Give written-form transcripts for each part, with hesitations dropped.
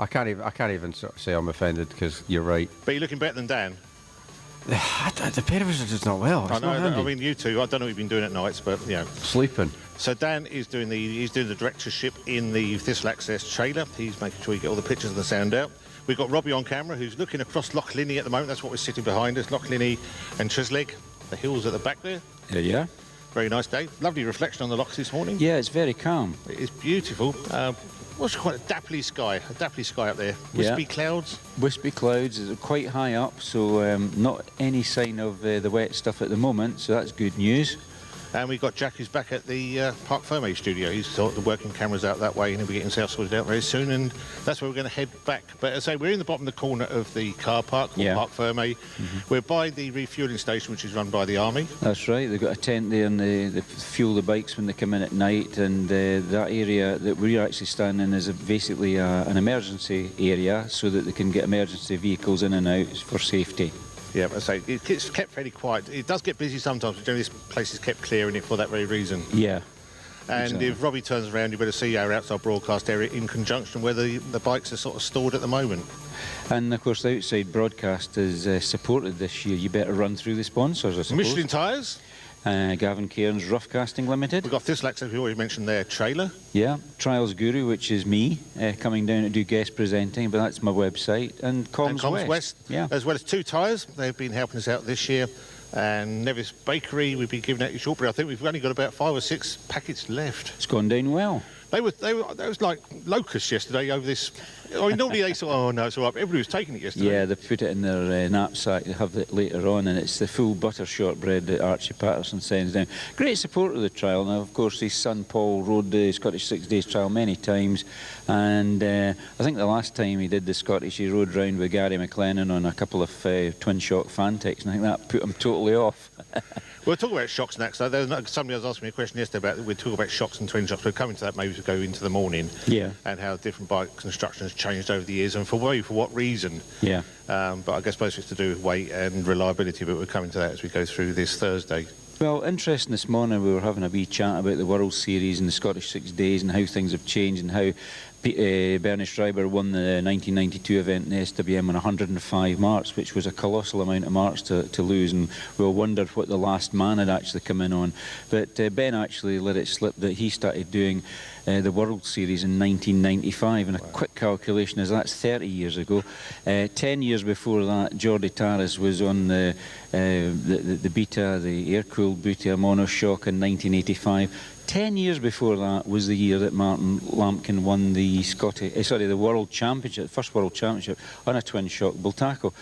I can't even sort of say I'm offended because you're right. But you're looking better than Dan. The pair of us are just not well. It's I know. not handy. I mean, you two. I don't know what you've been doing at nights, but you know. Sleeping. So Dan is doing the directorship in the Thistle Access trailer. He's making sure you get all the pictures and the sound out. We've got Robbie on camera, who's looking across Loch Linney at the moment. That's what we're sitting behind us, Loch Linney and Trisleg. The hills at the back there. Yeah. Very nice day. Lovely reflection on the lochs this morning. Yeah, it's very calm. It is beautiful. What's quite a dapply sky up there. Wispy clouds. Wispy clouds is quite high up, so not any sign of the wet stuff at the moment, so that's good news. And we've got Jack, who's back at the Parc Ferme studio. He's sort of working cameras out that way, and he'll be getting himself sorted out very soon, and that's where we're going to head back. But as I say, we're in the bottom of the corner of the car park, called Parc Ferme. We're by the refuelling station, which is run by the Army. That's right. They've got a tent there, and they fuel the bikes when they come in at night, and that area that we're actually standing in is basically an emergency area, so that they can get emergency vehicles in and out for safety. Yeah, but I say, it's kept fairly quiet. It does get busy sometimes, but generally this place is kept clearing it for that very reason. Yeah. And exactly. If Robbie turns around, you better see our outside broadcast area in conjunction where the bikes are sort of stored at the moment. And of course the outside broadcast is supported this year. You better run through the sponsors, I suppose. Michelin Tyres. Gavin Cairns Rough Casting Limited. We've got Thistle Access, we already mentioned their trailer. Yeah, Trials Guru, which is me, coming down to do guest presenting, but that's my website. And Comms West, yeah. As well as Two Tyres. They've been helping us out this year. And Nevis Bakery, we've been giving out your shortbread. I think we've only got about 5 or 6 packets left. It's gone down well. There was like locusts yesterday over this. I mean, normally they thought, oh no, it's all right. Everybody was taking it yesterday. Yeah, they put it in their knapsack. They have it later on, and it's the full butter shortbread that Archie Patterson sends down. Great support of the trial. Now, of course, his son Paul rode the Scottish 6 Days trial many times, and I think the last time he did the Scottish, he rode round with Gary McLennan on a couple of twin shock Fantics, and I think that put him totally off. We'll talk about shocks next. Somebody was asking me a question yesterday about, we'll talk about shocks and twin shocks. We're coming to that maybe to go into the morning. Yeah. And how different bike construction has changed over the years and for what reason. Yeah. But I guess most of it's to do with weight and reliability, but we're coming to that as we go through this Thursday. Well, interesting this morning, we were having a wee chat about the World Series and the Scottish 6 Days and how things have changed and how Bernie Schreiber won the 1992 event in the SWM on 105 marks, which was a colossal amount of marks to lose, and we all wondered what the last man had actually come in on. But Ben actually let it slip that he started doing the World Series in 1995, and a quick calculation is that's 30 years ago. 10 years before that, Jordi Taras was on the Beta, the air-cooled Beta monoshock in 1985. 10 years before that was the year that Martin Lampkin won the the World Championship, first World Championship on a twin shock Bultaco.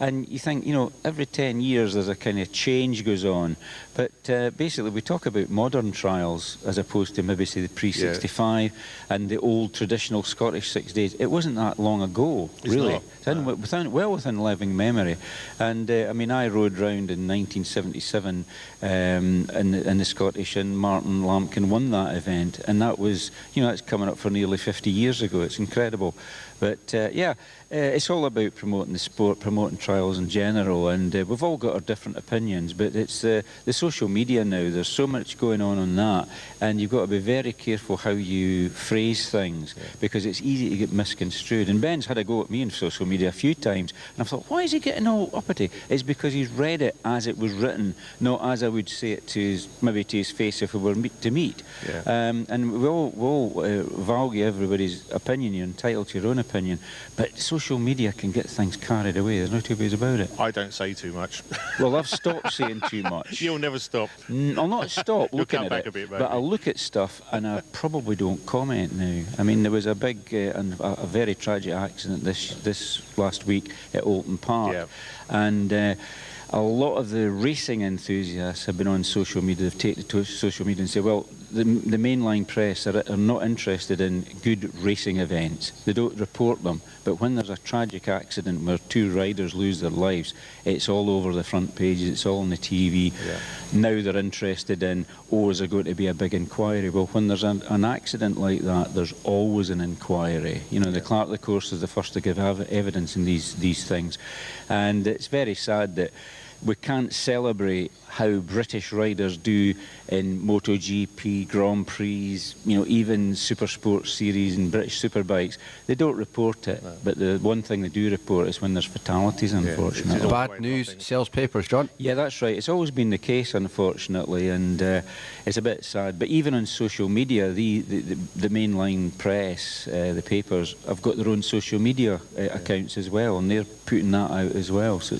And you think, you know, every 10 years there's a kind of change goes on. But basically we talk about modern trials as opposed to maybe, say, the pre-65 and the old traditional Scottish 6 days. It wasn't that long ago, really. It's well within living memory. And, I mean, I rode round in 1977 in the Scottish, and Martin Lampkin won that event. And that was, you know, that's coming up for nearly 50 years ago. It's incredible. But, yeah, it's all about promoting the sport, promoting trials in general, and we've all got our different opinions, but it's the social media now. There's so much going on that, and you've got to be very careful how you phrase things, because it's easy to get misconstrued. And Ben's had a go at me on social media a few times, and I thought, why is he getting all uppity? It's because he's read it as it was written, not as I would say it to his face if we were to meet. Yeah. And we all value everybody's opinion. You're entitled to your own opinion, but social media can get things carried away. There's no two ways about it. I don't say too much. Well, I've stopped saying too much. You'll never stop. I'll not stop looking at it, but I'll look at stuff and I probably don't comment now. I mean, there was a big and a very tragic accident this last week at Oulton Park, and a lot of the racing enthusiasts have been on social media. They've taken to social media and said, well, the mainline press are not interested in good racing events. They don't report them. But when there's a tragic accident where 2 riders lose their lives, it's all over the front pages, it's all on the TV. Yeah. Now they're interested in, oh, is there going to be a big inquiry? Well, when there's an accident like that, there's always an inquiry. You know, the clerk of the course is the first to give evidence in these things. And it's very sad that we can't celebrate how British riders do in MotoGP, Grand Prix, even Super Sports Series and British Superbikes. They don't report it, but the one thing they do report is when there's fatalities, unfortunately. Bad news sells papers, John. Yeah, that's right. It's always been the case, unfortunately, and it's a bit sad. But even on social media, the mainline press, the papers, have got their own social media accounts as well, and they're putting that out as well. So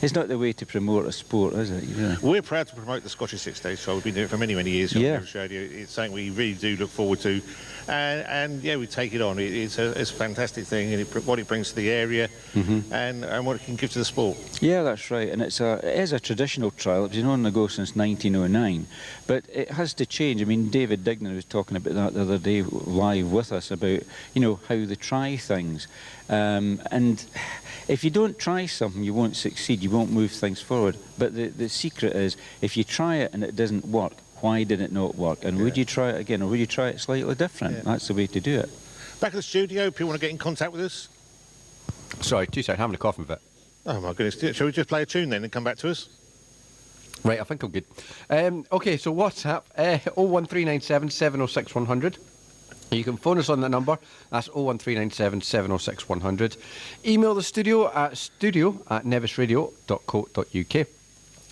it's not the way to promote a sport, is it? Yeah. We're proud to promote the Scottish 6 Days Trial. We've been doing it for many, many years on British Radio. It's something we really do look forward to. And yeah, we take it on. It's a fantastic thing, and what it brings to the area and what it can give to the sport. Yeah, that's right. And it is a traditional trial. It's been on the go since 1909. But it has to change. I mean, David Dignan was talking about that the other day live with us about, how they try things. And if you don't try something, you won't succeed, you won't move things forward. But the secret is, if you try it and it doesn't work, why did it not work? And would you try it again, or would you try it slightly different? Yeah. That's the way to do it. Back at the studio, people want to get in contact with us? Sorry, 2 seconds, having a coughing fit. Oh my goodness, shall we just play a tune then and come back to us? Right, I think I'm good. OK, so WhatsApp, 01397 706 100. You can phone us on that number. That's 01397 706 100. Email the studio at studio@nevisradio.co.uk.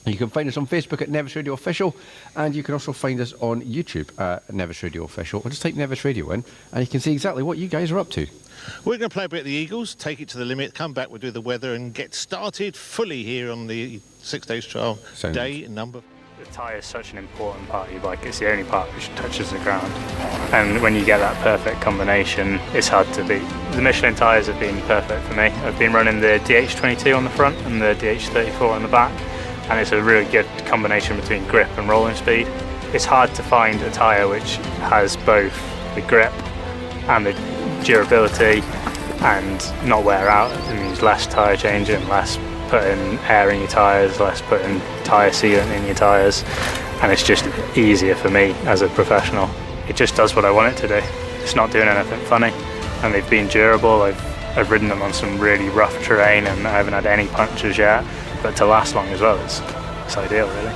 You can find us on Facebook at Nevis Radio Official, and you can also find us on YouTube at Nevis Radio Official. Or just type Nevis Radio in, and you can see exactly what you guys are up to. We're going to play a bit of the Eagles, take it to the limit, come back, we'll do the weather, and get started fully here on the 6 Days Trial day number. The tyre is such an important part of your bike. It's the only part which touches the ground. And when you get that perfect combination, it's hard to beat. The Michelin tyres have been perfect for me. I've been running the DH22 on the front and the DH34 on the back. And it's a really good combination between grip and rolling speed. It's hard to find a tyre which has both the grip and the durability and not wear out. It means less tyre changing, less putting air in your tyres, less putting tyre sealant in your tyres, and it's just easier for me as a professional. It just does what I want it to do. It's not doing anything funny, and they've been durable. I've ridden them on some really rough terrain and I haven't had any punctures yet, but to last long as well, it's ideal really.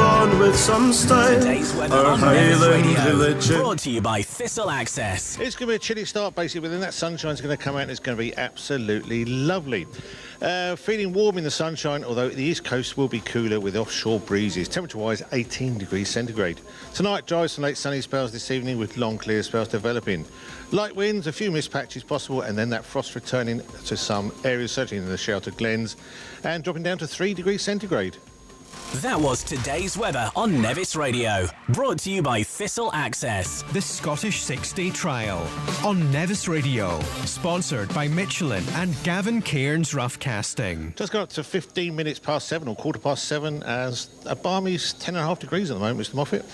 on with some style. Today's weather Our on Nevis Highland Radio, religion. brought to you by Thistle Access. It's going to be a chilly start, basically, but then that sunshine's going to come out and it's going to be absolutely lovely. Feeling warm in the sunshine, although the east coast will be cooler with offshore breezes. Temperature-wise, 18 degrees centigrade. Tonight, dry some late sunny spells this evening with long clear spells developing. Light winds, a few mist patches possible, and then that frost returning to some areas, certainly in the sheltered glens, and dropping down to 3 degrees centigrade. That was today's weather on Nevis Radio, brought to you by Thistle Access. The Scottish 6-Day Trial on Nevis Radio, sponsored by Michelin and Gavin Cairns Rough Casting. Just got up to 15 minutes past 7 or quarter past 7 as a balmy 10.5 degrees at the moment, Mr. Moffat.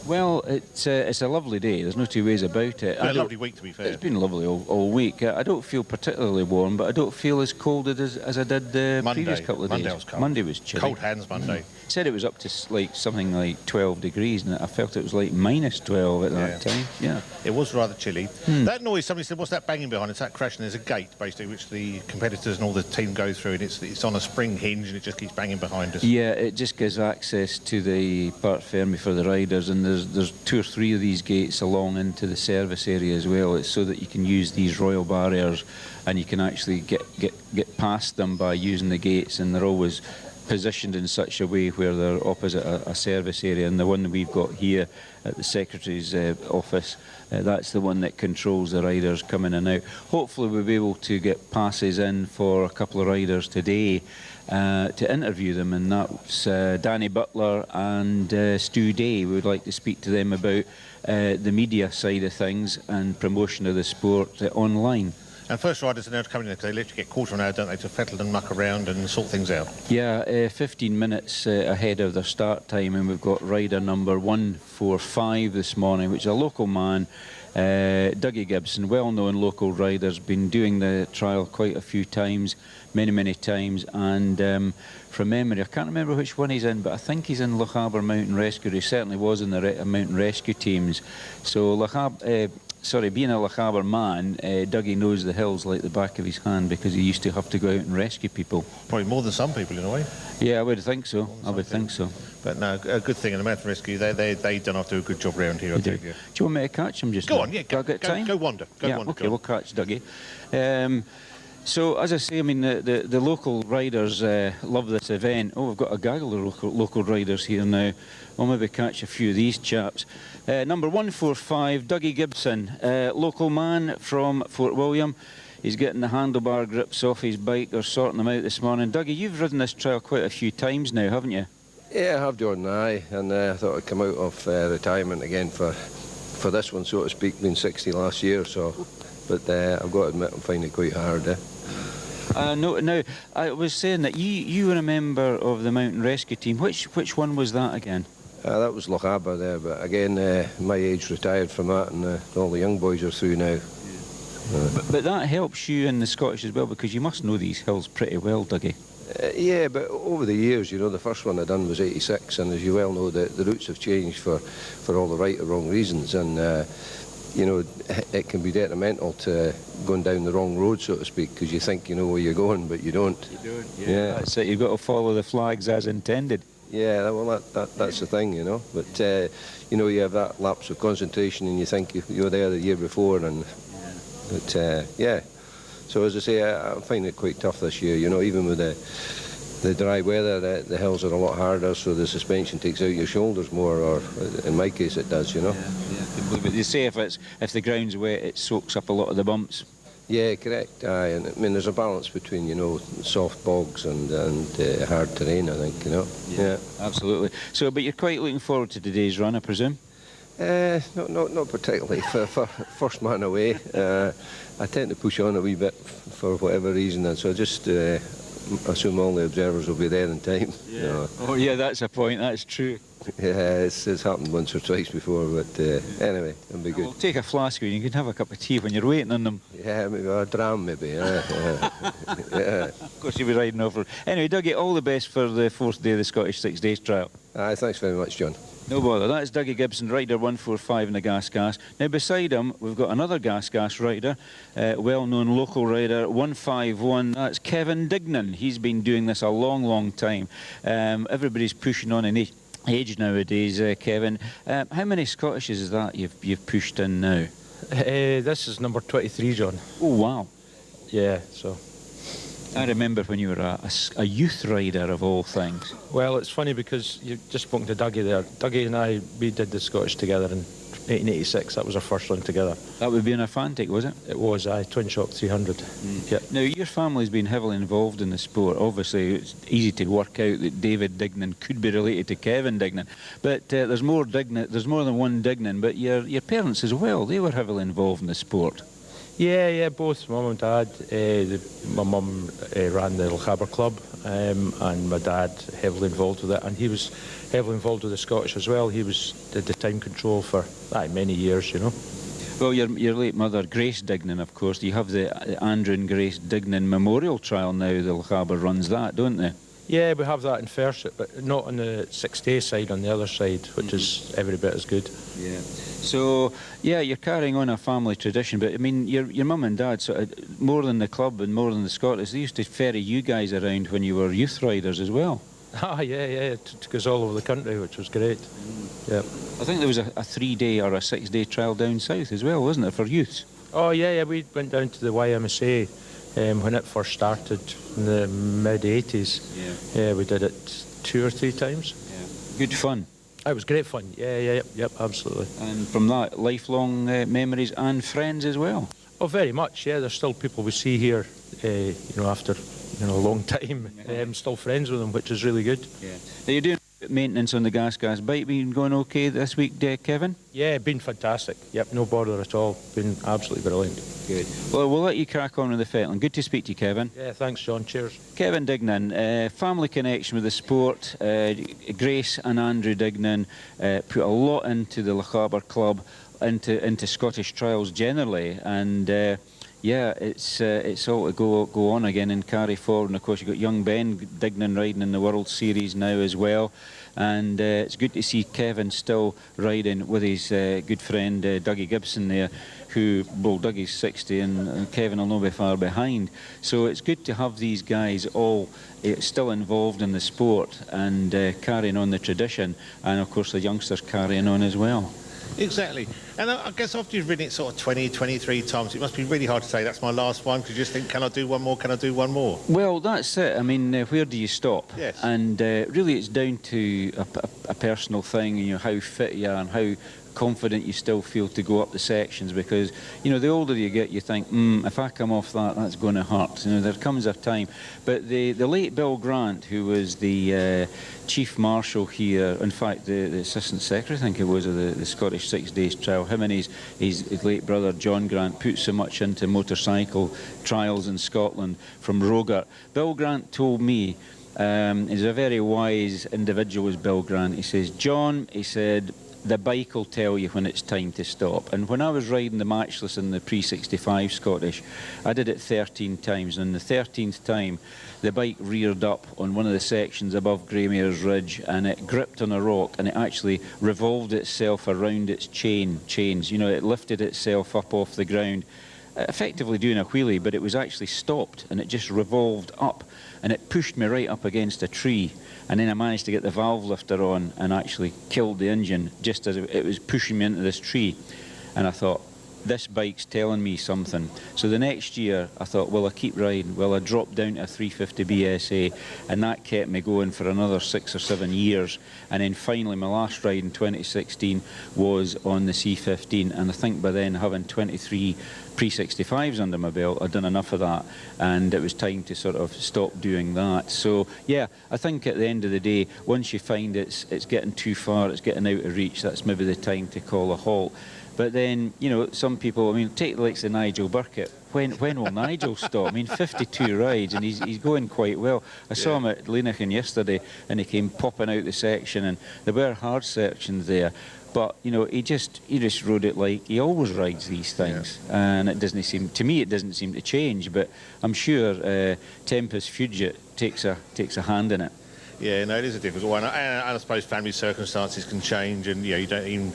Well, it's a lovely day. There's no two ways about it. It's been a lovely week, to be fair. It's been lovely all week. I don't feel particularly warm, but I don't feel as cold as I did the previous couple of days. Monday was cold. Monday was chilly. Cold hands Monday. Said it was up to like something like 12 degrees, and I felt it was like minus 12 at that time. Yeah. It was rather chilly. That noise, somebody said, what's that banging behind? It's that crash, and there's a gate, basically, which the competitors and all the team go through, and it's on a spring hinge, and it just keeps banging behind us. Yeah, it just gives access to the Parc Ferme for the riders, and there's 2 or 3 of these gates along into the service area as well. It's so that you can use these royal barriers, and you can actually get past them by using the gates, and they're always positioned in such a way where they're opposite a service area. And the one we've got here at the Secretary's office, that's the one that controls the riders coming in and out. Hopefully we'll be able to get passes in for a couple of riders today to interview them, and that's Danny Butler and Stu Day. We would like to speak to them about the media side of things and promotion of the sport online. And first riders are now coming in because they literally get quarter of an hour, don't they, to fettle and muck around and sort things out. Yeah, 15 minutes ahead of their start time, and we've got rider number 145 this morning, which is a local man, Dougie Gibson, well-known local rider, been doing the trial quite a few times, many times, and from memory, I can't remember which one he's in, but I think he's in Loch Harbour Mountain Rescue. He certainly was in the Mountain Rescue teams. So being a Loch Harbour man, Dougie knows the hills like the back of his hand because he used to have to go out and rescue people. Probably more than some people in a way. Yeah, I would think so. I would think so. But no, a good thing in the mountain rescue, they don't have to do a good job round here, I tell you. Do you want me to catch him just Go now? on, yeah, Go wander. Okay, we'll catch Dougie. So, as I say, I mean, the local riders love this event. Oh, we've got a gaggle of local riders here now. We'll maybe catch a few of these chaps. Number 145, Dougie Gibson, local man from Fort William. He's getting the handlebar grips off his bike. They're sorting them out this morning. Dougie, you've ridden this trail quite a few times now, haven't you? Yeah, I have, Jordan, aye. And I thought I'd come out of retirement again for this one, so to speak, being 60 last year. So, but I've got to admit, I'm finding it quite hard. No, I was saying that you were a member of the Mountain Rescue Team. Which one was that again? That was Loch Harbour there, but again, my age retired from that, and all the young boys are through now. But that helps you in the Scottish as well, because you must know these hills pretty well, Dougie. Yeah, but over the years, you know, the first one I done was 86, and as you well know, the routes have changed for all the right or wrong reasons, and you know, it can be detrimental to going down the wrong road, so to speak, because you think you know where you're going, but you don't. You don't, yeah. That's it, you've got to follow the flags as intended. Yeah, well, that's the thing, you know. But, you know, you have that lapse of concentration and you think you were there the year before. And but, yeah. So, as I say, I'm finding it quite tough this year, you know, even with the dry weather, the hills are a lot harder, so the suspension takes out your shoulders more, or in my case it does, you know. Yeah. But they say if the ground's wet, it soaks up a lot of the bumps. Yeah, correct. Aye, and I mean, there's a balance between, you know, soft bogs and hard terrain, I think, you know. Yeah, absolutely. So, but you're quite looking forward to today's run, I presume? Not particularly. for first man away, I tend to push on a wee bit for whatever reason, and so I just assume all the observers will be there in time. Yeah. You know. Oh, yeah, that's a point. That's true. Yeah, it's happened once or twice before, but anyway, it'll be good. We'll take a flask and you can have a cup of tea when you're waiting on them. Yeah, maybe a dram, maybe. Yeah. Of course, you'll be riding over. Anyway, Dougie, all the best for the 4th day of the Scottish 6 Days trial. Aye, thanks very much, John. No bother. That's Dougie Gibson, rider 145 in the GASGAS. Now, beside him, we've got another GASGAS rider, well-known local rider, 151. That's Kevin Dignan. He's been doing this a long time. Everybody's pushing on in age. age nowadays, Kevin. How many Scottishes is that you've pushed in now? This is number 23, John. Oh, wow. Yeah, so... I remember when you were a youth rider of all things. Well, it's funny because you just spoke to Dougie there. Dougie and I, we did the Scottish together in 1886. That was our first run together. That would be an Fantic, was it? It was, Twin Shock 300. Yep. Now, your family's been heavily involved in the sport. Obviously, it's easy to work out that David Dignan could be related to Kevin Dignan. But there's more than one Dignan, but your parents as well, they were heavily involved in the sport. Yeah, both Mum and Dad. My mum ran the Lochaber Club, and my dad heavily involved with it, and he was heavily involved with the Scottish as well. He did the time control for many years, you know. Well, your late mother, Grace Dignan, of course, you have the Andrew and Grace Dignan Memorial Trial now. The Lochaber runs that, don't they? Yeah, we have that in Ferme, but not on the 6-day side, on the other side, which is every bit as good. Yeah. So, yeah, you're carrying on a family tradition, but I mean, your mum and dad, more than the club and more than the Scottish, they used to ferry you guys around when you were youth riders as well. Ah, yeah, it took us all over the country, which was great. Yeah. I think there was a 3-day or a 6-day trial down south as well, wasn't it, for youths? Oh, yeah, we went down to the YMSA when it first started in the mid-80s. Yeah, we did it 2 or 3 times. Yeah. Good fun. It was great fun, yep, absolutely. And from that, lifelong memories and friends as well? Oh, very much, yeah. There's still people we see here, after a long time. Still friends with them, which is really good. Yeah. Are you doing maintenance on the GASGAS bike? Been going okay this week, Kevin? Yeah, been fantastic. Yep, no bother at all. Been absolutely brilliant. Good. Well, we'll let you crack on with the fettling. Good to speak to you, Kevin. Yeah, thanks, John. Cheers. Kevin Dignan, family connection with the sport. Grace and Andrew Dignan put a lot into the Lochaber Club, into Scottish trials generally, and yeah, it's all to go on again and carry forward. And of course, you've got young Ben Dignan riding in the World Series now as well. And it's good to see Kevin still riding with his good friend Dougie Gibson there, who, well, Dougie's 60 and Kevin will not be far behind. So it's good to have these guys all still involved in the sport and carrying on the tradition. And of course, the youngsters carrying on as well. Exactly. And I guess after you've ridden it sort of 20, 23 times, it must be really hard to say that's my last one, because you just think, can I do one more, can I do one more? Well, that's it. I mean, where do you stop? Yes. And really it's down to a personal thing, you know, how fit you are and how confident you still feel to go up the sections, because, you know, the older you get, you think, if I come off that, that's going to hurt. You know, there comes a time. But the late Bill Grant, who was the Chief Marshal here, in fact, the Assistant Secretary, I think it was, of the Scottish 6 Days Trial, him and his late brother, John Grant, put so much into motorcycle trials in Scotland from Rogart. Bill Grant told me, he's a very wise individual, was Bill Grant. He says, John, he said, the bike will tell you when it's time to stop. And when I was riding the matchless in the pre-65 Scottish, I did it 13 times. And the 13th time, the bike reared up on one of the sections above Greymare's Ridge, and it gripped on a rock, and it actually revolved itself around its chains. You know, it lifted itself up off the ground, effectively doing a wheelie, but it was actually stopped, and it just revolved up, and it pushed me right up against a tree. And then I managed to get the valve lifter on and actually killed the engine just as it was pushing me into this tree. And I thought, this bike's telling me something. So the next year I thought, well, I keep riding. Well, I dropped down to a 350 BSA, and that kept me going for another 6 or 7 years. And then finally my last ride in 2016 was on the C15, and I think by then, having 23 pre-65s under my belt, I'd done enough of that, and it was time to sort of stop doing that. So yeah, I think at the end of the day, once you find it's getting too far, it's getting out of reach, that's maybe the time to call a halt. But then, you know, some people, I mean, take the likes of Nigel Burkett. When will Nigel stop? I mean, 52 rides, and he's going quite well. I saw him at Leineken yesterday, and he came popping out the section, and there were hard sections there. But, you know, he just rode it like he always rides these things. Yeah. And it doesn't seem, to me, it doesn't seem to change. But I'm sure Tempest Fugit takes a hand in it. Yeah, no, it is a difficult one. And I suppose family circumstances can change, and, you know, you don't even...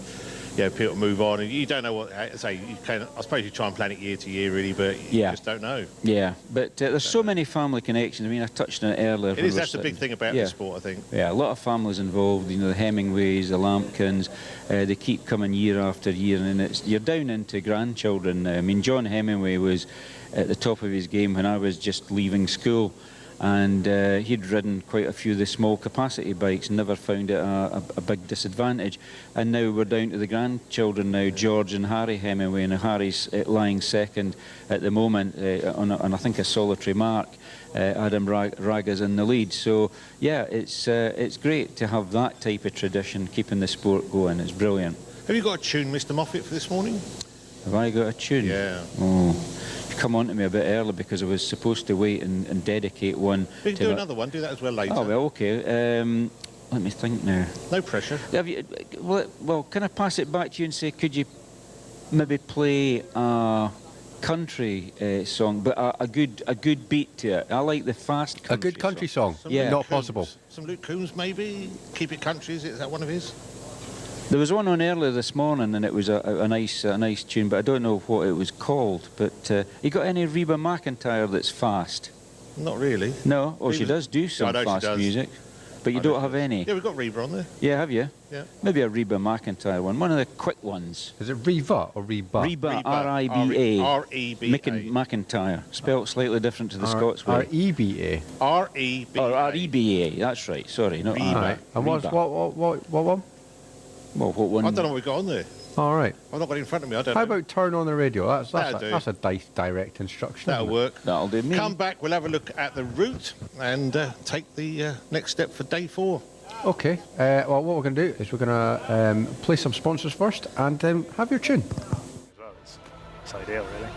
people move on, and you don't know what. Say, you can. I suppose you try and plan it year to year, really, but you just don't know. Yeah, but there's so many family connections. I mean, I touched on it earlier. That's the big thing about this sport, I think. Yeah, a lot of families involved. You know, the Hemingways, the Lampkins. They keep coming year after year, and you're down into grandchildren. I mean, John Hemingway was at the top of his game when I was just leaving school, and he'd ridden quite a few of the small capacity bikes and never found it a big disadvantage. And now we're down to the grandchildren now, George and Harry Hemingway, and Harry's lying second at the moment on I think a solitary mark. Adam Raga's in the lead. So yeah, it's great to have that type of tradition keeping the sport going. It's brilliant. Have you got a tune, Mr. Moffat, for this morning? Have I got a tune? Yeah. Oh, you come on to me a bit early because I was supposed to wait and dedicate one. We can do another one. Do that as well later. Oh well, okay. Let me think now. No pressure. Have you, well, can I pass it back to you and say, could you maybe play a country song, but a good beat to it? I like the fast country. A good country song? Yeah. Not possible. Some Luke Combs, maybe? Keep It Country, is that one of his? There was one on earlier this morning, and it was a nice tune, but I don't know what it was called. But you got any Reba McEntire that's fast? Not really. No? Oh, she does do some fast music. But you don't have any? Yeah, we've got Reba on there. Yeah, have you? Yeah. Maybe a Reba McEntire one of the quick ones. Is it Reba or Reba? Reba, R-I-B-A. R-E-B-A. McEntire, spelled slightly different to the Scots way. R-E-B-A. R-E-B-A. Or R-E-B-A, that's right, sorry, not Reba. R. And what one? Well, what one? I don't know what we've got on there. All right. I've not got it in front of me, I don't know. How about turn on the radio? That'll do. That's a direct instruction. That'll work. That'll do me. Come back, we'll have a look at the route and take the next step for day 4. Okay. Well, what we're going to do is we're going to play some sponsors first and have your tune. Well, it's ideal, really.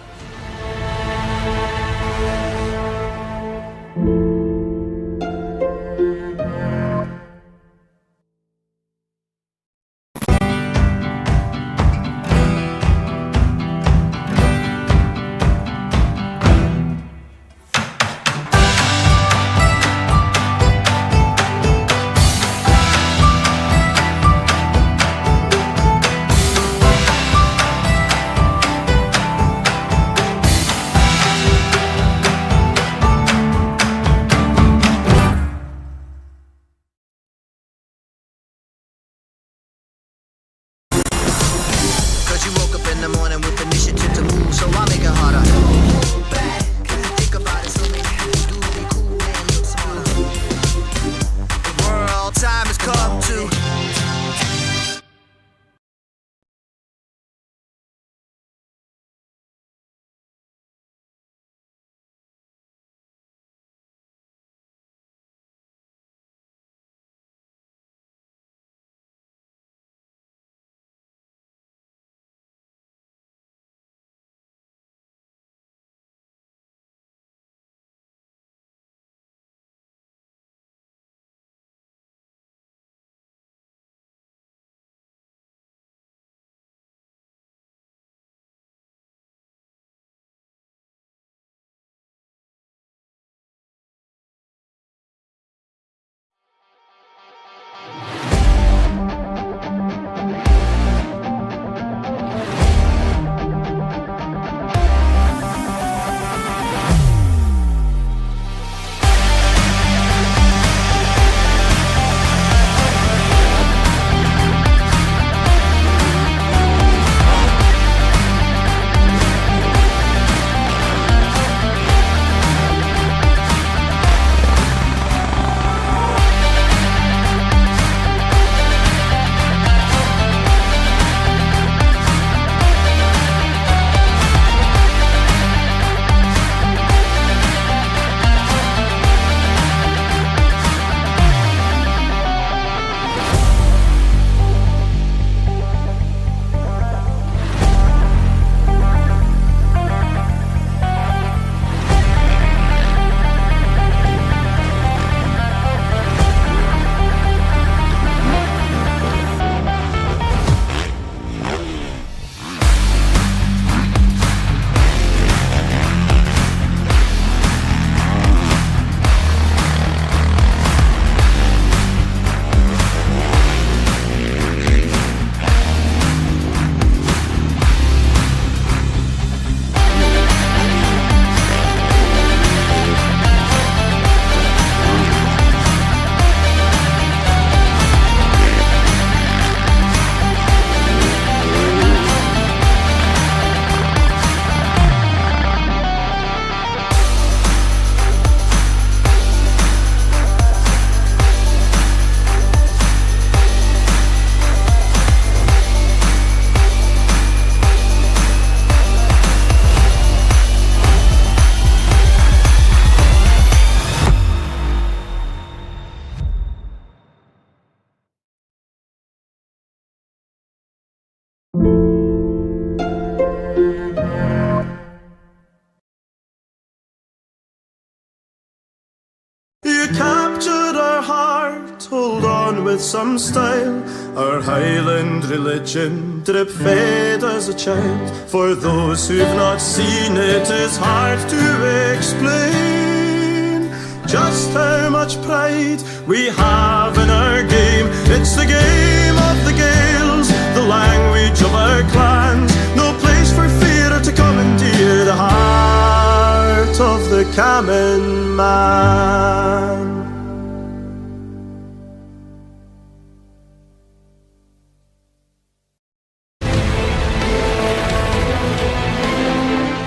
with some style. Our Highland religion drip fed as a child. For those who've not seen it, it's hard to explain just how much pride we have in our game. It's the game of the Gaels, the language of our clans. No place for fear to commandeer the heart of the Cammon man.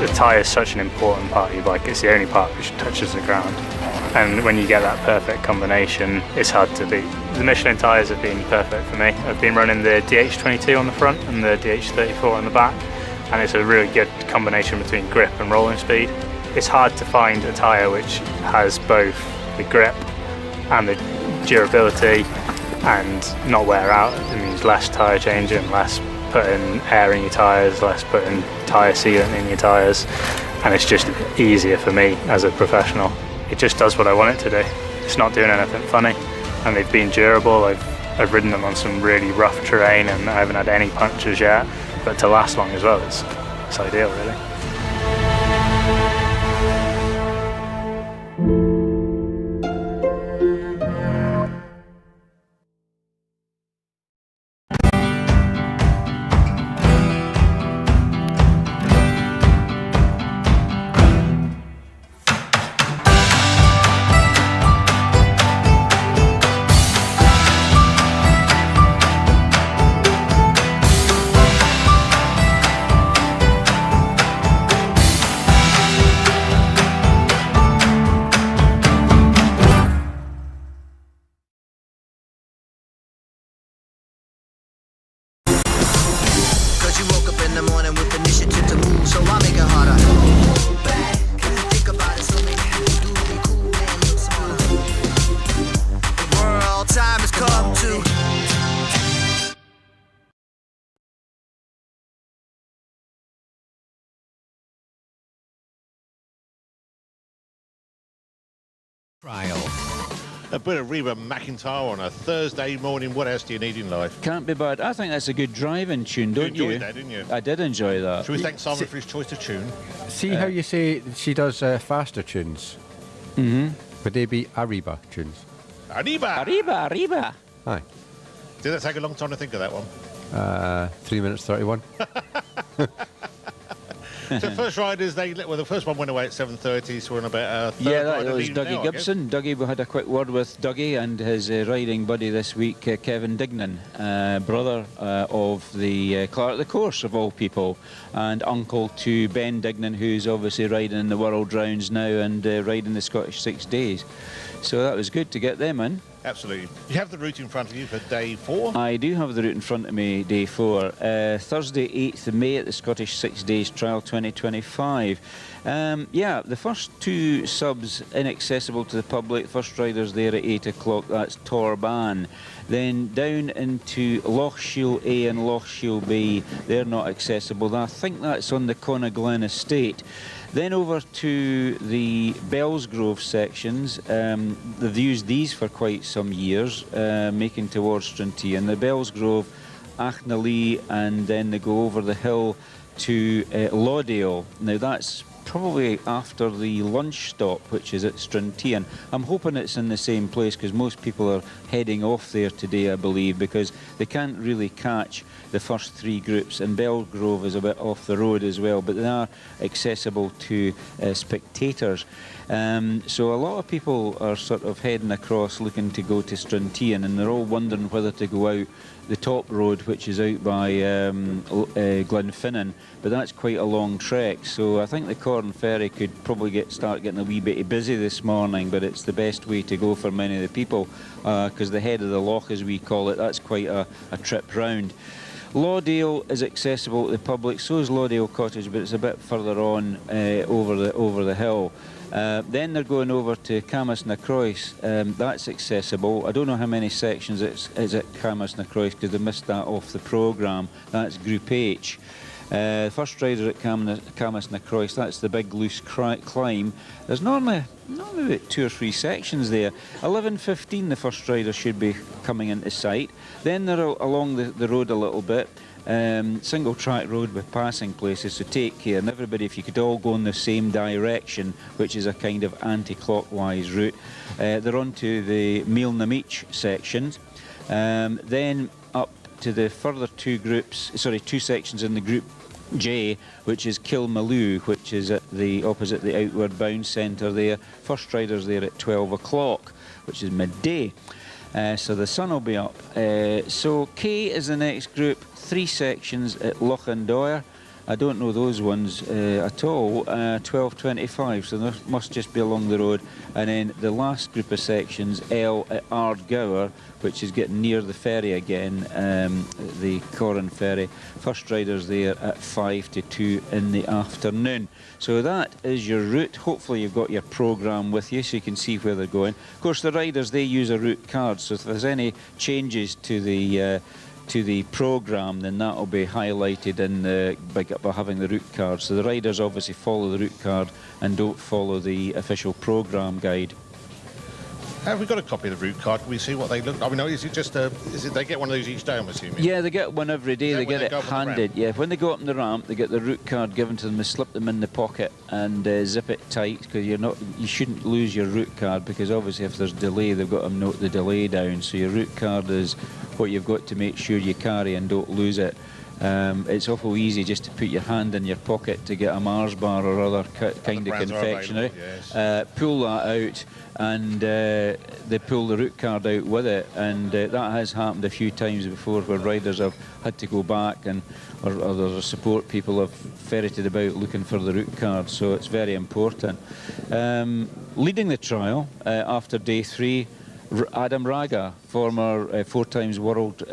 The tyre is such an important part of your bike. It's the only part which touches the ground. And when you get that perfect combination, it's hard to beat. The Michelin tyres have been perfect for me. I've been running the DH22 on the front and the DH34 on the back, and it's a really good combination between grip and rolling speed. It's hard to find a tyre which has both the grip and the durability and not wear out. It means less tyre changing, less putting air in your tyres, less putting tyre sealant in your tyres, and it's just easier for me as a professional. It just does what I want it to do. It's not doing anything funny, and they've been durable. I've ridden them on some really rough terrain and I haven't had any punctures yet, but to last long as well, it's ideal really. Trial. A bit of Reba McEntire on a Thursday morning. What else do you need in life? Can't be bad. I think that's a good driving tune, don't you? You enjoyed that, didn't you? I did enjoy that. Should we thank Simon for his choice of tune? See how you say she does faster tunes? Mm-hmm. Would they be Arriba tunes? Arriba! Arriba, arriba. Aye. Did that take a long time to think of that one? 3 minutes 31. So first riders, the first one went away at 7:30, so we're on about third yeah, that rider was lead Dougie now, Gibson. Dougie, we had a quick word with Dougie and his riding buddy this week, Kevin Dignan, brother of the clerk of the course of all people, and uncle to Ben Dignan, who's obviously riding in the World Rounds now and riding the Scottish 6 days. So that was good to get them in. Absolutely. You have the route in front of you for day 4? I do have the route in front of me, day 4. Thursday, 8th of May at the Scottish 6 Days Trial 2025. Yeah, the first 2 subs inaccessible to the public. First rider's there at 8 o'clock, that's Torban. Then down into Loch Shiel A and Loch Shiel B, they're not accessible. I think that's on the Connaglen estate. Then over to the Bellsgrove sections. They've used these for quite some years, making towards Struntian. The Bellsgrove, Achnalee, and then they go over the hill to Laudale. Now that's probably after the lunch stop, which is at Struntian. I'm hoping it's in the same place because most people are heading off there today, I believe, because they can't really catch the first 3 groups, and Belgrove is a bit off the road as well, but they are accessible to spectators. So a lot of people are sort of heading across looking to go to Struntian, and they're all wondering whether to go out the top road, which is out by Glenfinnan, but that's quite a long trek. So I think the Corn Ferry could probably start getting a wee bit busy this morning, but it's the best way to go for many of the people because the head of the loch, as we call it, that's quite a trip round. Laudale is accessible to the public, so is Laudale Cottage, but it's a bit further on over the hill. Then they're going over to Camas na Crois. That's accessible. I don't know how many sections is at Camas na Crois because they missed that off the programme. That's Group H. First rider at Camas na Croix, that's the big loose climb. There's normally about 2 or 3 sections there. 11:15 the first rider should be coming into sight. Then they're along the road a little bit. Single track road with passing places, so take care. And everybody, if you could all go in the same direction, which is a kind of anti-clockwise route. They're on to the Milnamich sections. Then up to the further 2 sections in the Group J, which is Kilmaloo, which is at the opposite the Outward Bound centre there. First rider's there at 12 o'clock, which is midday. So the sun will be up. So K is the next group, 3 sections at Lochindoir. I don't know those ones at all. 12:25, so they must just be along the road. And then the last group of sections, L at Ardgour, which is getting near the ferry again, the Corran ferry. First rider's there at 5 to 2 in the afternoon. So that is your route. Hopefully you've got your programme with you so you can see where they're going. Of course, the riders, they use a route card, so if there's any changes to the programme, then that will be highlighted in by having the route card. So the riders obviously follow the route card and don't follow the official programme guide. Have we got a copy of the route card? Can we see what they look like? I mean, is it just they get one of those each day, I'm assuming? Yeah, they get one every day. They get it handed. Yeah, when they go up on the ramp, they get the route card given to them. They slip them in the pocket and zip it tight, because you shouldn't lose your route card, because obviously if there's delay, they've got to note the delay down. So your route card is what you've got to make sure you carry and don't lose it. It's awful easy just to put your hand in your pocket to get a Mars bar or other kind of confectionery. Yes. Pull that out, and they pull the route card out with it, and that has happened a few times before, where riders have had to go back, and or other support people have ferreted about looking for the route card. So it's very important. Leading the trial after day 3, Adam Raga, former 4 times world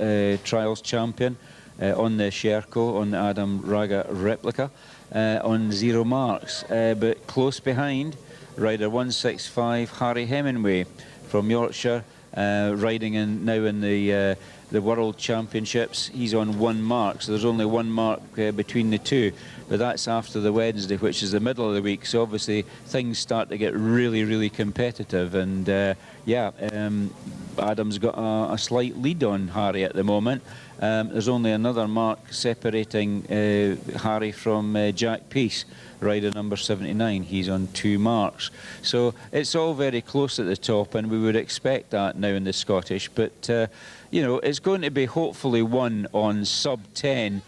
trials champion, on the Sherco, on the Adam Raga replica, on 0 marks. But close behind, rider 165, Harry Hemingway from Yorkshire, riding now in the World Championships. He's on 1 mark, so there's only 1 mark between the two. But that's after the Wednesday, which is the middle of the week, so obviously things start to get really, really competitive. And Adam's got a slight lead on Harry at the moment. There's only another mark separating Harry from Jack Peace, rider number 79. He's on 2 marks. So it's all very close at the top, and we would expect that now in the Scottish. But, you know, it's going to be hopefully won on sub-10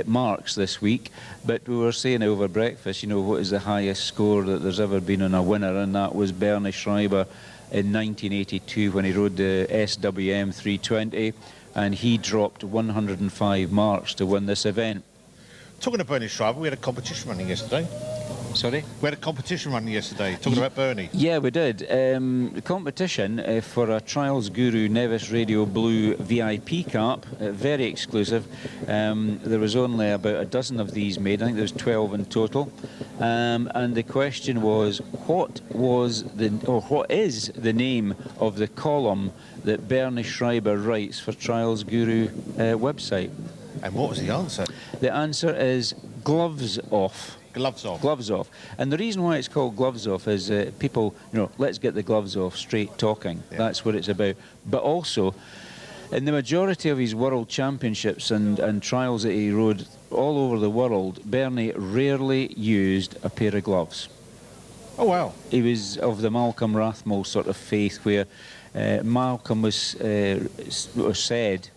marks this week. But we were saying over breakfast, you know, what is the highest score that there's ever been on a winner, and that was Bernie Schreiber in 1982 when he rode the SWM 320, and he dropped 105 marks to win this event. Talking of Bernie Schreiber, we had a competition running yesterday. Sorry? We had a competition running yesterday, talking about Bernie. Yeah, we did. The competition for a Trials Guru Nevis Radio Blue VIP cap, very exclusive. There was only about a dozen of these made. I think there was 12 in total. And the question was, what is the name of the column that Bernie Schreiber writes for Trials Guru website? And what was the answer? The answer is gloves off. Gloves off. Gloves off. And the reason why it's called gloves off is people, you know, let's get the gloves off, straight talking. Yeah. That's what it's about. But also, in the majority of his world championships and trials that he rode all over the world, Bernie rarely used a pair of gloves. Oh, wow. He was of the Malcolm Rathmole sort of faith, where Malcolm was said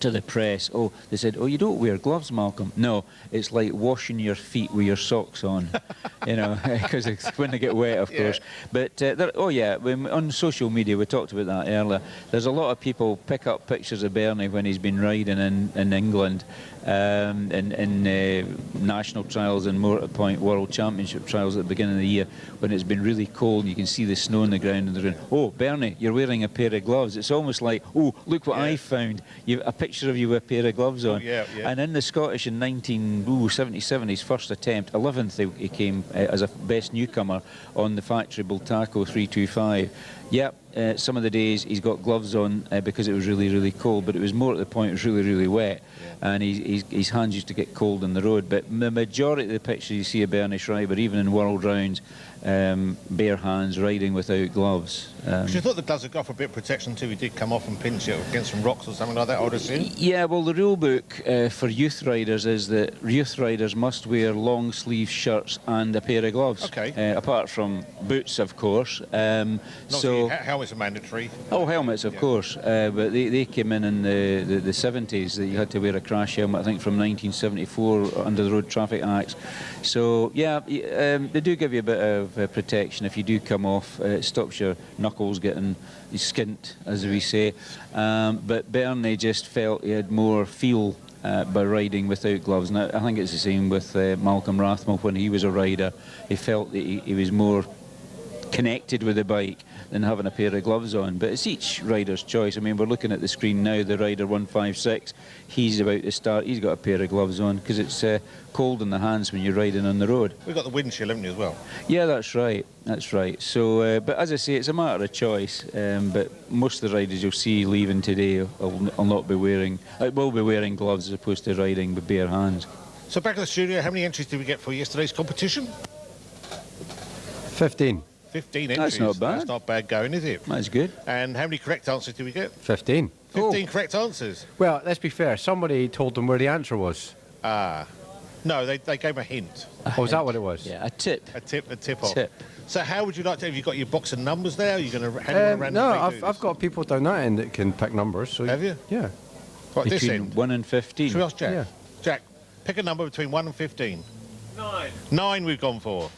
to the press, oh, they said, oh, you don't wear gloves, Malcolm. No, it's like washing your feet with your socks on, you know, because it's when they get wet, of course. But, on social media, we talked about that earlier, there's a lot of people pick up pictures of Bernie when he's been riding in England, in national trials and Motor Point World Championship trials at the beginning of the year, when it's been really cold, you can see the snow on the ground, and they're going, oh, Bernie, you're wearing a pair of gloves. It's almost like, oh, look what I found. A picture of you with a pair of gloves on. And in the Scottish in 1977, his first attempt, 11th he came as a best newcomer on the factory Bultaco 325. Yep, some of the days he's got gloves on because it was really, really cold, but it was more at the point it was really, really wet, and his hands used to get cold on the road. But the majority of the pictures you see of Bernie Schreiber, even in world rounds, bare hands, riding without gloves. You thought the gloves had got for a bit of protection too. He did come off and pinch it against some rocks or something like that, I would assume. Yeah, well, the rule book for youth riders is that youth riders must wear long sleeve shirts and a pair of gloves. Okay. Apart from boots, of course. So helmets are mandatory. Oh, helmets, of course. But they came in the 70s. That you had to wear a crash helmet, I think, from 1974 under the Road Traffic Acts. So yeah, they do give you a bit of protection if you do come off. It stops your knuckles getting skint, as we say. But Bernie just felt he had more feel by riding without gloves. Now, I think it's the same with Malcolm Rathmell when he was a rider. He felt that he was more connected with the bike than having a pair of gloves on. But it's each rider's choice. I mean, we're looking at the screen now, the rider 156, he's about to start, he's got a pair of gloves on because it's cold in the hands when you're riding on the road. We've got the wind chill, haven't you, as well? Yeah, that's right, that's right. So, but as I say, it's a matter of choice, but most of the riders you'll see leaving today will not be wearing, will be wearing gloves as opposed to riding with bare hands. So back in the studio, how many entries did we get for yesterday's competition? 15. 15 entries. That's not bad. That's not bad going, is it? That's good. And how many correct answers did we get? 15. 15 correct answers. Well, let's be fair. Somebody told them where the answer was. No, they gave a hint. Oh, is that what it was? Yeah, a tip. A tip off. Tip. So how would you like to, have you got your box of numbers there? Are you going to hand them no, around? I've got people down that end that can pick numbers. So have you? Yeah. What, this Between end? 1 and 15. Should we ask Jack? Yeah. Jack, pick a number between 1 and 15. 9. 9 we've gone for.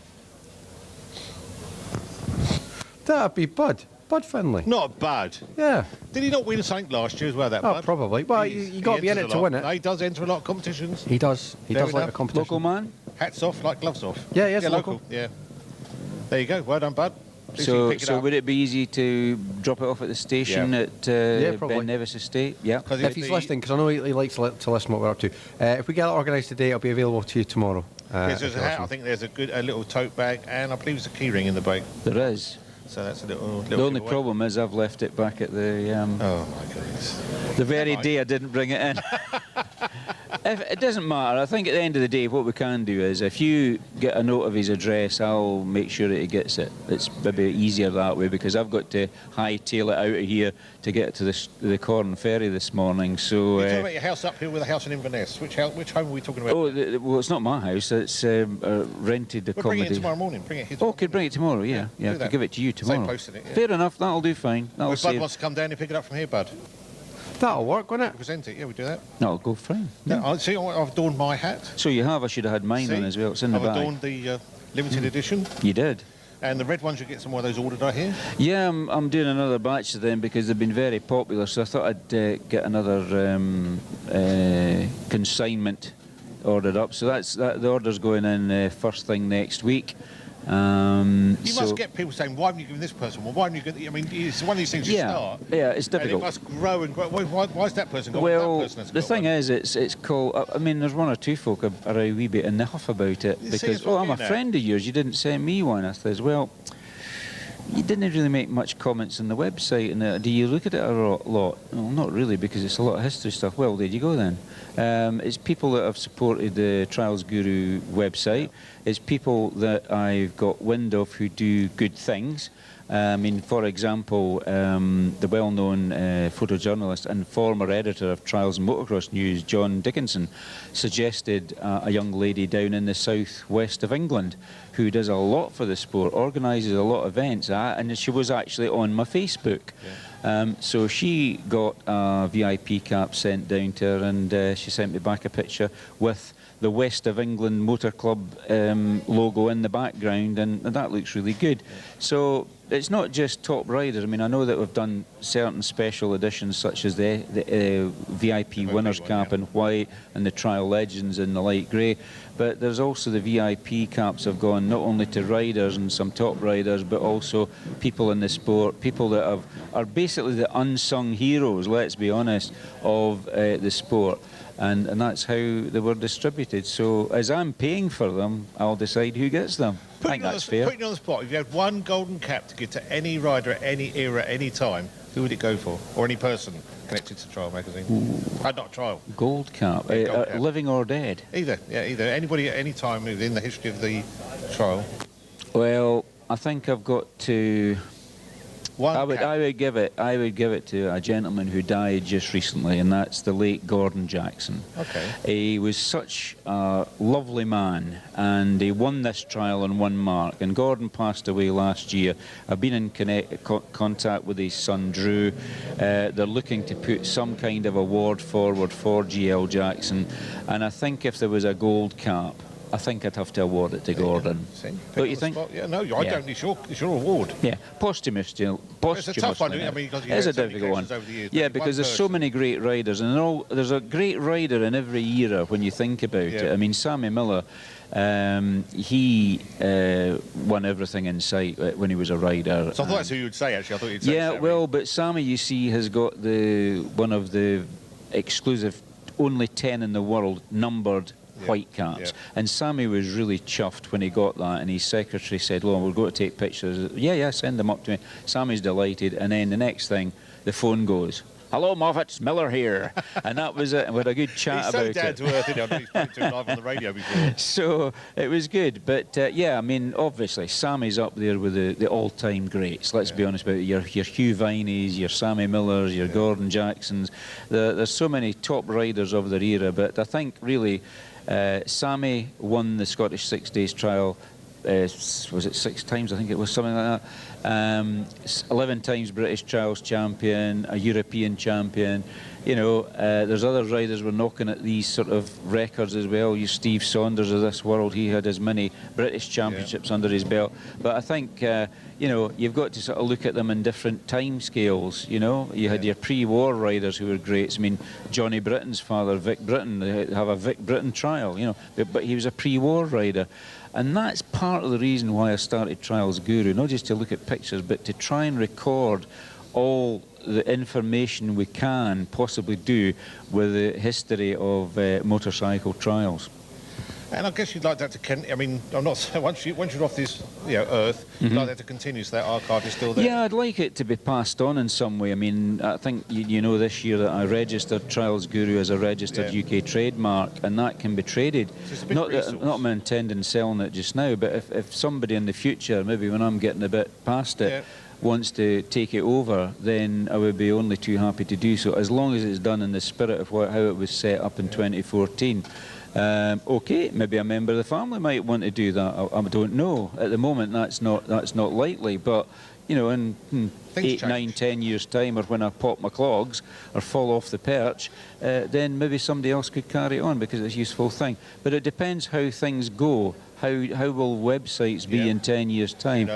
That'd be Bud. Bud Finlay. Not bad. Yeah. Did he not win something last year as well, that Oh, Bud? probably. Well, you got to be in it to win it. No, he does enter a lot of competitions. He does. He Fair does like enough. a competition. Local man? Hats off, like gloves off. Yeah, he is yeah, local. Yeah. There you go. Well done, Bud. So would it be easy to drop it off at the station at Ben Nevis Estate? Yeah. If he's listening, because I know he likes to listen what we're up to. If we get it organised today, it'll be available to you tomorrow. There's a hat, I think there's a little tote bag, and I believe there's a key ring in the bag. There is. So that's a little The only problem is I've left it back at the... oh, my goodness. The very day I didn't bring it in. It doesn't matter. I think at the end of the day, what we can do is, if you get a note of his address, I'll make sure that he gets it. It's maybe easier that way, because I've got to hightail it out of here to get to the Corn Ferry this morning. So you're talking about your house up here with a house in Inverness. Which home are we talking about? Oh, well, it's not my house. It's rented accommodation. Bring it in tomorrow morning. Bring it here tomorrow. Oh, could bring it tomorrow, yeah. Yeah, I could give it to you tomorrow. Same posting it, yeah. Fair enough, that'll do fine. That'll If Bud wants to come down and pick it up from here, Bud. That'll work, won't it? Present it, yeah, we do that. That'll go fine. Yeah. See, I've adorned my hat. So you have, I should have had mine on as well. It's in the bag. I've adorned the limited edition. You did. And the red ones, you get some more of those ordered, I hear? Yeah, I'm doing another batch of them because they've been very popular, so I thought I'd get another consignment ordered up. So the order's going in first thing next week. You must get people saying, why haven't you given this person one? Why haven't you given... I mean, it's one of these things you start. Yeah, it's difficult. And it must grow and grow. Why's that person got well, that person the thing is, it's called... I mean, there's one or two folk are a wee bit in the huff about it. Because, oh, I'm a friend of yours, you didn't send me one. I says, well, you didn't really make much comments on the website. And do you look at it a lot? Well, not really, because it's a lot of history stuff. Well, there you go then. It's people that have supported the Trials Guru website. It's people that I've got wind of who do good things. I mean, for example, the well-known photojournalist and former editor of Trials and Motocross News, John Dickinson, suggested a young lady down in the southwest of England who does a lot for the sport, organises a lot of events, and she was actually on my Facebook. Yeah. So she got a VIP cap sent down to her, and she sent me back a picture with the West of England Motor Club logo in the background, and that looks really good. Yeah. So it's not just top riders. I mean, I know that we've done certain special editions such as the VIP winner's cap in white and the Trial Legends in the light grey, but there's also the VIP caps have gone not only to riders and some top riders, but also people in the sport, people that are basically the unsung heroes, let's be honest, of the sport. and that's how they were distributed. So as I'm paying for them, I'll decide who gets them. I think that's fair. Putting you on the spot, if you had one golden cap to give to any rider at any era, any time, who would it go for? Or any person connected to Trial magazine? Not Trial. Gold cap. Yeah, gold cap. Living or dead? Either, yeah, either. Anybody at any time within the history of the Trial. Well, I think I've got to... I would give it to a gentleman who died just recently, and that's the late Gordon Jackson. Okay. He was such a lovely man, and he won this trial on one mark. And Gordon passed away last year. I've been in contact with his son Drew. They're looking to put some kind of award forward for GL Jackson, and I think if there was a gold cap, I think I'd have to award it to Gordon. Don't you think? Yeah, no, I don't. It's your award. Yeah, posthumous. It's a tough one. I mean, because it's a difficult one. Yeah, because there's so many great riders, and there's a great rider in every era when you think about it. I mean, Sammy Miller, he won everything in sight when he was a rider. So I thought that's who you would say, actually. I thought you'd say yeah, Sammy. well, but Sammy, you see, has got one of the exclusive, only 10 in the world numbered white caps, and Sammy was really chuffed when he got that, and his secretary said, well, we're going to take pictures. Yeah, send them up to me. Sammy's delighted, and then the next thing, the phone goes, hello Moffat, it's Miller here. And that was it, and we had a good chat about it. He's so down to earth, you know, he's been to live on the radio before. So it was good, but yeah, I mean, obviously Sammy's up there with the all-time greats. Let's be honest about it. Your Hugh Vineys, your Sammy Millers, your Gordon Jacksons. There's so many top riders of their era, but I think really Sammy won the Scottish 6 Days trial. Was it 6 times? I think it was something like that. 11 times British Trials champion, a European champion. You know, there's other riders were knocking at these sort of records as well. You Steve Saunders of this world, he had as many British championships under his belt. But I think, you know, you've got to sort of look at them in different time scales, you know. You had your pre-war riders who were great. I mean, Johnny Britton's father, Vic Britton, they have a Vic Britton trial, you know, but he was a pre-war rider. And that's part of the reason why I started Trials Guru, not just to look at pictures, but to try and record all the information we can possibly do with the history of motorcycle trials. And I guess you'd like that to, I mean, I'm not, once you're off this, you know, earth, you'd like that to continue, so that archive is still there. Yeah, I'd like it to be passed on in some way. I mean, I think you know this year that I registered Trials Guru as a registered UK trademark, and that can be traded. Not I'm intending selling it just now, but if somebody in the future, maybe when I'm getting a bit past it, wants to take it over, then I would be only too happy to do so, as long as it's done in the spirit of how it was set up in 2014. Okay, maybe a member of the family might want to do that. I don't know. At the moment, that's not likely. But you know, in 8, 9, 10 years' time, or when I pop my clogs or fall off the perch, then maybe somebody else could carry it on because it's a useful thing. But it depends how things go. How will websites be in 10 years' time?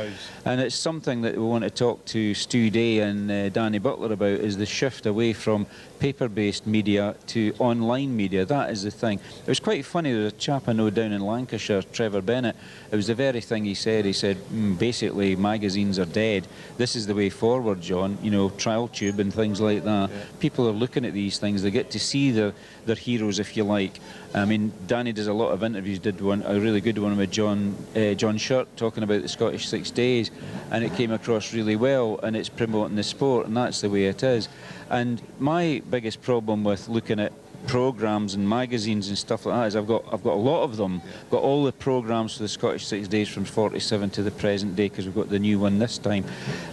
And it's something that we want to talk to Stu Day and Danny Butler about, is the shift away from paper-based media to online media. That is the thing. It was quite funny. There was a chap I know down in Lancashire, Trevor Bennett. It was the very thing he said. He said, basically, magazines are dead. This is the way forward, John. You know, Trial Tube and things like that. People are looking at these things. They get to see their heroes, if you like. I mean, Danny does a lot of interviews. Did a really good one with John Shirt talking about the Scottish 6 Days, and it came across really well, and it's promoting the sport, and that's the way it is. And my biggest problem with looking at programmes and magazines and stuff like that is I've got a lot of them. I've got all the programmes for the Scottish 6 Days from 47 to the present day, because we've got the new one this time.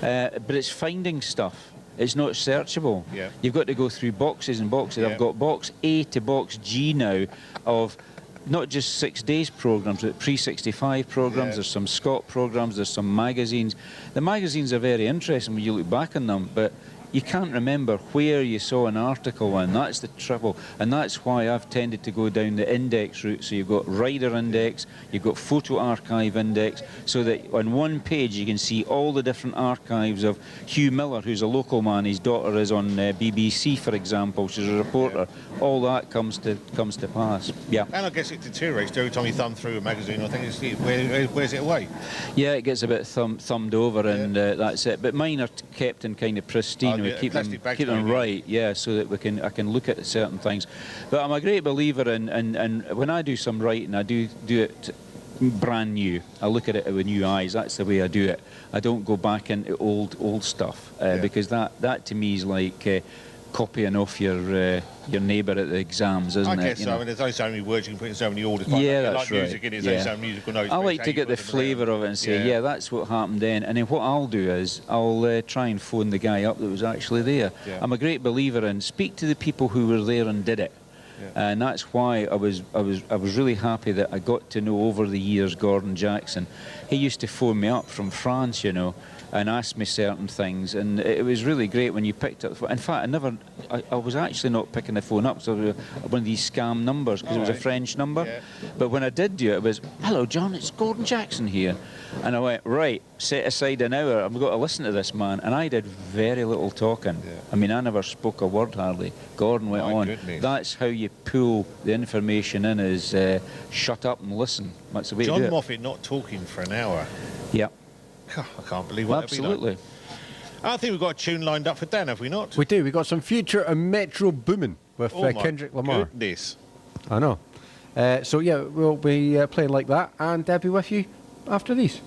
But it's finding stuff. It's not searchable. You've got to go through boxes and boxes. I've got box A to box G now of not just 6 days programmes, but pre-65 programmes. There's some Scott programmes, there's some magazines. The magazines are very interesting when you look back on them, but you can't remember where you saw an article on. That's the trouble, and that's why I've tended to go down the index route. So you've got rider index, you've got photo archive index, so that on one page you can see all the different archives of Hugh Miller, who's a local man. His daughter is on BBC, for example. She's a reporter. All that comes to pass. Yeah. And I guess it deteriorates every time you thumb through a magazine. I think where's it away? Yeah, it gets a bit thumbed over, and that's it. But mine are kept in kind of pristine anyway, keep them right, yeah, so that I can look at certain things. But I'm a great believer in when I do some writing, I do it brand new. I look at it with new eyes. That's the way I do it. I don't go back into old stuff because that to me is like copying off your neighbour at the exams, isn't it? I guess so. I mean, there's only so many words you can put in so many orders. Yeah, that's like right. Music, there's only so many musical notes. I like to get the flavour of it and say, yeah, that's what happened then. And then what I'll do is I'll try and phone the guy up that was actually there. Yeah. I'm a great believer in speak to the people who were there and did it. Yeah. And that's why I was really happy that I got to know over the years Gordon Jackson. He used to phone me up from France, you know, and ask me certain things, and it was really great when you picked up the phone. In fact, I was actually not picking the phone up, so it was one of these scam numbers, because it was a French number. Yeah. But when I did do it, it was, hello John, it's Gordon Jackson here. And I went, right, set aside an hour, I've got to listen to this man. And I did very little talking. Yeah. I mean, I never spoke a word hardly. Gordon went on. Goodness. That's how you pull the information in, is shut up and listen. That's the way to do it. John Moffat not talking for an hour. Yeah. I can't believe what absolutely. I think we've got a tune lined up for Dan, have we not? We do. We've got some Future and Metro Boomin' with Kendrick Lamar. Goodness. I know. So, yeah, we'll be playing like that, and I'll be with you after these.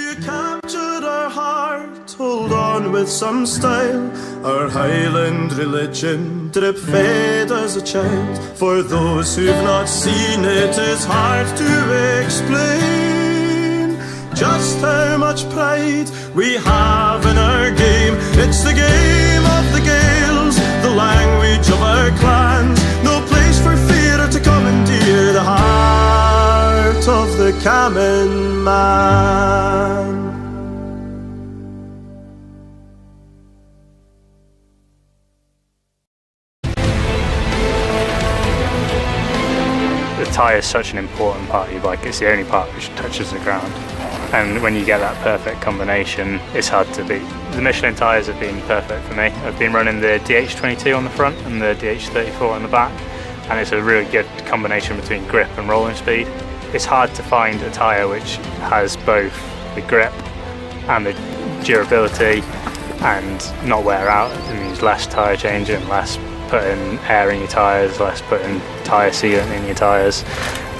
You captured our heart, hold on with some style. Our Highland religion drip fed as a child. For those who've not seen it, it's hard to explain just how much pride we have in our game. It's the game of the Gaels, the language of our clans. No place for fear to commandeer the heart of the Cammon man. The tyre is such an important part of your bike. It's the only part which touches the ground. And when you get that perfect combination, it's hard to beat. The Michelin tyres have been perfect for me. I've been running the DH22 on the front and the DH34 on the back, and it's a really good combination between grip and rolling speed. It's hard to find a tyre which has both the grip and the durability and not wear out. It means less tyre changing, less putting air in your tyres, less putting tyre sealant in your tyres,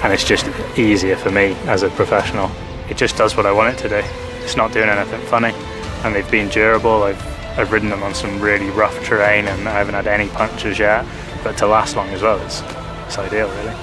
and it's just easier for me as a professional. It just does what I want it to do. It's not doing anything funny, and they've been durable. I've ridden them on some really rough terrain and I haven't had any punctures yet, but to last long as well, it's ideal really.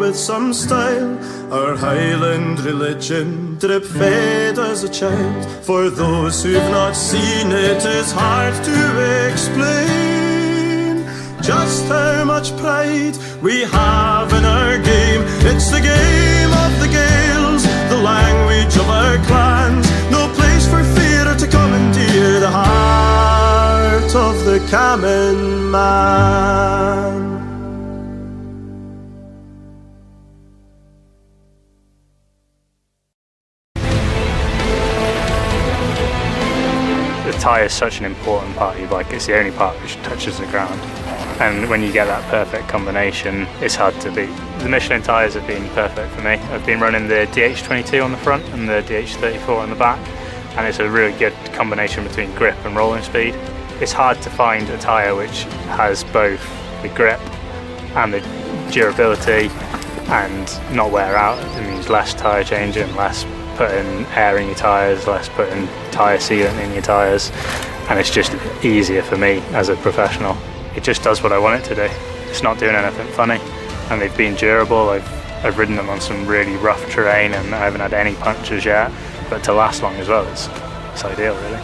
with some style. Our Highland religion drip-fed as a child. For those who've not seen it, it's hard to explain just how much pride we have in our game. It's the game of the Gaels, the language of our clans. No place for fear to commandeer the heart of the Cammon man. The tyre is such an important part of your bike. It's the only part which touches the ground. And when you get that perfect combination, it's hard to beat. The Michelin tyres have been perfect for me. I've been running the DH22 on the front and the DH34 on the back, and it's a really good combination between grip and rolling speed. It's hard to find a tyre which has both the grip and the durability and not wear out. It means less tyre changing, less putting air in your tyres, less putting tyre sealant in your tyres, and it's just easier for me as a professional. It just does what I want it to do. It's not doing anything funny, and they've been durable. I've ridden them on some really rough terrain and I haven't had any punctures yet, but to last long as well, it's ideal really.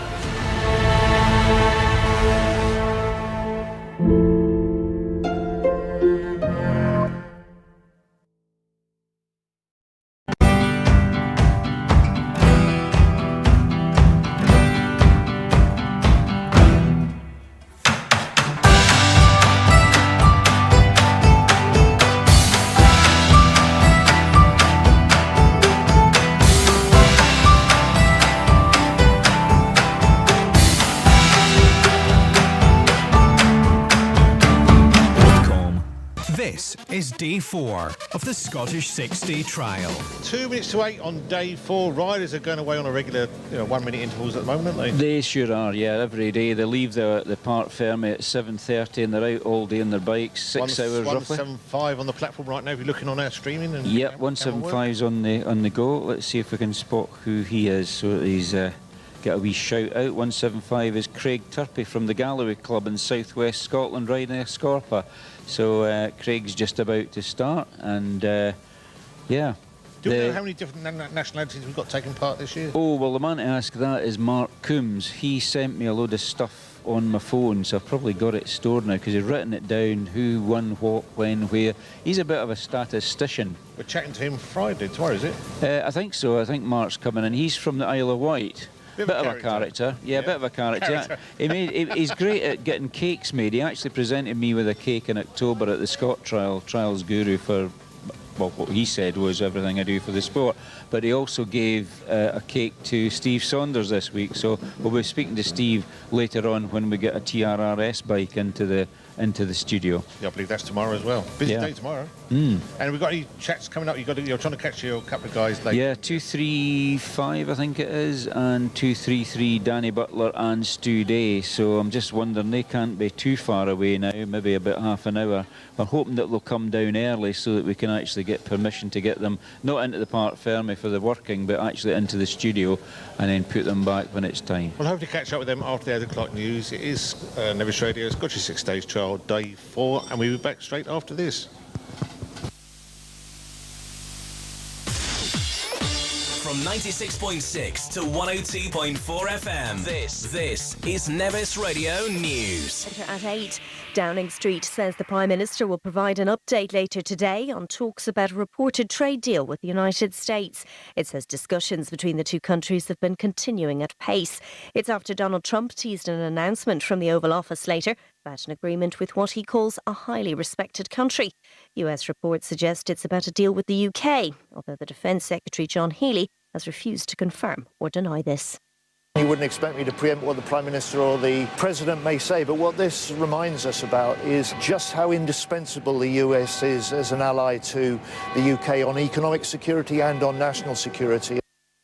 This is day 4 of the Scottish 6-day trial. 2 minutes to 8 on day 4. Riders are going away on a regular 1 minute intervals at the moment, aren't they? They sure are, yeah, every day. They leave the Parc Ferme at 7:30 and they're out all day on their bikes, 6 hours roughly. 175 on the platform right now if you're looking on our streaming. And yep, 175's on the go. Let's see if we can spot who he is. So he's get a wee shout out. 175 is Craig Turpey from the Galloway Club in southwest Scotland riding a Scorpa. So Craig's just about to start, and yeah. Do we know how many different nationalities we've got taking part this year? Oh, well, the man to ask that is Mark Coombs. He sent me a load of stuff on my phone, so I've probably got it stored now because he's written it down, who won what, when, where. He's a bit of a statistician. We're chatting to him Friday, tomorrow, is it? I think so. I think Mark's coming in. He's from the Isle of Wight. Bit of a character. Yeah, bit of a character. He's great at getting cakes made. He actually presented me with a cake in October at the Scott Trials Guru for, well, what he said was everything I do for the sport. But he also gave a cake to Steve Saunders this week. So we'll be speaking to Steve later on when we get a TRRS bike into the studio. Yeah, I believe that's tomorrow as well. Busy day tomorrow. And we've got any chats coming up? You're trying to catch a couple of guys later. Yeah, 235 I think it is, and 233 Danny Butler and Stu Day. So I'm just wondering, they can't be too far away now, maybe about half an hour. We're hoping that they'll come down early so that we can actually get permission to get them not into the Parc Ferme for the working, but actually into the studio and then put them back when it's time. We'll hope to catch up with them after the 8 o'clock news. It is Nevis Radio, Scottish 6 Days Trial, day 4, and we'll be back straight after this. From 96.6 to 102.4 FM, this is Nevis Radio News. At 8, Downing Street says the Prime Minister will provide an update later today on talks about a reported trade deal with the United States. It says discussions between the two countries have been continuing at pace. It's after Donald Trump teased an announcement from the Oval Office later about an agreement with what he calls a highly respected country. US reports suggest it's about a deal with the UK, although the Defence Secretary John Healey has refused to confirm or deny this. You wouldn't expect me to preempt what the Prime Minister or the President may say, but what this reminds us about is just how indispensable the US is as an ally to the UK on economic security and on national security.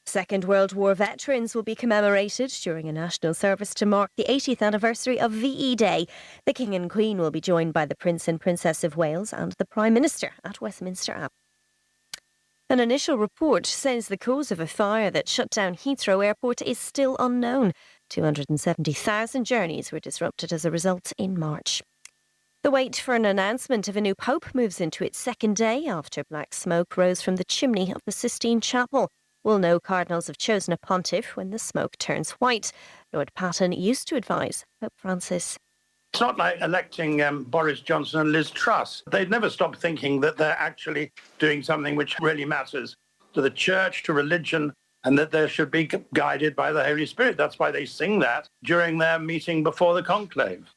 Second World War veterans will be commemorated during a national service to mark the 80th anniversary of VE Day. The King and Queen will be joined by the Prince and Princess of Wales and the Prime Minister at Westminster Abbey. An initial report says the cause of a fire that shut down Heathrow Airport is still unknown. 270,000 journeys were disrupted as a result in March. The wait for an announcement of a new pope moves into its second day after black smoke rose from the chimney of the Sistine Chapel. We'll know cardinals have chosen a pontiff when the smoke turns white. Lord Patton used to advise Pope Francis. It's not like electing Boris Johnson and Liz Truss. They'd never stop thinking that they're actually doing something which really matters to the church, to religion, and that they should be guided by the Holy Spirit. That's why they sing that during their meeting before the conclave.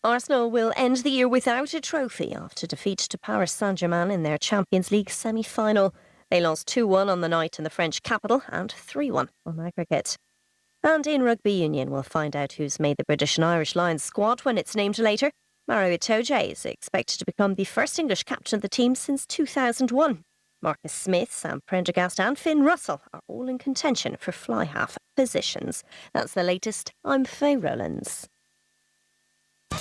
Arsenal will end the year without a trophy after defeat to Paris Saint-Germain in their Champions League semi-final. They lost 2-1 on the night in the French capital and 3-1 on aggregate. And in rugby union, we'll find out who's made the British and Irish Lions squad when it's named later. Mario Itoje is expected to become the first English captain of the team since 2001. Marcus Smith, Sam Prendergast and Finn Russell are all in contention for fly-half positions. That's the latest. I'm Faye Rowlands.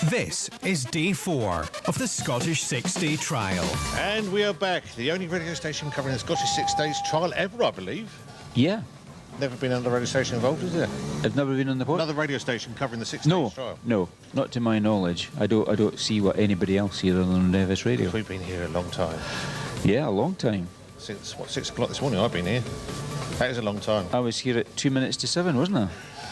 This is day 4 of the Scottish 6-Day Trial. And we are back. The only radio station covering the Scottish 6 Days Trial ever, I believe. Yeah. Never been another radio station involved, is there? I've never been on the pod. Another radio station covering the 6 Days Trial? No, not to my knowledge. I don't see what anybody else here other than Nevis Radio. We've been here a long time. Yeah, a long time. Since, 6 o'clock this morning I've been here. That is a long time. I was here at 2 minutes to 7, wasn't I?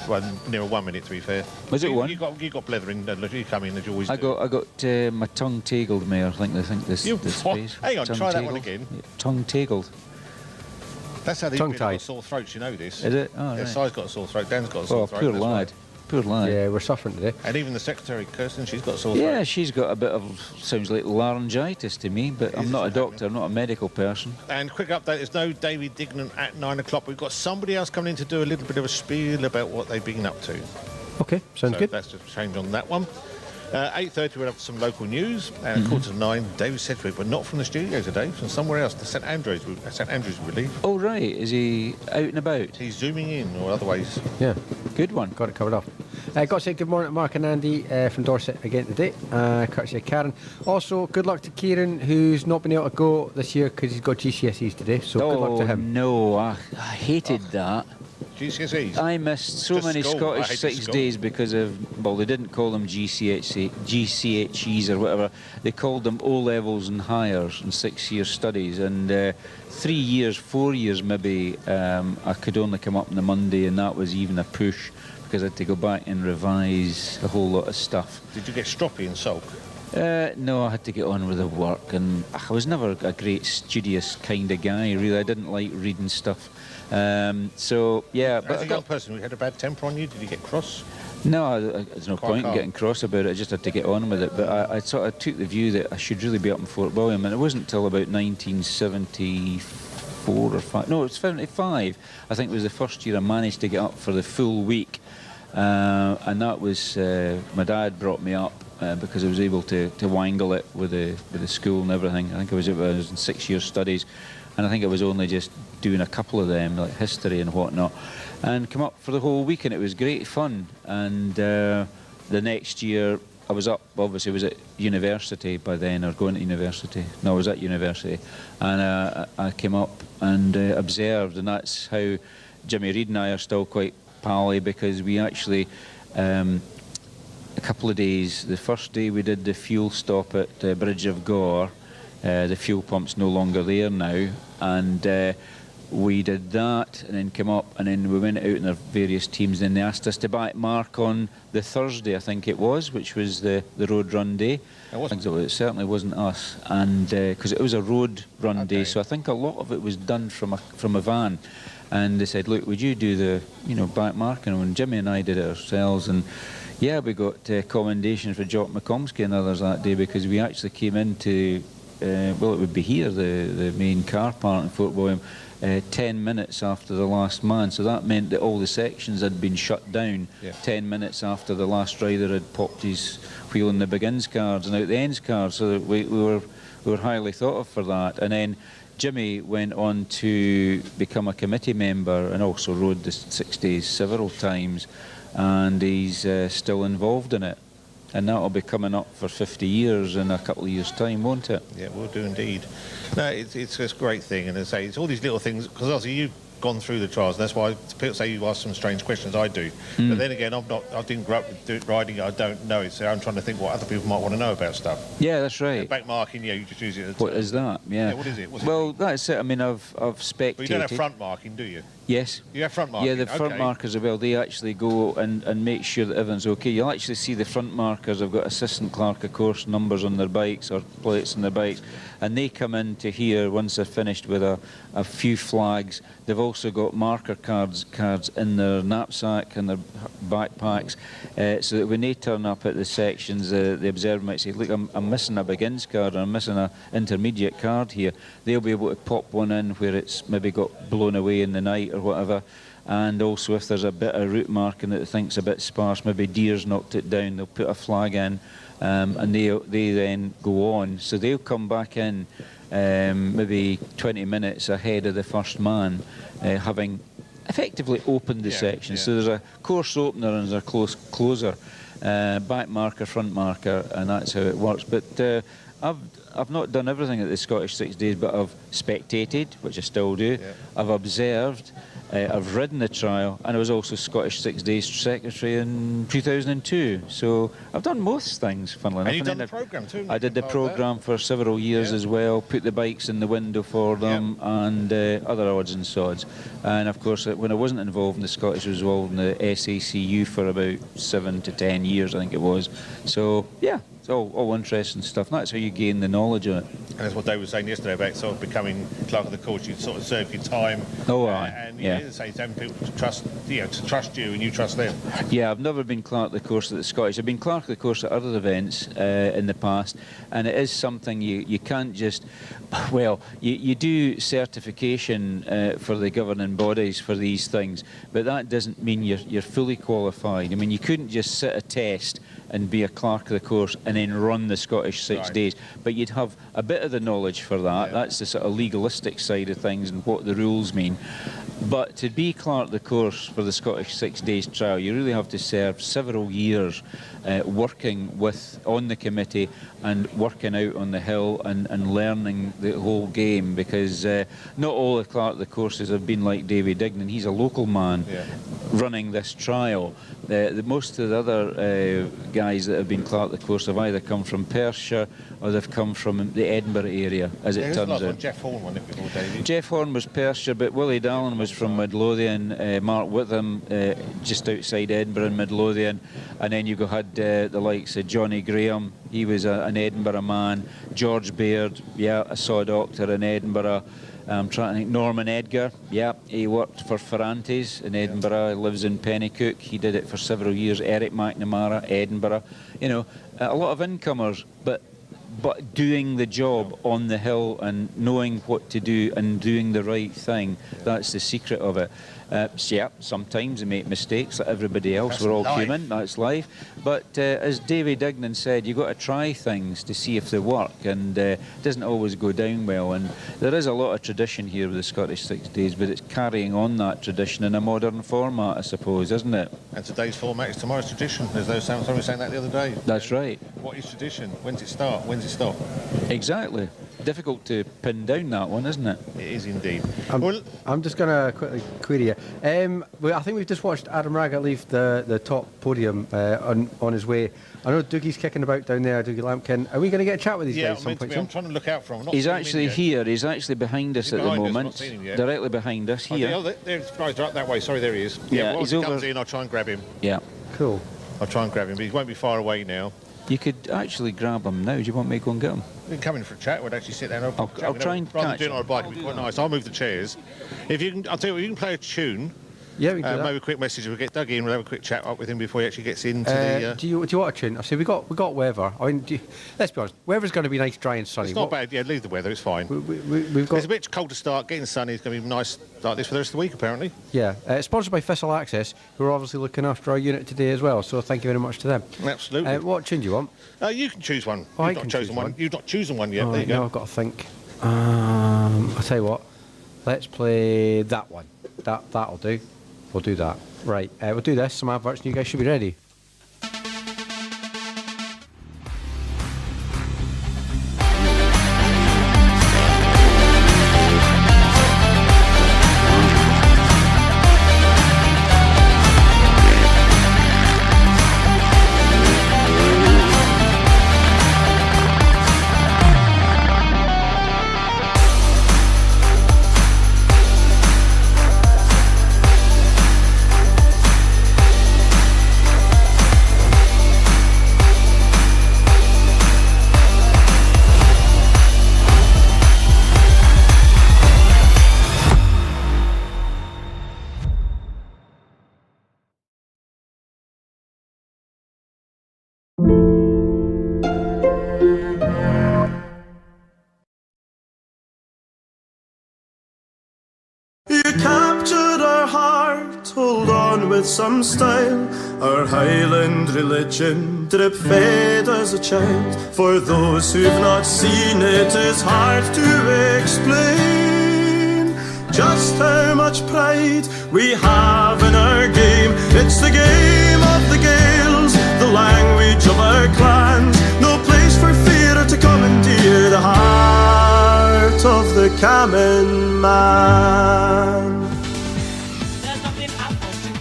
Well, near 1 minute, to be fair. Was it 1? You got blethering. You come in as you always do. I got my tongue tagled, Mayor. I think this phrase. Hang on, try that one again. Yeah, tongue tagled. That's how these people got sore throats, you know this. Is it? Oh, right. Si's got a sore throat, Dan's got a sore throat. Poor lad. Poor lad. Yeah, we're suffering today. And even the secretary, Kirsten, she's got a sore throat. Yeah, she's got a bit of, sounds like laryngitis to me, but I'm not a doctor, I'm not a medical person. And quick update, there's no David Dignan at 9 o'clock. We've got somebody else coming in to do a little bit of a spiel about what they've been up to. Okay, sounds good. That's a change on that one. 8:30 we'll have some local news, and at 8:45 David Sedgwick, but not from the studio today, from somewhere else, the St Andrews, we believe. Oh right, is he out and about? He's zooming in, or otherwise. Yeah, good one. Got it covered off. Got to say good morning to Mark and Andy from Dorset again today, courtesy of Karen. Also, good luck to Kieran, who's not been able to go this year because he's got GCSEs today, so good luck to him. No, I hated that. GCSEs? I missed so many Scottish 6 days because of, well, they didn't call them GCHEs or whatever. They called them O-levels and higher and 6-year studies. And 3 years, 4 years maybe, I could only come up on the Monday, and that was even a push because I had to go back and revise a whole lot of stuff. Did you get stroppy and sulk? No, I had to get on with the work, and I was never a great studious kind of guy, really. I didn't like reading stuff. So, yeah. But as a young person, you had a bad temper on you? Did you get cross? No, there's no point in getting cross about it. I just had to get on with it. But I sort of took the view that I should really be up in Fort William, and it wasn't until about 1974 or 5. No, it was 75. I think it was the first year I managed to get up for the full week. And that was, my dad brought me up because I was able to wangle it with the school and everything. I think I was in 6 year studies, and I think I was only just doing a couple of them, like history and whatnot, and come up for the whole week, and it was great fun. And the next year I was up, obviously I was at university by then, or going to university. No, I was at university, and I came up and observed, and that's how Jimmy Reid and I are still quite pally, because we actually a couple of days, the first day we did the fuel stop at Bridge of Gore. The fuel pump's no longer there now, and we did that, and then came up, and then we went out in our various teams, and they asked us to back Mark on the Thursday, I think it was, which was the road run day. It certainly wasn't us, and because it was a road run day, so I think a lot of it was done from a van. And they said, look, would you do the, back marking? And Jimmy and I did it ourselves, and yeah, we got commendation for Jock McComsky and others that day, because we actually came into, well, it would be here, the main car park in Fort William, 10 minutes after the last man. So that meant that all the sections had been shut down 10 minutes after the last rider had popped his wheel in the begins cards and out the ends cards. So that we were highly thought of for that. And then Jimmy went on to become a committee member and also rode the 6 days several times, and he's still involved in it. And that'll be coming up for 50 years in a couple of years' time, won't it? Yeah, we'll do indeed. No, it's a great thing, and as I say, it's all these little things, because obviously gone through the trials. That's why people say you ask some strange questions. I do, but then again, I didn't grow up riding it. I don't know it, so I'm trying to think what other people might want to know about stuff. Yeah, that's right. Back marking, you just use it. What is that? Yeah. What is it? That's it. I mean, I've spectated. But you don't have front marking, do you? Yes. You have front marking? Yeah, the front markers as well. They actually go and make sure that everything's okay. You'll actually see the front markers have got assistant clerk of course numbers on their bikes or plates on their bikes, and they come into here once they're finished with a few flags. They've also got marker cards in their knapsack and their backpacks, so that when they turn up at the sections, the observer might say, look, I'm missing a begins card, or I'm missing an intermediate card here. They'll be able to pop one in where it's maybe got blown away in the night or whatever. And also if there's a bit of route marking that they think's a bit sparse, maybe deer's knocked it down, they'll put a flag in, and they then go on. So they'll come back in maybe 20 minutes ahead of the first man, having effectively opened the section. So there's a course opener and there's a closer, back marker, front marker, and that's how it works. But I've not done everything at the Scottish 6 Days, but I've spectated, which I still do. I've observed. I've ridden the trial, and I was also Scottish 6 Days Secretary in 2002. So I've done most things, funnily enough. And you've done the programme too? I did the programme for several years as well, put the bikes in the window for them, and other odds and sods. And of course, when I wasn't involved in the Scottish, I was involved in the SACU for about 7 to 10 years, I think it was. So, yeah. It's all interesting stuff. And that's how you gain the knowledge of it. And that's what Dave was saying yesterday about sort of becoming clerk of the course. You sort of serve your time. Oh, right. And say having people to trust you and you trust them. Yeah, I've never been clerk of the course at the Scottish. I've been clerk of the course at other events in the past, and it is something you can't just. Well, you do certification for the governing bodies for these things, but that doesn't mean you're fully qualified. I mean, you couldn't just sit a test and be a clerk of the course and then run the Scottish 6 Days. But you'd have a bit of the knowledge for that. Yeah. That's the sort of legalistic side of things and what the rules mean. But to be clerk of the course for the Scottish 6 Days trial, you really have to serve several years working on the committee and working out on the hill and learning the whole game, because not all the clerk of the courses have been like Davy Dignan. He's a local man running this trial. Most of the other guys that have been clerk of the course have either come from Perthshire or they've come from the Edinburgh area, as it turns out. Jeff Horn won it before Davy. Jeff Horn was Perthshire, but Willie Dallin was from Midlothian, Mark Witham just outside Edinburgh in Midlothian, and then you had the likes of Johnny Graham. He was an Edinburgh man. George Baird, a saw doctor in Edinburgh. I'm trying to think. Norman Edgar, he worked for Ferrantes in Edinburgh. He lives in Pennycook. He did it for several years. Eric McNamara, Edinburgh. You know, a lot of incomers, but doing the job on the hill and knowing what to do and doing the right thing, that's the secret of it. Sometimes they make mistakes like everybody else. We're all human, that's life. But as Davy Dignan said, you've got to try things to see if they work, and it doesn't always go down well. And there is a lot of tradition here with the Scottish 6 Days, but it's carrying on that tradition in a modern format, I suppose, isn't it? And today's format is tomorrow's tradition. As somebody was saying that the other day. That's right. What is tradition? When's it start? When's it stop? Exactly. Difficult to pin down that one, isn't it? It is indeed. I'm just going to quickly query you. I think we've just watched Adam Raggett leave the top podium on his way. I know Dougie's kicking about down there, Dougie Lampkin. Are we going to get a chat with these guys at some point? I'm trying to look out for him. He's actually here. He's actually behind us at the moment. Directly behind us here. There's guys right that way. Sorry, there he is. Yeah, once he comes in, I'll try and grab him. Yeah. Cool. I'll try and grab him, but he won't be far away now. You could actually grab him now. Do you want me to go and get him? We can come in for a chat. We'd actually sit down. I'll try and catch him. On a bike would be quite nice. I'll move the chairs. If you can, I'll tell you what, you can play a tune. Yeah, we can do that. Maybe a quick message. We'll get Dougie in. We'll have a quick chat up with him before he actually gets into the. Do you want a tune? I say we got weather. I mean, let's be honest. Weather's going to be nice, dry and sunny. It's not bad. Yeah, leave the weather. It's fine. We've got. It's a bit cold to start. Getting sunny is going to be nice like this for the rest of the week, apparently. Yeah, sponsored by Thistle Access, who are obviously looking after our unit today as well. So thank you very much to them. Absolutely. What tune do you want? You can choose one. You've not chosen one. You've not chosen one yet. Oh, there you go. No, I've got to think. I'll tell you what. Let's play that one. That'll do. We'll do that. Right, we'll do this, some adverts, and you guys should be ready. with some style. Our Highland religion drip fed as a child. For those who've not seen it, it's hard to explain just how much pride we have in our game. It's the game of the Gaels, the language of our clans. No place for fear to commandeer the heart of the Cammon man.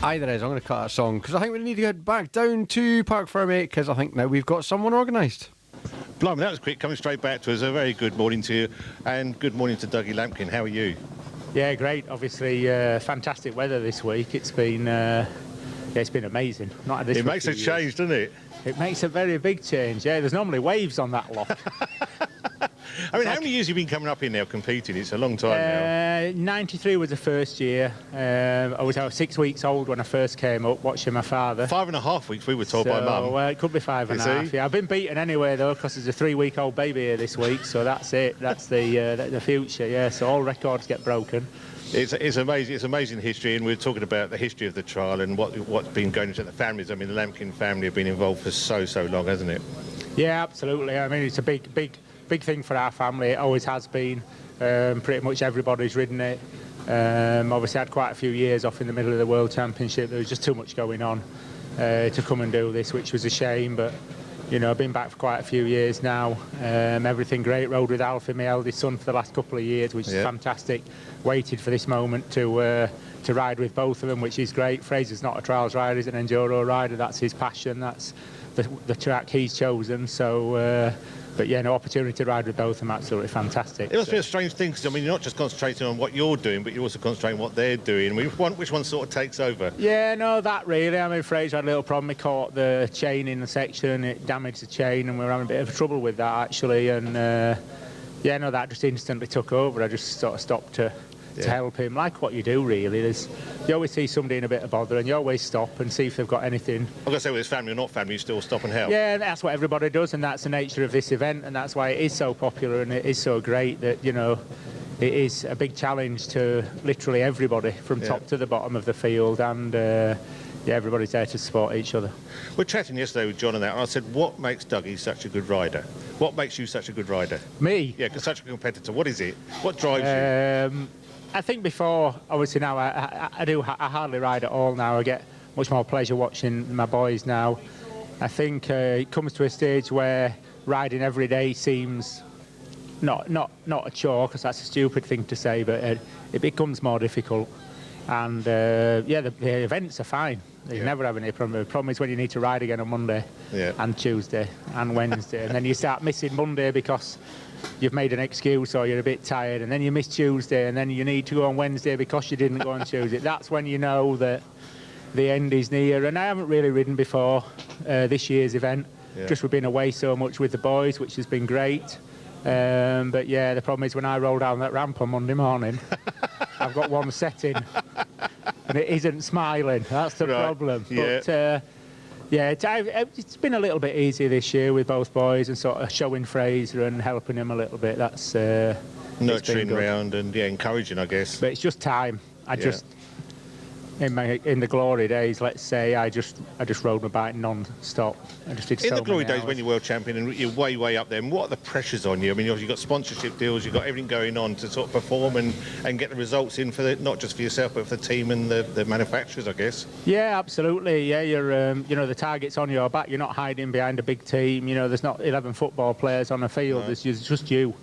Aye, there is. I'm going to cut that song because I think we need to get back down to Parc Ferme because I think now we've got someone organised. Blimey, that was quick, coming straight back to us. A very good morning to you, and good morning to Dougie Lampkin. How are you? Yeah, great. Obviously, fantastic weather this week. It's been amazing. Not had this it makes a change, doesn't it? It makes a very big change. Yeah, there's normally waves on that lot. I mean, how many years have you been coming up here now competing? It's a long time now. 93 was the first year. I was 6 weeks old when I first came up, watching my father. 5.5 weeks, we were told by Mum. It could be 5.5. Yeah, I've been beaten anyway though, because there's a 3-week-old baby here this week. So that's it. That's the future. Yeah. So all records get broken. It's amazing. It's amazing history, and we're talking about the history of the trial and what's been going into the families. I mean, the Lampkin family have been involved for so long, hasn't it? Yeah, absolutely. I mean, it's a big thing for our family. It always has been. Pretty much everybody's ridden it. Obviously, I had quite a few years off in the middle of the World Championship. There was just too much going on to come and do this, which was a shame. But you know, I've been back for quite a few years now. Everything great. Rode with Alfie, my eldest son, for the last couple of years, which is fantastic. Waited for this moment to ride with both of them, which is great. Fraser's not a trials rider; he's an enduro rider. That's his passion. That's the track he's chosen. So. But yeah, no, opportunity to ride with both of them, absolutely fantastic. It must be a strange thing, because I mean, you're not just concentrating on what you're doing, but you're also concentrating on what they're doing. I mean, which one sort of takes over? Yeah, no, that really. I mean, Fraser had a little problem. He caught the chain in the section, it damaged the chain, and we were having a bit of trouble with that, actually. And yeah, no, that just instantly took over. I just sort of stopped to help him, like what you do, really. You always see somebody in a bit of bother, and you always stop and see if they've got anything. I'm going to say, with his family or not family, you still stop and help. Yeah, that's what everybody does, and that's the nature of this event, and that's why it is so popular and it is so great that, you know, it is a big challenge to literally everybody from top to the bottom of the field, and yeah, everybody's there to support each other. We were chatting yesterday with John and that, and I said, what makes Dougie such a good rider? What makes you such a good rider? Me? Yeah, because such a competitor. What is it? What drives you? I think before, obviously now, I hardly ride at all now. I get much more pleasure watching my boys now. I think it comes to a stage where riding every day seems not a chore, because that's a stupid thing to say, but it becomes more difficult. And yeah, the events are fine. You never have any problem. The problem is when you need to ride again on Monday and Tuesday and Wednesday, and then you start missing Monday because you've made an excuse or you're a bit tired, and then you miss Tuesday, and then you need to go on Wednesday because you didn't go on Tuesday. That's when you know that the end is near. And I haven't really ridden before this year's event. Just we've been away so much with the boys, which has been great. But yeah, the problem is when I roll down that ramp on Monday morning, I've got one setting and it isn't smiling. That's the problem. But yeah, it's been a little bit easier this year with both boys and sort of showing Fraser and helping him a little bit. That's nurturing round and encouraging, I guess. But it's just time. I just in the glory days, let's say, I just rode my bike non-stop. I just did in the glory days when you're world champion and you're way up there. And what are the pressures on you? I mean, you've got sponsorship deals, you've got everything going on to sort of perform and get the results in for not just for yourself but for the team and the manufacturers, I guess. Yeah, absolutely. Yeah, you're you know, the target's on your back. You're not hiding behind a big team. You know, there's not 11 football players on a field. There's just you.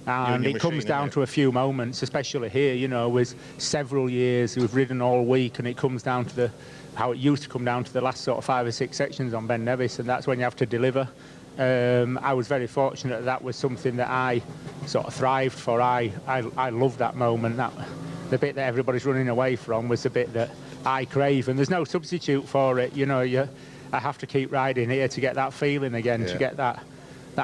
And it comes down to a few moments, especially here, you know, with several years, we've ridden all week, and it comes down to how it used to come down to the last sort of 5 or 6 sections on Ben Nevis, and that's when you have to deliver. I was very fortunate that was something that I sort of thrived for. I loved that moment. The bit that everybody's running away from was the bit that I crave, and there's no substitute for it. You know, I have to keep riding here to get that feeling again, to get that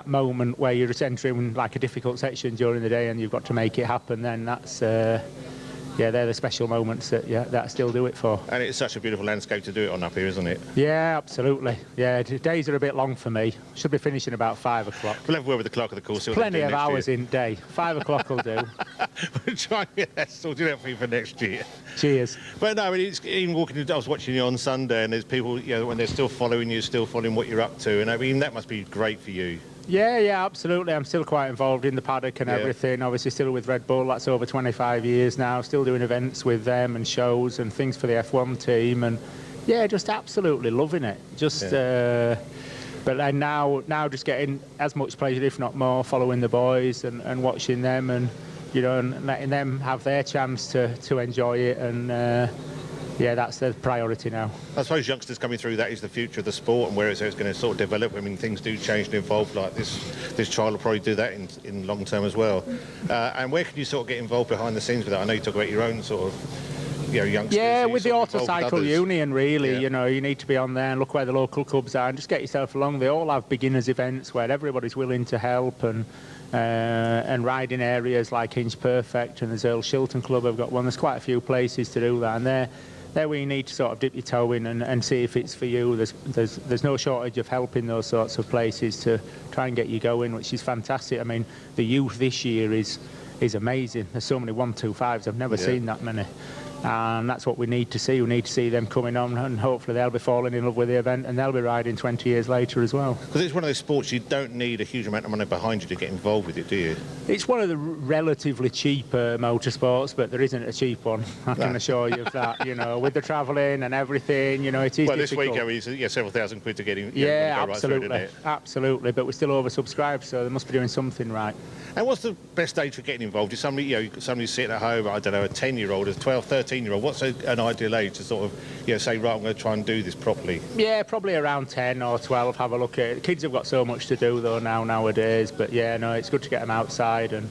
moment where you're just entering like a difficult section during the day and you've got to make it happen. Then that's they're the special moments that I still do it for. And it's such a beautiful landscape to do it on up here, isn't it? Yeah, absolutely. Yeah, days are a bit long for me. Should be finishing about 5 o'clock. We'll have a word with the clerk of the course. Plenty of hours in day. 5 o'clock will do. We'll try and get that sorted out for you for next year. Cheers. But no, I mean, it's even walking. I was watching you on Sunday, and there's people, when they're still following you, still following what you're up to, and I mean that must be great for you. Yeah, absolutely. I'm still quite involved in the paddock and everything. Obviously, still with Red Bull. That's over 25 years now. Still doing events with them and shows and things for the F1 team, and just absolutely loving it. But then now just getting as much pleasure, if not more, following the boys and watching them, and and letting them have their chance to enjoy it, and that's the priority now. I suppose youngsters coming through, that is the future of the sport, and where it's going to sort of develop. I mean, things do change and evolve like this. This trial will probably do that in long term as well. And where can you sort of get involved behind the scenes with that? I know you talk about your own sort of youngsters. Yeah, with the Autocycle Union, really, you need to be on there and look where the local clubs are and just get yourself along. They all have beginners events where everybody's willing to help, and riding areas like Hinge Perfect, and there's Earl Shilton Club have got one. There's quite a few places to do that, and there where you need to sort of dip your toe in and see if it's for you. There's no shortage of help in those sorts of places to try and get you going, which is fantastic. I mean, the youth this year is amazing. There's so many 125s. I've never seen that many. And that's what we need to see. We need to see them coming on, and hopefully they'll be falling in love with the event, and they'll be riding 20 years later as well. Because it's one of those sports you don't need a huge amount of money behind you to get involved with it, do you? It's one of the relatively cheap motorsports, but there isn't a cheap one. I can assure you of that. With the travelling and everything, it is well, difficult. This week, several thousand quid to get in. Absolutely, right through, absolutely. But we're still oversubscribed, so they must be doing something right. And what's the best age for getting involved? Is somebody, somebody sitting at home, I don't know, a 10-year-old, a 12, 13-year-old? What's an ideal age to sort of, say, right, I'm going to try and do this properly? Yeah, probably around 10 or 12. Have a look at it. Kids have got so much to do though nowadays. But it's good to get them outside and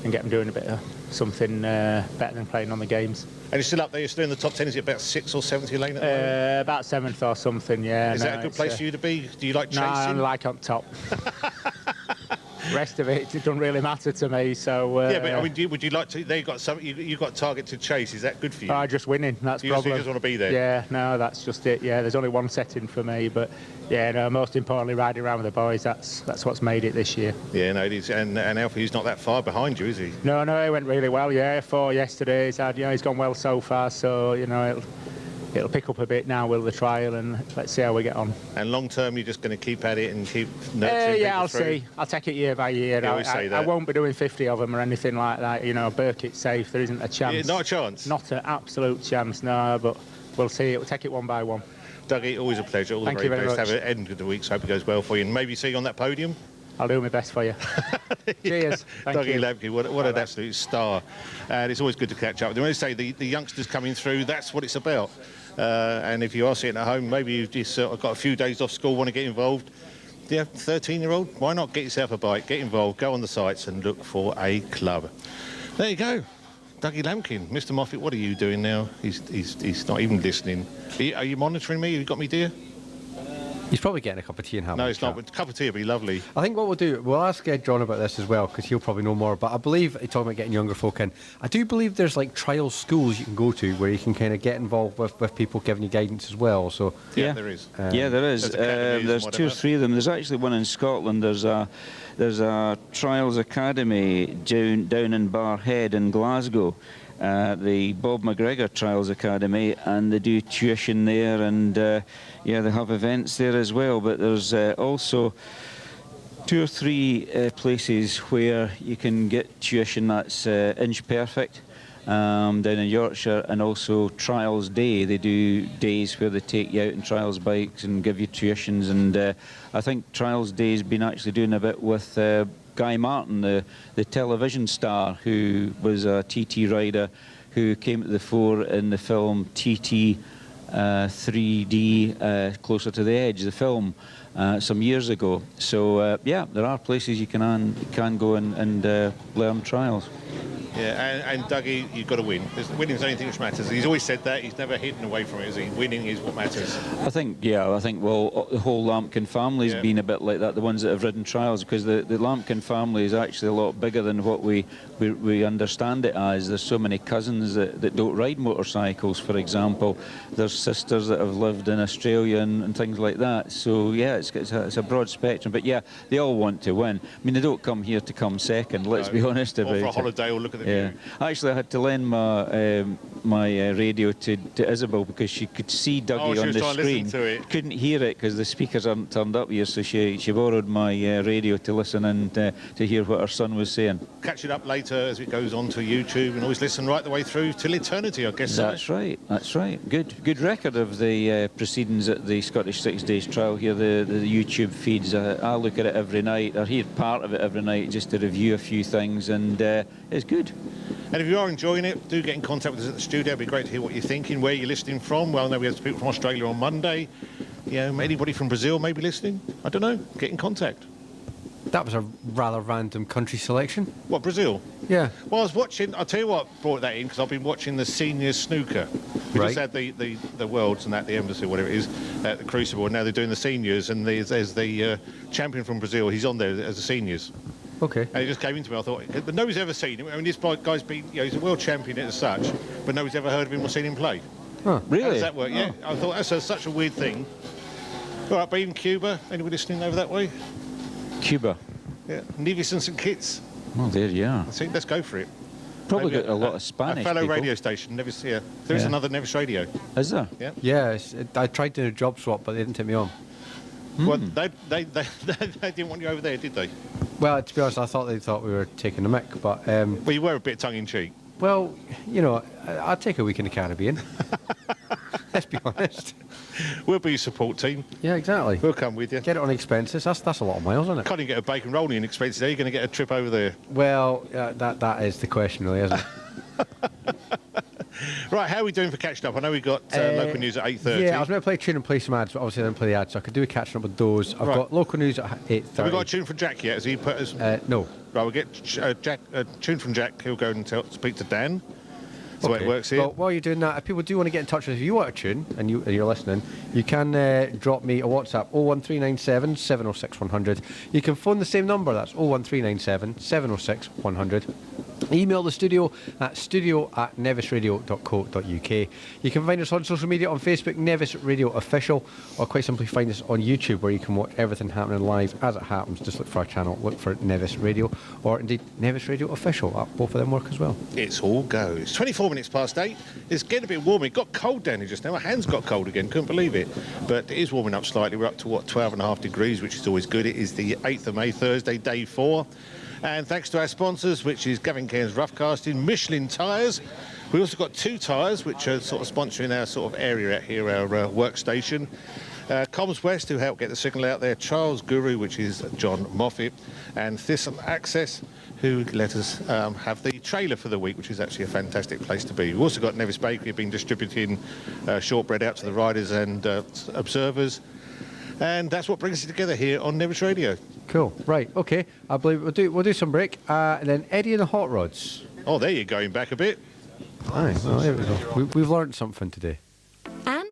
get them doing a bit of something better than playing on the games. And you're still up there, you're still in the top 10, is it about 6th or 7th you're laying at the moment? About 7th or something, yeah. Is that a good place for you to be? Do you like chasing? No, I like on top. The rest of it doesn't really matter to me, so... but I mean, would you like to... You've got a target to chase, is that good for you? Just winning, that's the problem. You just want to be there? Yeah, no, that's just it, there's only one setting for me, but most importantly, riding around with the boys, that's what's made it this year. Yeah, no, it is, and Alfie's not that far behind you, is he? No, he went really well, 4 yesterday, he's gone well so far, so, it'll pick up a bit now with the trial, and let's see how we get on. And long term, you're just going to keep at it and keep nurturing people I'll through? see. I'll take it year by year. I won't be doing 50 of them or anything like that. Burkett's safe. There isn't a chance. Yeah, not a chance? Not an absolute chance, no, but we'll see. We'll take it one by one. Dougie, always a pleasure. All Thank the very best. much. Have an end of the week, so hope it goes well for you. And maybe see you on that podium? I'll do my best for you. Cheers. Thank Dougie you. Lampkin, what an absolute star. And it's always good to catch up with them. When I say the youngsters coming through, that's what it's about. And if you are sitting at home, maybe you've just got a few days off school, want to get involved. 13-year-old, why not get yourself a bike, get involved, go on the sites and look for a club. There you go. Dougie Lampkin. Mr. Moffat, what are you doing now? He's not even listening. Are you monitoring me? Have you got me, dear? He's probably getting a cup of tea and having No, it's not. But a cup of tea would be lovely. I think what we'll do, we'll ask John about this as well, because he'll probably know more. But I believe, talking about getting younger folk in, I do believe there's like trial schools you can go to where you can kind of get involved with people giving you guidance as well. So yeah, there is. There is. There's 2 or 3 of them. There's actually one in Scotland. There's a Trials Academy down in Barrhead in Glasgow. The Bob McGregor Trials Academy, and they do tuition there, and they have events there as well. But there's also 2 or 3 places where you can get tuition. That's Inch Perfect down in Yorkshire, and also TrialsDay. They do days where they take you out in trials bikes and give you tuitions, and I think TrialsDay's been actually doing a bit with Guy Martin, the television star, who was a TT rider who came to the fore in the film TT 3D, Closer to the Edge, the film, some years ago. So, there are places you can go and learn trials. Yeah, and Dougie, you've got to win. Winning's the only thing which matters. He's always said that. He's never hidden away from it, is he? Winning is what matters. I think, well, the whole Lampkin family's been a bit like that, the ones that have ridden trials, because the Lampkin family is actually a lot bigger than what we understand it as. There's so many cousins that don't ride motorcycles, for example. There's sisters that have lived in Australia and things like that. So, yeah, it's a broad spectrum. But, yeah, they all want to win. I mean, they don't come here to come second, let's be honest about it. Or for a holiday or look at the view. Actually, I had to lend my radio to Isabel because she could see Dougie on the screen. Couldn't hear it because the speakers aren't turned up here, so she borrowed my radio to listen and to hear what her son was saying. Catch it up later as it goes on to YouTube, and always listen right the way through till eternity, I guess. That's right. Good record of the proceedings at the Scottish 6 Days Trial here, the YouTube feeds. I look at it every night. I hear part of it every night just to review a few things, and it's good. And if you are enjoying it, do get in contact with us at the studio. It'd be great to hear what you're thinking, where you're listening from. Well, I know we have people from Australia on Monday. You know, anybody from Brazil may be listening. I don't know. Get in contact. That was a rather random country selection. What, Brazil? Yeah. Well, I was watching, I'll tell you what brought that in, because I've been watching the senior snooker. We just had the Worlds and that, the Embassy, whatever it is, at the Crucible, and now they're doing the seniors, and there's the champion from Brazil. He's on there as the seniors. Okay. And it just came into me, I thought, but nobody's ever seen him. I mean, this guy's been, he's a world champion as such, but nobody's ever heard of him or seen him play. Huh, really? How does that work? Yeah. I thought that's such a weird thing. All right, but even Cuba, anybody listening over that way? Cuba? Yeah, Nevis and St Kitts. Well, there you are. I think let's go for it. Probably got a lot of Spanish A fellow people. radio station, Nevis, There is another Nevis Radio. Is there? Yeah. Yeah, I tried doing a job swap, but they didn't take me on. Well, they didn't want you over there, did they? Well, to be honest, I thought they thought we were taking the mick, but... well, you were a bit tongue-in-cheek. Well, you know, I'd take a week in the Caribbean. Let's be honest. We'll be your support team. Yeah, exactly. We'll come with you. Get it on expenses. That's a lot of miles, isn't it? Can't even get a bacon rolling in expenses. Are you going to get a trip over there? Well, that is the question, really, isn't it? Right, how are we doing for catching up? I know we got local news at 8:30. Yeah, I was going to play Tune and play some ads, but obviously I didn't play the ads, so I could do a catching up with those. I've got local news at 8:30. Have we got a tune from Jack yet? Has he put us? No. Right, we'll get tune from Jack. He'll go and speak to Dan. That's the way it works here. Well, while you're doing that, if people do want to get in touch with us, if you want a tune and you're listening, you can drop me a WhatsApp 01397 706 100. You can phone the same number, that's 01397 706 100. Email the studio at studio@nevisradio.co.uk. You can find us on social media on Facebook, Nevis Radio Official, or quite simply find us on YouTube, where you can watch everything happening live as it happens. Just look for our channel, look for Nevis Radio, or indeed Nevis Radio Official. Both of them work as well. It's all go. It's 24 minutes past 8. It's getting a bit warm. It got cold down here just now. My hands got cold again. Couldn't believe it. But it is warming up slightly. We're up to, 12.5 degrees, which is always good. It is the 8th of May, Thursday, day 4. And thanks to our sponsors, which is Gavin Cairns Rough Casting, Michelin Tyres. We also got 2 tyres, which are sort of sponsoring our sort of area out here, our workstation. Comms West, who help get the signal out there. Charles Guru, which is John Moffat. And Thistle Access, who let us have the trailer for the week, which is actually a fantastic place to be. We've also got Nevis Bakery, being distributing shortbread out to the riders and observers. And that's what brings us together here on Nevis Radio. Cool. Right. Okay. I believe we'll do some break, and then Eddie and the Hot Rods. Oh, there you're going back a bit. Aye. Well, there we go. We've learned something today. And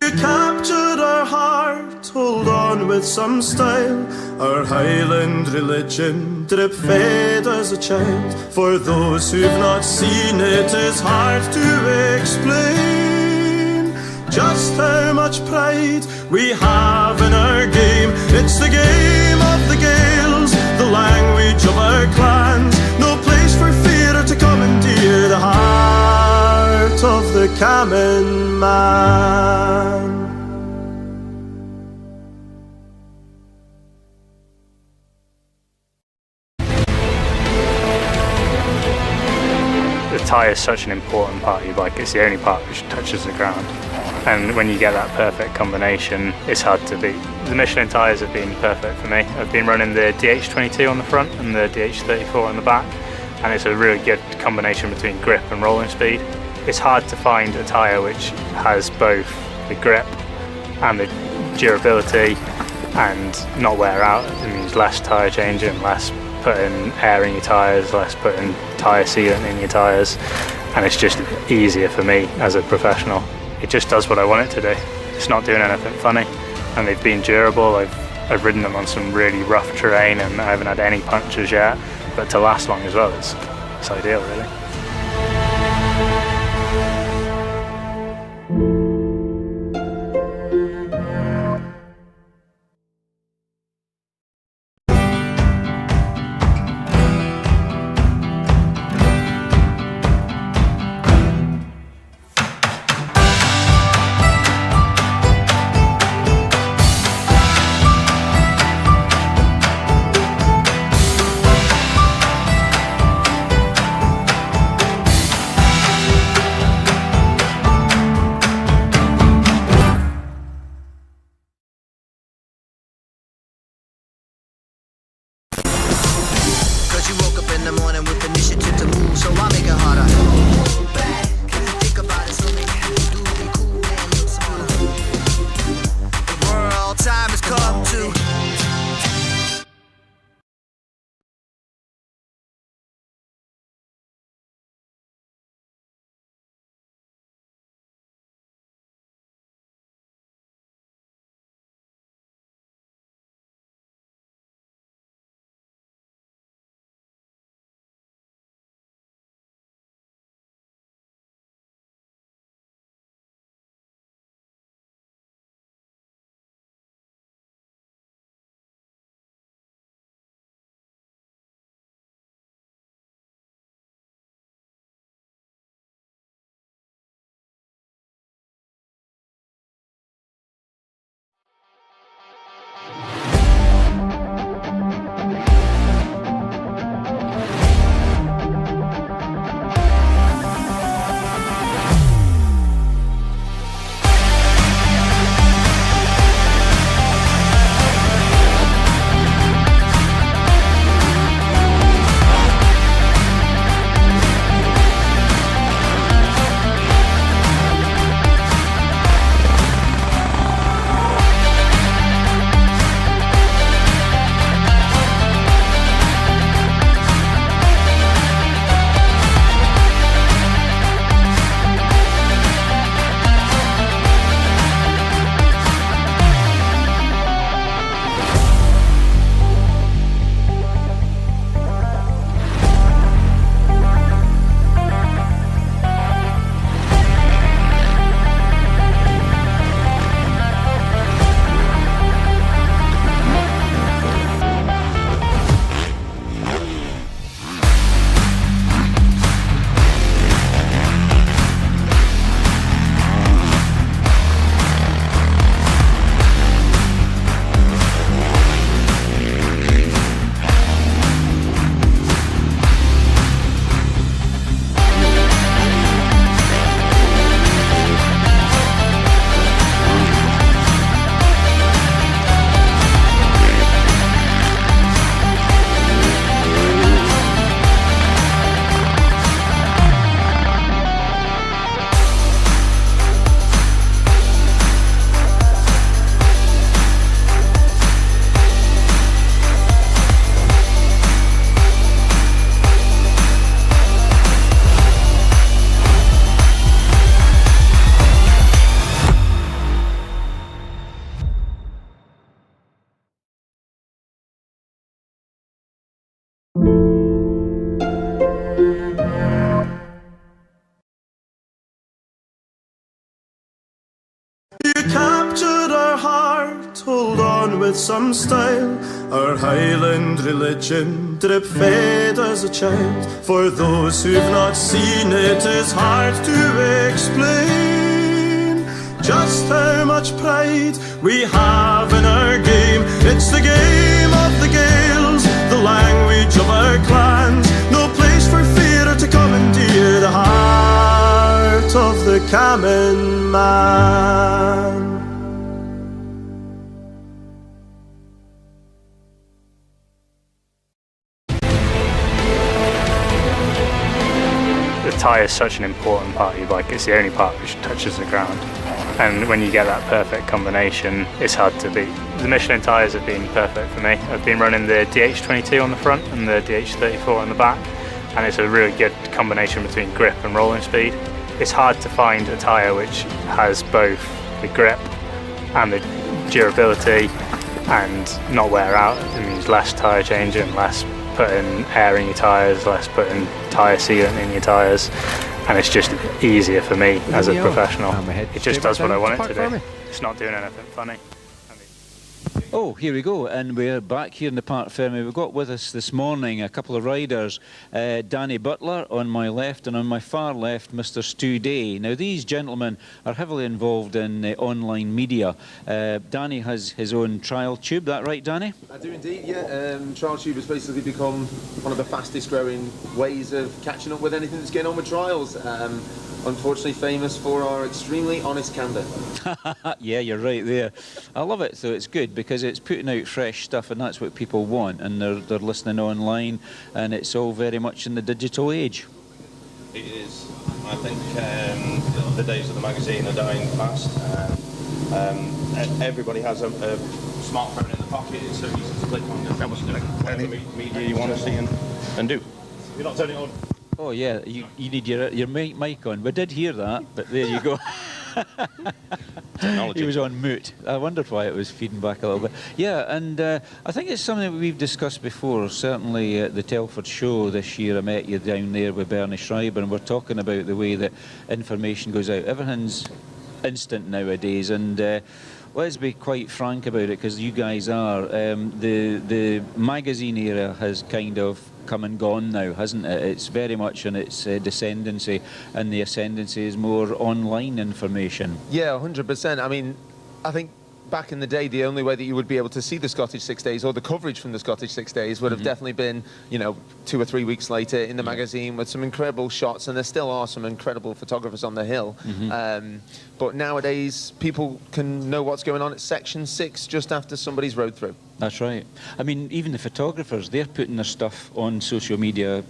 You captured our heart, hold on with some style. Our Highland religion drip fed as a child. For those who've not seen it, is hard to explain just how much pride we have in our game. It's the game of the Gaels, the language of our clans. No place for fear to commandeer the heart of the Cammon man. The tyre is such an important part of your bike. It's the only part which touches the ground. And when you get that perfect combination, it's hard to beat. The Michelin tyres have been perfect for me. I've been running the DH22 on the front and the DH34 on the back, and it's a really good combination between grip and rolling speed. It's hard to find a tyre which has both the grip and the durability and not wear out. It means less tyre changing, less putting air in your tyres, less putting tyre sealant in your tyres, and it's just easier for me as a professional. It just does what I want it to do. It's not doing anything funny, and they've been durable. I've ridden them on some really rough terrain and I haven't had any punctures yet, but to last long as well, it's ideal really. You captured our heart, hold on with some style. Our Highland religion drip fed as a child. For those who've not seen it, is hard to explain just how much pride we have in our game. It's the game of the Gaels, the language of our clans. No place for fear to commandeer the heart of the Cammon man. The tyre is such an important part of your bike. It's the only part which touches the ground. And when you get that perfect combination, it's hard to beat. The Michelin tyres have been perfect for me. I've been running the DH22 on the front and the DH34 on the back, and it's a really good combination between grip and rolling speed. It's hard to find a tyre which has both the grip and the durability and not wear out. It means less tyre changing, less putting air in your tyres, less putting tyre sealant in your tyres, and it's just easier for me as a professional. It just does what I want it to do. It's not doing anything funny. Oh, here we go, and we're back here in the Parc Ferme. We've got with us this morning a couple of riders, Danny Butler on my left, and on my far left, Mr. Stu Day. Now, these gentlemen are heavily involved in online media. Danny has his own Trial Tube, that right, Danny? I do indeed, yeah. Trials Tube has basically become one of the fastest growing ways of catching up with anything that's going on with trials. Unfortunately famous for our extremely honest candour. Yeah, you're right there. I love it, so it's good because it's putting out fresh stuff, and that's what people want, and they're listening online, and it's all very much in the digital age. It is. I think the days of the magazine are dying fast. Everybody has a smartphone in the pocket. It's so easy to click on whatever media you want to see and do. You're not turning it on. Oh yeah, you need your mic on. We did hear that, but there you go. He was on mute. I wondered why it was feeding back a little bit. Yeah, and I think it's something that we've discussed before. Certainly at the Telford show this year, I met you down there with Bernie Schreiber, and we're talking about the way that information goes out. Everything's instant nowadays, and let's be quite frank about it, because you guys are. The magazine era has kind of come and gone now, hasn't it? It's very much in its descendancy, and the ascendancy is more online information. Yeah, 100%. I mean, I think back in the day, the only way that you would be able to see the Scottish 6 Days or the coverage from the Scottish 6 Days would have definitely been, you know, 2 or 3 weeks later in the magazine with some incredible shots, and there still are some incredible photographers on the hill. But nowadays, people can know what's going on at section 6 just after somebody's rode through. That's right. I mean, even the photographers, they're putting their stuff on social media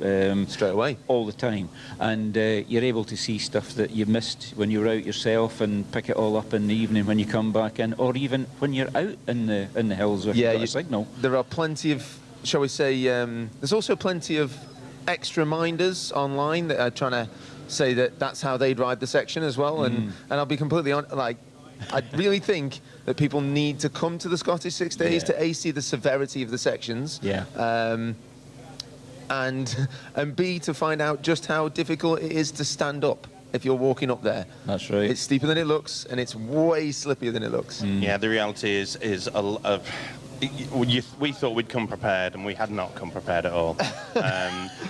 straight away, all the time, and you're able to see stuff that you missed when you were out yourself, and pick it all up in the evening when you come back in, or even when you're out in the hills with a signal. There are plenty of, shall we say, there's also plenty of extra minders online that are trying to say that that's how they'd ride the section as well, and I'll be completely honest, like, I really think that people need to come to the Scottish 6 Days to A, see the severity of the sections, and B, to find out just how difficult it is to stand up if you're walking up there. That's right. It's steeper than it looks, and it's way slippier than it looks. Yeah, the reality is we thought we'd come prepared, and we had not come prepared at all.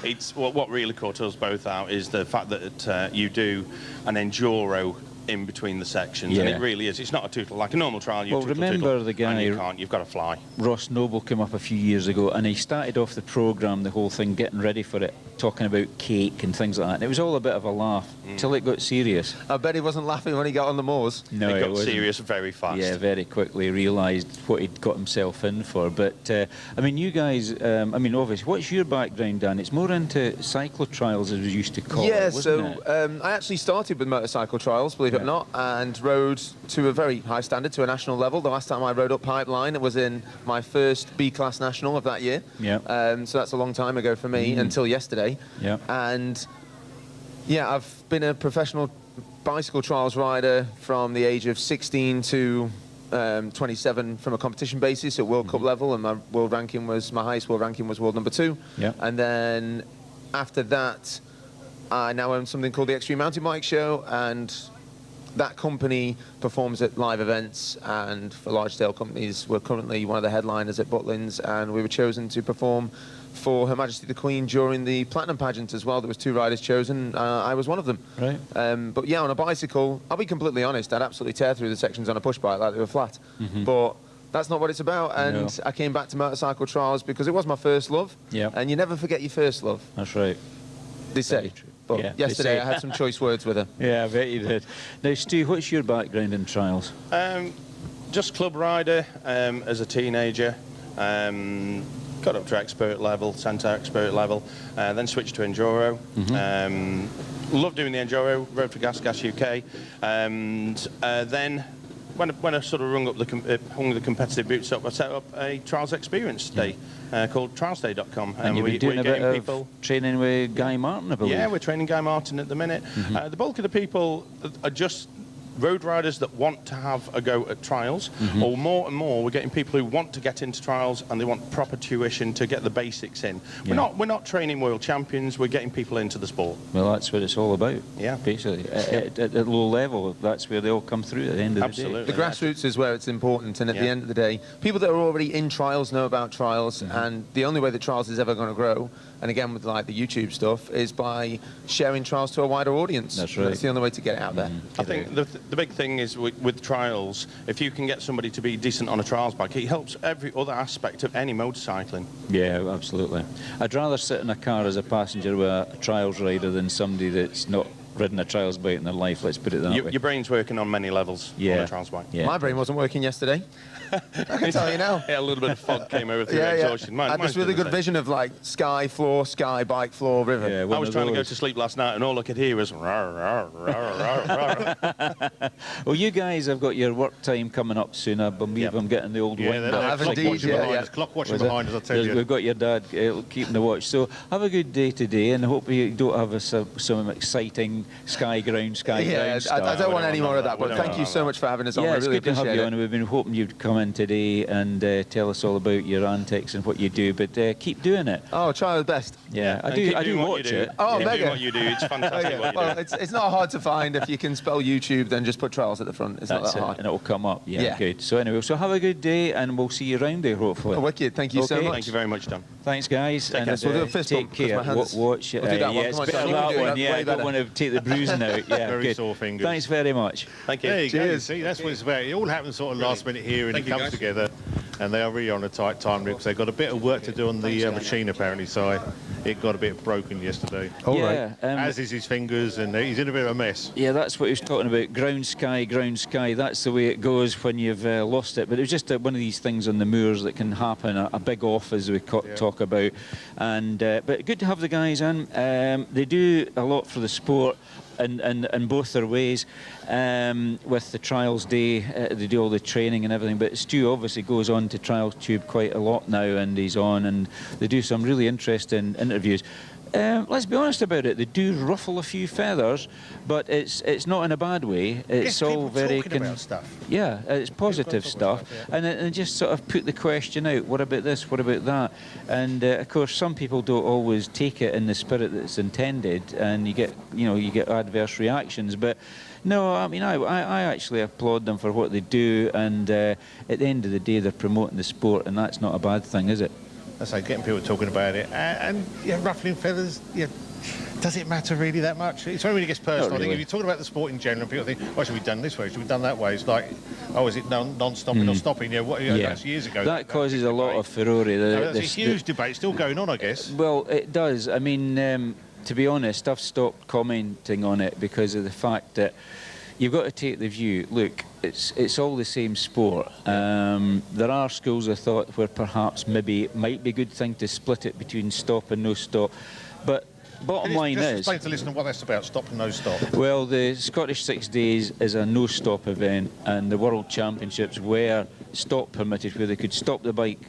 It's what really caught us both out is the fact that you do an enduro in between the sections, and it really is. It's not a tootle like a normal trial. Well, remember the guy, you've got to fly. Ross Noble came up a few years ago, and he started off the programme, the whole thing, getting ready for it, talking about cake and things like that, and it was all a bit of a laugh till it got serious. I bet he wasn't laughing when he got on the moors. No, it got serious very fast. Yeah, very quickly realised what he'd got himself in for. But I mean, you guys, I mean, obviously, what's your background, Dan? It's more into cyclo-trials, as we used to call it, wasn't it? I actually started with motorcycle trials, believe it or not, and rode to a very high standard, to a national level. The last time I rode up Pipeline, it was in my first B-class national of that year. So that's a long time ago for me, until yesterday. And yeah, I've been a professional bicycle trials rider from the age of 16 to 27 from a competition basis at World Cup level, and my highest world ranking was world number 2. Yeah. And then after that, I now own something called the Extreme Mountain Bike Show, and that company performs at live events and for large-scale companies. We're currently one of the headliners at Butlins, and we were chosen to perform for Her Majesty the Queen during the Platinum pageant as well. There was 2 riders chosen. I was one of them. Right. But yeah, on a bicycle, I'll be completely honest, I'd absolutely tear through the sections on a push bike like they were flat. But that's not what it's about. And No. I came back to motorcycle trials because it was my first love. Yeah. And you never forget your first love. That's right. They say. But Yeah, they yesterday say. I had some choice words with her. Yeah, I bet you did. Now, Stu, what's your background in trials? Just club rider as a teenager. Got up to expert level, centre expert level, then switched to enduro. Loved doing the enduro, rode for GASGAS UK, and then when I sort of hung the competitive boots up, I set up a trials experience day called TrialsDay.com. And you've been doing a bit of training with Guy Martin, I believe. Yeah, we're training Guy Martin at the minute. The bulk of the people are just road riders that want to have a go at trials, or more and more we're getting people who want to get into trials and they want proper tuition to get the basics in. We're not training world champions, we're getting people into the sport. Well, that's what it's all about. Yeah, basically at low level, that's where they all come through at the end of the day. The grassroots is where it's important, and at the end of the day, people that are already in trials know about trials, and the only way that trials is ever going to grow, and again with like the YouTube stuff, is by sharing trials to a wider audience. That's right. That's the only way to get it out there. I think the big thing is with trials, if you can get somebody to be decent on a trials bike, it helps every other aspect of any motorcycling. Yeah, absolutely. I'd rather sit in a car as a passenger with a trials rider than somebody that's not ridden a trials bike in their life, let's put it that way. Your brain's working on many levels on a trials bike. My brain wasn't working yesterday. I can tell you now. Yeah, a little bit of fog came over through exhaustion. I had this really good vision of like sky, floor, sky, bike, floor, river. I was trying to go to sleep last night and all I could hear was rawr, rawr, rawr, rawr, rawr. Well, you guys have got your work time coming up soon. I believe I'm getting the old wind up. Clock watching behind us, I tell you. We've got your dad keeping the watch. So have a good day today, and I hope you don't have some exciting sky ground stuff. I don't want any more of that, but thank you so much for having us on. Yeah, We it's really good to have appreciate you it. on. We've been hoping you'd come in today and tell us all about your antics and what you do, but keep doing it. Oh, try our best. Yeah, I And do watch it. Oh, keep mega. doing what you do. It's fantastic what you Well, do. it's not hard to find. If you can spell YouTube, then just put trials at the front. It's That's not that it, hard. and it'll come up. Yeah, Yeah. good. So anyway, so have a good day, and we'll see you around there, hopefully. Oh, wicked. Thank you so Okay. much. Thank you very much, Dan. Thanks, guys. Take And care. We'll do a fist take bump, 'cause care. my hands- Watch it. We'll do that one. Yeah, Come it's on, better Sean, you that can do one. that Yeah, way I don't better. want to take the bruising out. Yeah, Very good. sore fingers. Thanks very much. Thank you. There you go. Cheers. See, that's what it's about. It all happens sort of last minute here, and Thank it you, comes guys. together. And they are really on a tight time because they've got a bit of work to do on the machine apparently. So it got a bit broken yesterday. Yeah, As is his fingers, and he's in a bit of a mess. Yeah, that's what he was talking about. Ground sky, ground sky. That's the way it goes when you've lost it. But it was just one of these things on the moors that can happen. A big off, as we talk about. And but good to have the guys in. They do a lot for the sport. In both their ways, with the Trials Day, they do all the training and everything, but Stu obviously goes on to Trials Tube quite a lot now, and he's on, and they do some really interesting interviews. Let's be honest about it, they do ruffle a few feathers, but it's not in a bad way. It's all very about stuff. yeah, it's positive stuff, and it just sort of put the question out, what about this, what about that? And of course some people don't always take it in the spirit that's intended, and you get adverse reactions, but no, I mean, I actually applaud them for what they do, and at the end of the day they're promoting the sport, and that's not a bad thing, is it? I say, getting people talking about it, and ruffling feathers, does it matter really that much? It's only when it gets personal. I think if you're talking about the sport in general, people think, "Why should we done this way? Should we done that way?" It's like, "Oh, is it non-stopping or stopping?" That's years ago. That causes a lot of furore. That's a huge debate, still going on, I guess. Well, it does. I mean, to be honest, I've stopped commenting on it because of the fact that you've got to take the view, look, it's all the same sport. There are schools of thought where perhaps maybe it might be a good thing to split it between stop and no stop. But bottom line is... Explain to listeners what that's about, stop and no stop. Well, the Scottish 6 Days is a no-stop event, and the World Championships were stop permitted, where they could stop the bike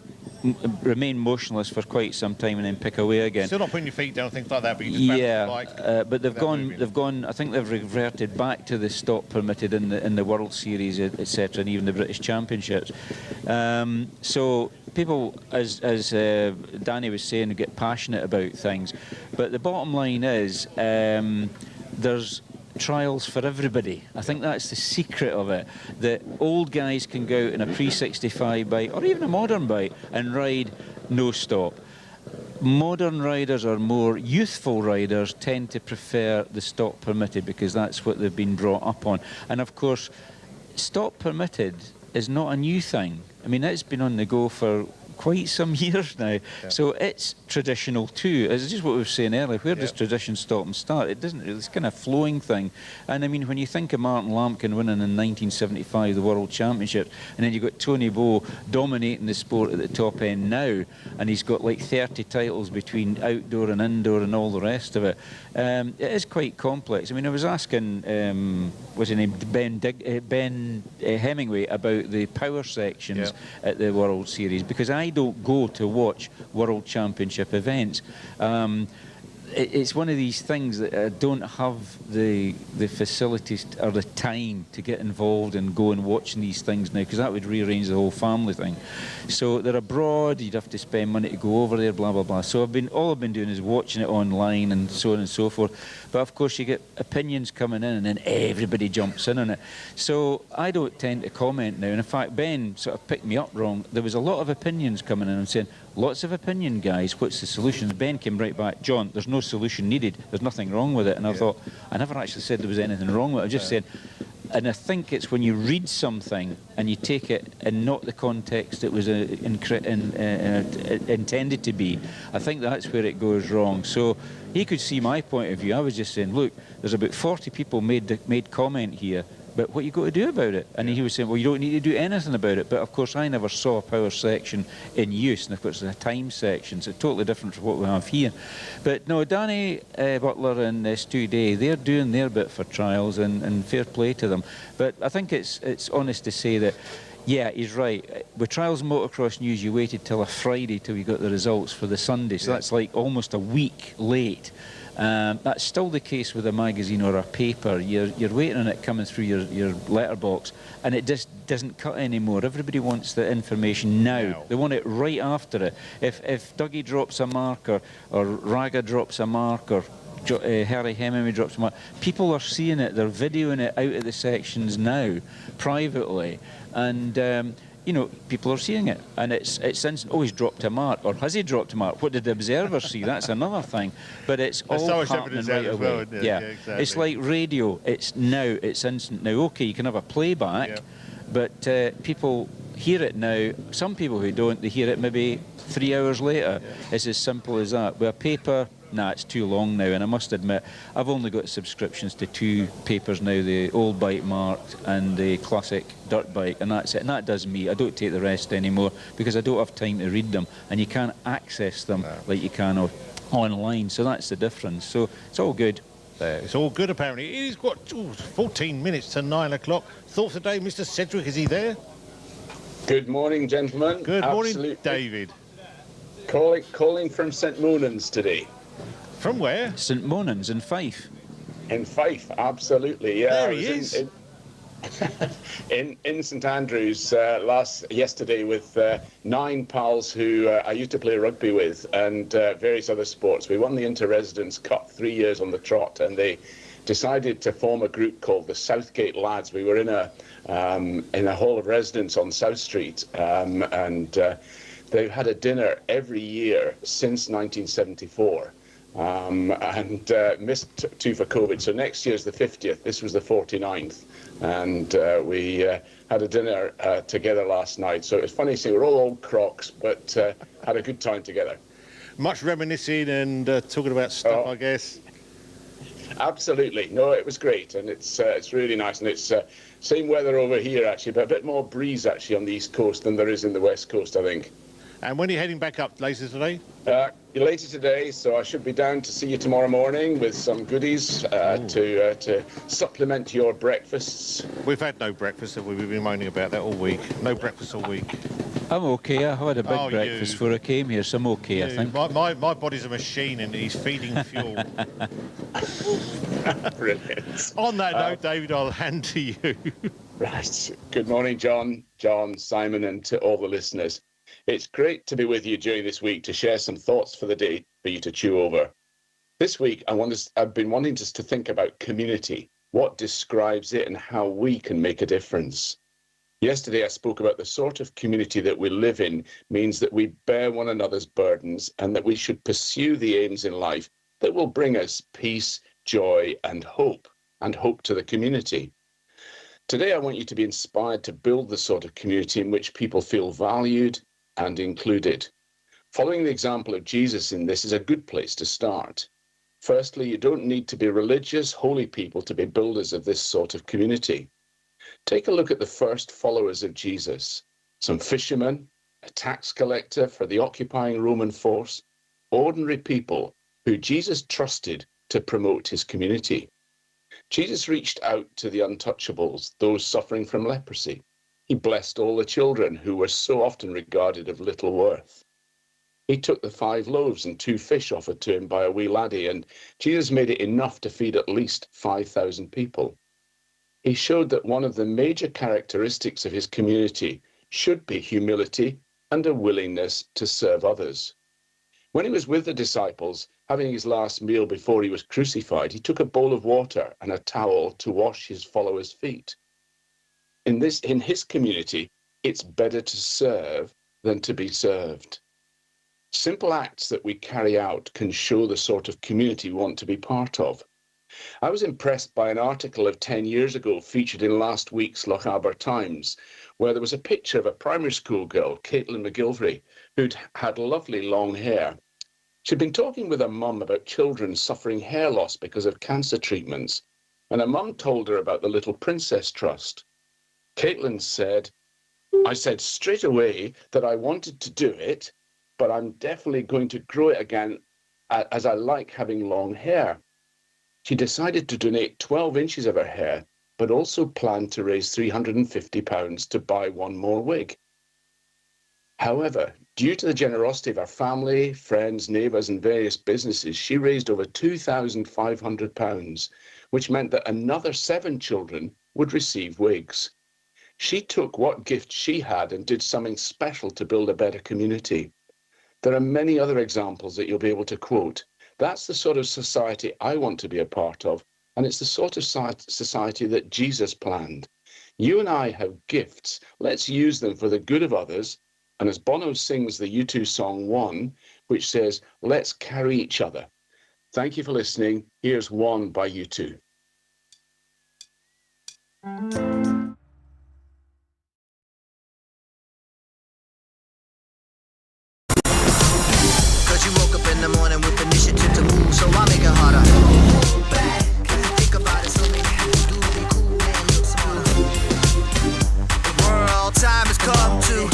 remain motionless for quite some time and then pick away again. Still not putting your feet down, things like that, but you just balance the bike. But they've gone. I think they've reverted back to the stop permitted in the World Series, etc., and even the British Championships. So people, as Danny was saying, get passionate about things, but the bottom line is there's trials for everybody. I think that's the secret of it, that old guys can go out in a pre-65 bike or even a modern bike and ride no stop. Modern riders or more youthful riders tend to prefer the stop permitted because that's what they've been brought up on. And of course, stop permitted is not a new thing. I mean, it's been on the go for quite some years now, so it's traditional too. It's just what we were saying earlier. Where does tradition stop and start? It doesn't. It's kind of flowing thing. And I mean, when you think of Martin Lampkin winning in 1975 the World Championship, and then you've got Tony Bowe dominating the sport at the top end now, and he's got like 30 titles between outdoor and indoor and all the rest of it. It is quite complex. I mean, I was asking, what's his name, Ben Hemingway about the power sections at the World Series, because I don't go to watch World Championship events. It's one of these things that I don't have the facilities or the time to get involved and go and watching these things now, because that would rearrange the whole family thing. So they're abroad, you'd have to spend money to go over there, blah blah blah. So all I've been doing is watching it online and so on and so forth. But of course you get opinions coming in and then everybody jumps in on it. So I don't tend to comment now. And in fact, Ben sort of picked me up wrong. There was a lot of opinions coming in and saying, lots of opinion, guys, what's the solution? And Ben came right back, John, there's no solution needed, there's nothing wrong with it. And I thought, I never actually said there was anything wrong with it. I just said, and I think it's when you read something and you take it in not the context it was intended to be, I think that's where it goes wrong. So he could see my point of view. I was just saying, look, there's about 40 people made comment here, but what you got to do about it? And he was saying, well, you don't need to do anything about it. But of course, I never saw a power section in use, and of course, it's a time section, so totally different from what we have here. But no, Danny Butler and Stu Day, they're doing their bit for trials, and fair play to them. But I think it's honest to say that, yeah, he's right. With Trials Motocross News, you waited till a Friday till you got the results for the Sunday, so that's like almost a week late. That's still the case with a magazine or a paper. You're waiting on it coming through your letterbox, and it just doesn't cut anymore. Everybody wants the information now. They want it right after it. If Dougie drops a mark, or Raga drops a mark, or Harry Hemingway drops a mark, people are seeing it. They're videoing it out of the sections now, privately, and you know, people are seeing it, and it's instant. Oh, he's dropped a mark, or has he dropped a mark? What did the observer see? That's another thing. But it's all happening right away. Well, exactly. It's like radio. It's now. It's instant now. Okay, you can have a playback, but people hear it now. Some people who don't, they hear it maybe 3 hours later. It's as simple as that. With a paper, nah, it's too long now, and I must admit, I've only got subscriptions to 2 papers now, the Old Bike Marked and the Classic Dirt Bike, and that's it. And that does me. I don't take the rest anymore because I don't have time to read them, and you can't access them like you can online, so that's the difference. So it's all good. It's all good, apparently. It is, what, 14 minutes to 9 o'clock. Thoughts of the day, Mr. Sedgwick, is he there? Good morning, gentlemen. Good morning, David. Calling from St Monans today. From where? St Monans in Fife. In Fife, absolutely. Yeah, there he is. In St Andrews yesterday with 9 pals who I used to play rugby with, and various other sports. We won the Inter-Residence Cup 3 years on the trot, and they decided to form a group called the Southgate Lads. We were in a hall of residence on South Street, and they've had a dinner every year since 1974. And missed 2 for COVID. So next year's the 50th. This was the 49th. And we had a dinner together last night. So it's funny to see we're all old crocs, but had a good time together. Much reminiscing and talking about stuff, I guess. Absolutely. No, it was great. And it's really nice. And it's same weather over here, actually, but a bit more breeze, actually, on the East Coast than there is in the West Coast, I think. And when are you heading back up later today? Later today, so I should be down to see you tomorrow morning with some goodies to supplement your breakfasts. We've had no breakfast, and we've been moaning about that all week. No breakfast all week. I'm okay. I had a big Oh, breakfast you. before I came here, so I'm okay, I think. My body's a machine and he's feeding fuel. Brilliant. On that note, David, I'll hand to you. Right. Good morning, John, Simon, and to all the listeners. It's great to be with you during this week to share some thoughts for the day for you to chew over. This week, I've been wanting us to think about community, what describes it and how we can make a difference. Yesterday, I spoke about the sort of community that we live in means that we bear one another's burdens and that we should pursue the aims in life that will bring us peace, joy, and hope to the community. Today, I want you to be inspired to build the sort of community in which people feel valued and included. Following the example of Jesus in this is a good place to start. Firstly, you don't need to be religious, holy people to be builders of this sort of community. Take a look at the first followers of Jesus. Some fishermen, a tax collector for the occupying Roman force, ordinary people who Jesus trusted to promote his community. Jesus reached out to the untouchables, those suffering from leprosy. He blessed all the children who were so often regarded of little worth. He took the 5 loaves and 2 fish offered to him by a wee laddie, and Jesus made it enough to feed at least 5,000 people. He showed that one of the major characteristics of his community should be humility and a willingness to serve others. When he was with the disciples, having his last meal before he was crucified, he took a bowl of water and a towel to wash his followers' feet. In his community, it's better to serve than to be served. Simple acts that we carry out can show the sort of community we want to be part of. I was impressed by an article of 10 years ago featured in last week's Lochaber Times, where there was a picture of a primary school girl, Caitlin McGilvery, who'd had lovely long hair. She'd been talking with her mum about children suffering hair loss because of cancer treatments, and her mum told her about the Little Princess Trust. Caitlin said, "I said straight away that I wanted to do it, but I'm definitely going to grow it again as I like having long hair." She decided to donate 12 inches of her hair, but also planned to raise £350 to buy one more wig. However, due to the generosity of her family, friends, neighbours and various businesses, she raised over £2,500, which meant that another 7 children would receive wigs. She took what gift she had and did something special to build a better community. There are many other examples that you'll be able to quote. That's the sort of society I want to be a part of, and it's the sort of society that Jesus planned. You and I have gifts. Let's use them for the good of others. And as Bono sings the U2 song One, which says, let's carry each other. Thank you for listening. Here's One by U2. You woke up in the morning with initiative to move, so I make it harder. Think about it, so maybe you do be cool, man, look smooth. The world time has come to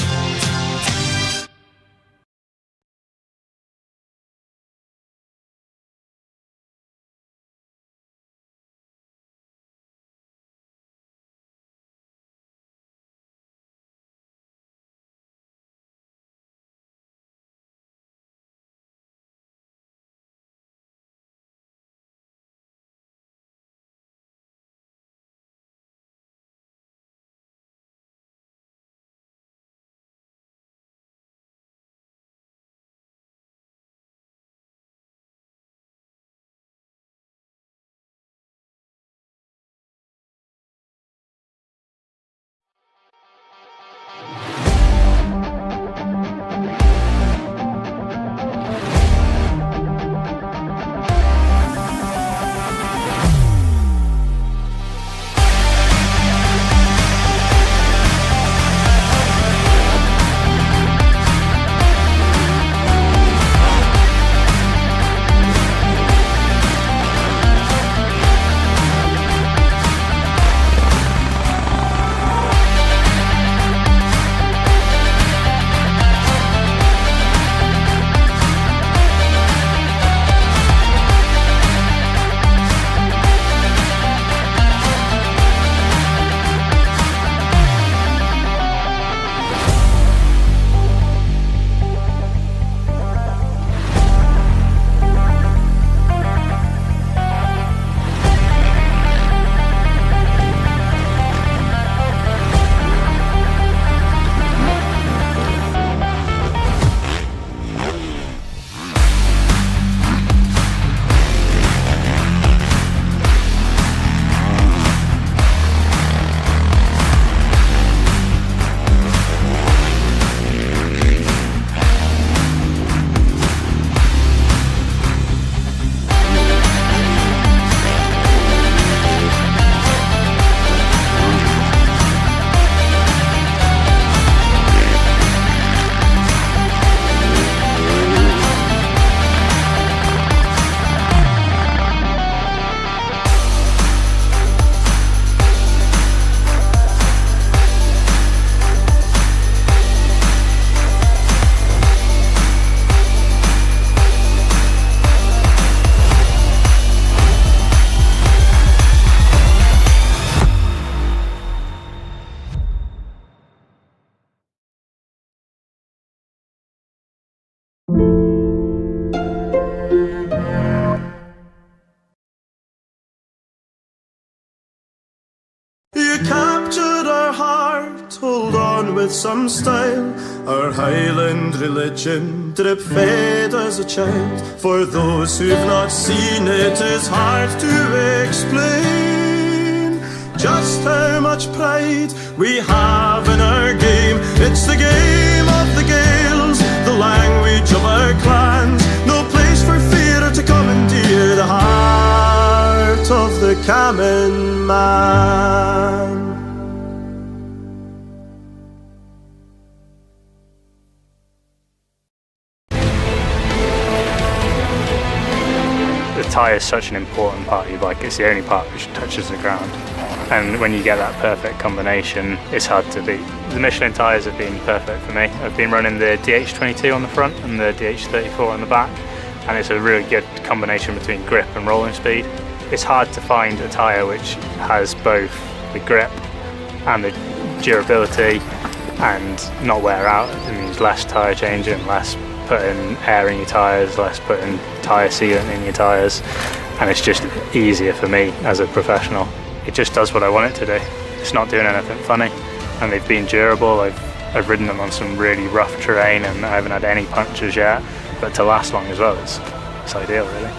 with some style. Our Highland religion drip fed as a child. For those who've not seen it, is hard to explain just how much pride we have in our game. It's the game of the Gaels, the language of our clans. No place for fear to commandeer the heart of the Cammon man. The tyre is such an important part of your bike. It's the only part which touches the ground. And when you get that perfect combination, it's hard to beat. The Michelin tyres have been perfect for me. I've been running the DH22 on the front and the DH34 on the back, and it's a really good combination between grip and rolling speed. It's hard to find a tyre which has both the grip and the durability and not wear out. It means less tyre changing, less putting air in your tyres, less putting tyre sealant in your tyres, and it's just easier for me as a professional. It just does what I want it to do. It's not doing anything funny, and they've been durable. I've ridden them on some really rough terrain and I haven't had any punctures yet, but to last long as well, it's ideal really.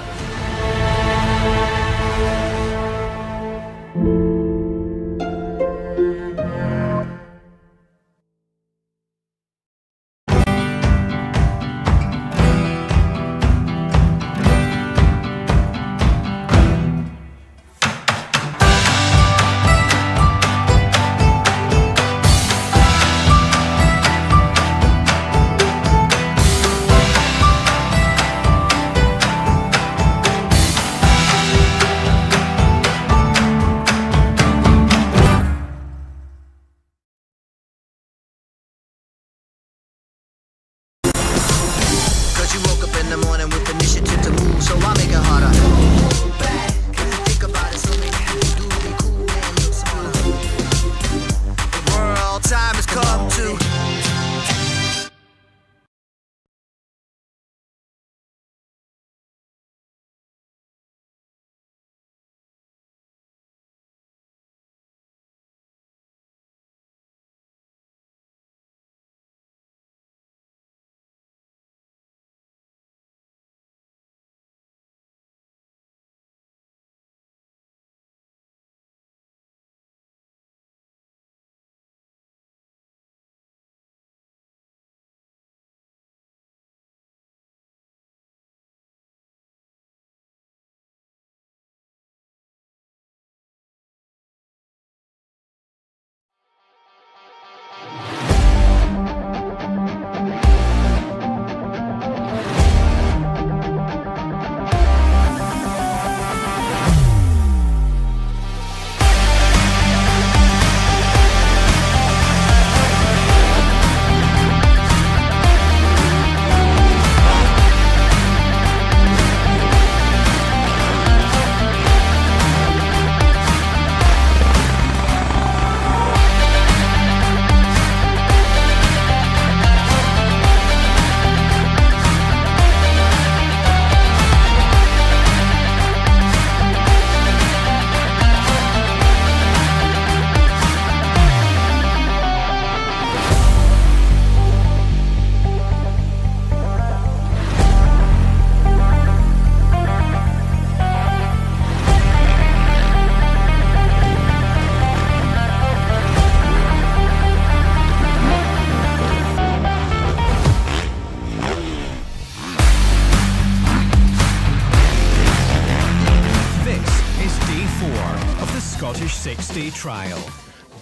Scottish 6-day trial.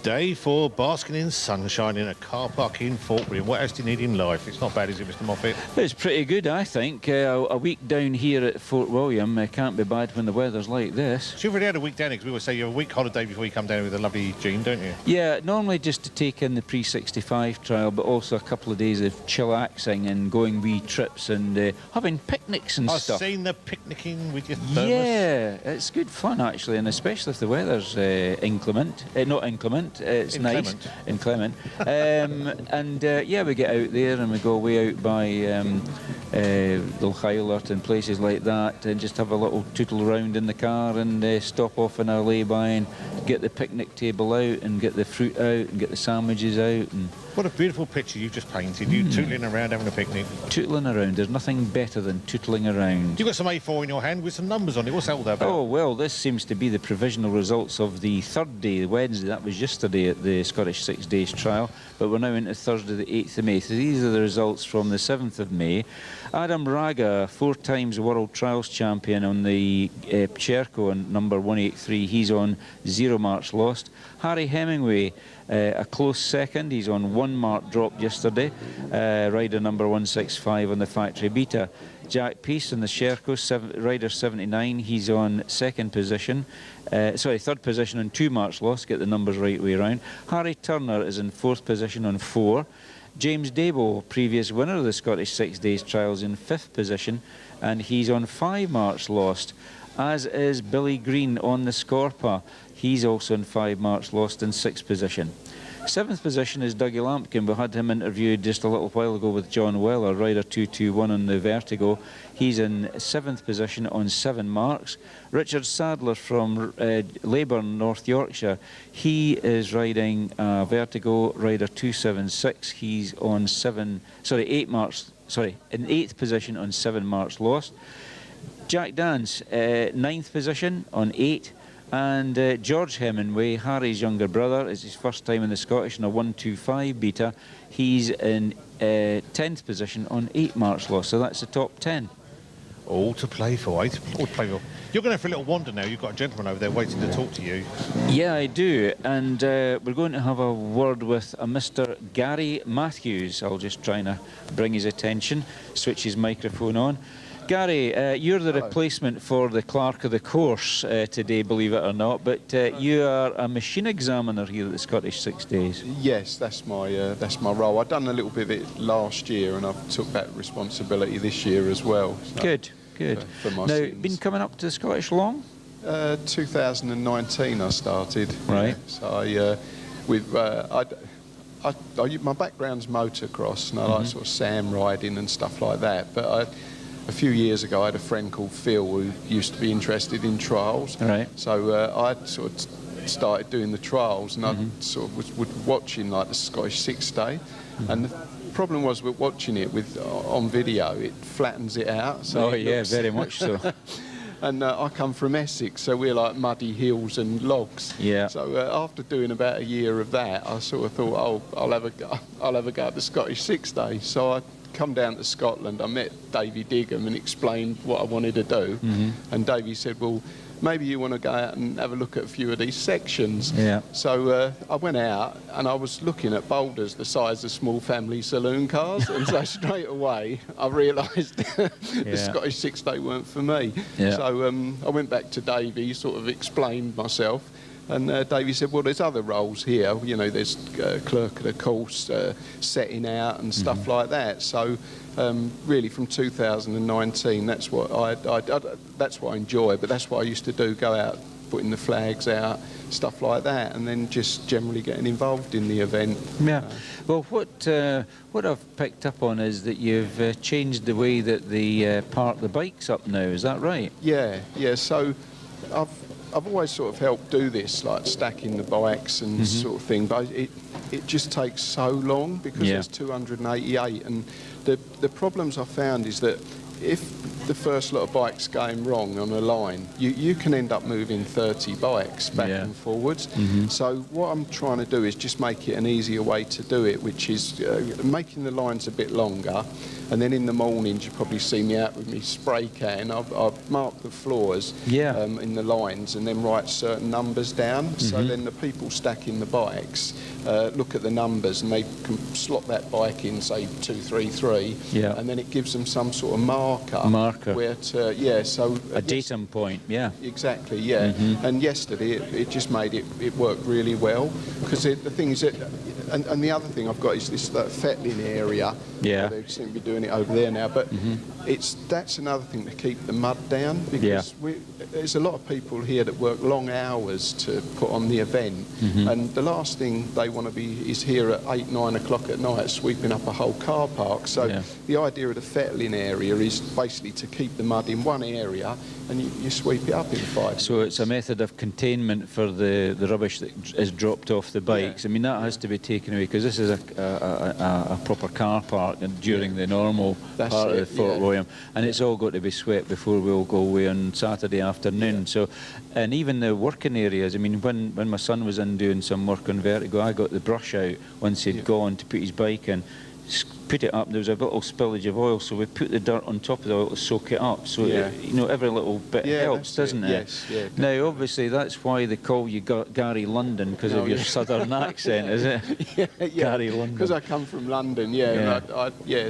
Day 4, basking in sunshine in a car park in Fort William. What else do you need in life? It's not bad, is it, Mr. Moffat? It's pretty good, I think. A week down here at Fort William can't be bad when the weather's like this. So you've already had a week down here, because we always say you have a week holiday before you come down with a lovely Jean, don't you? Yeah, normally just to take in the pre-65 trial, but also a couple of days of chillaxing and going wee trips and having picnics and stuff. I've seen the picnicking with your thermos. Yeah, it's good fun actually, and especially if the weather's inclement. Not inclement. It's nice. Inclement. Yeah, we get out there and we go way out by Lilchailert and places like that, and just have a little tootle around in the car and stop off in our lay-by and get the picnic table out and get the fruit out and get the sandwiches out and What a beautiful picture you've just painted. You tootling around having a picnic. Tootling around. There's nothing better than tootling around. You've got some A4 in your hand with some numbers on it. What's that all about? Oh, well, this seems to be the provisional results of the third day, Wednesday. That was yesterday at the Scottish 6 Days trial, but we're now into Thursday, the 8th of May. So these are the results from the 7th of May. Adam Raga, 4 times World Trials Champion on the Cherco on number 183. He's on 0 marks lost. Harry Hemingway, a close second. He's on 1 mark dropped yesterday. Rider number 165 on the factory beta. Jack Peace on the Sherco, rider 79. He's on third position on 2 marks lost. Get the numbers right way around. Harry Turner is in 4th position on 4. James Dabo, previous winner of the Scottish 6 Days trials, in 5th position, and he's on 5 marks lost. As is Billy Green on the Scorpa. He's also in 5 marks lost in 6th position. 7th position is Dougie Lampkin. We had him interviewed just a little while ago with John Weller, rider 221 on the Vertigo. He's in 7th position on 7 marks. Richard Sadler from Leyburn, North Yorkshire. He is riding Vertigo, rider 276. He's on 8 marks, in 8th position on 7 marks lost. Jack Dance, 9th position on 8. And George Hemingway, Harry's younger brother, is his first time in the Scottish in a 125 beta. He's in 10th position on 8 marks lost, so that's the top 10. All to play for, eh? All to play for. You're going for a little wander now. You've got a gentleman over there waiting to talk to you. Yeah, I do. And we're going to have a word with a Mr. Gary Matthews. I'll just try to bring his attention, switch his microphone on. Gary, you're the replacement for the clerk of the course today, believe it or not, but you are a machine examiner here at the Scottish 6 Days. Yes, that's my role. I've done a little bit of it last year, and I've took that responsibility this year as well. So, good. For my now, sins. been coming up to the Scottish long? 2019 I started. Right. So my background's motocross, and I like sort of SAM riding and stuff like that, but a few years ago, I had a friend called Phil who used to be interested in trials. Right. So I sort of started doing the trials, and I sort of was watching like the Scottish 6 Day. And the problem was with watching it on video, it flattens it out. So very much so. And I come from Essex, so we're like muddy hills and logs. Yeah. So after doing about a year of that, I sort of thought, oh, I'll have a go at the Scottish 6 Day. So I come down to Scotland. I met Davy Digham and explained what I wanted to do. And Davy said, well, maybe you want to go out and have a look at a few of these sections. Yeah. So I went out and I was looking at boulders the size of small family saloon cars, and so straight away I realised the Scottish 6 Day weren't for me. Yeah. So I went back to Davy, sort of explained myself. And Davey said, well, there's other roles here. You know, there's clerk of the course, setting out and stuff like that. So really from 2019, that's what that's what I enjoy. But that's what I used to do, go out, putting the flags out, stuff like that, and then just generally getting involved in the event. Yeah. Well, what I've picked up on is that you've changed the way that they park the bikes up now. Is that right? Yeah. So I've always sort of helped do this, like stacking the bikes and sort of thing, but it just takes so long because there's 288, and the problems I found is that if the first lot of bikes going wrong on a line, you can end up moving 30 bikes back and forwards. So what I'm trying to do is just make it an easier way to do it, which is making the lines a bit longer. And then in the mornings, you probably see me out with my spray can. I've marked the floors in the lines and then write certain numbers down. So then the people stacking the bikes look at the numbers and they can slot that bike in, say 233, and then it gives them some sort of marker. Where to, so a datum point, Exactly, And yesterday it just made it work really well, because the thing is that, and the other thing I've got is this Fettling area. Yeah. They seem to be doing doing it over there now. But that's another thing to keep the mud down, because there's a lot of people here that work long hours to put on the event, and the last thing they want to be is here at 8, 9 o'clock at night sweeping up a whole car park. So the idea of the fettling area is basically to keep the mud in one area, and you sweep it up in 5 minutes. So it's a method of containment for the rubbish that is dropped off the bikes. I mean, that has to be taken away, because this is a proper car park and during the normal part of the Fort William, and it's all got to be swept before we all go away on Saturday afternoon. So, and even the working areas, I mean, when my son was in doing some work on Vertigo, I got the brush out once he'd gone to put his bike in, put it up, there was a little spillage of oil, so we put the dirt on top of the oil to soak it up, so you know, every little bit helps, doesn't it? Yes, now obviously that's why they call you Gary London, because of your southern accent, is it? Gary London. Because I come from London,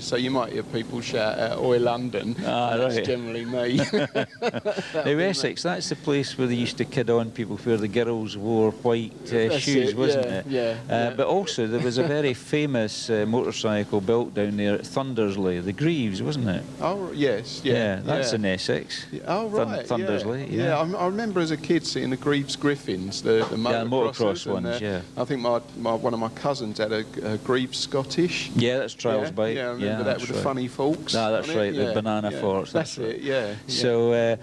so you might hear people shout out, "Oi London," that's generally me. Now Essex, that's the place where they used to kid on people where the girls wore white shoes, wasn't it? But also there was a very famous motorcycle built down there at Thundersley, the Greaves, wasn't it? Oh, yes, that's in Essex. Oh, right, Thundersley, I remember as a kid seeing the Greaves Griffins, the motocross ones, I think one of my cousins had a Greaves Scottish. Yeah, that's Trials bike. Yeah, I remember that with the funny forks. No, that's right, the banana forks. That's it, So,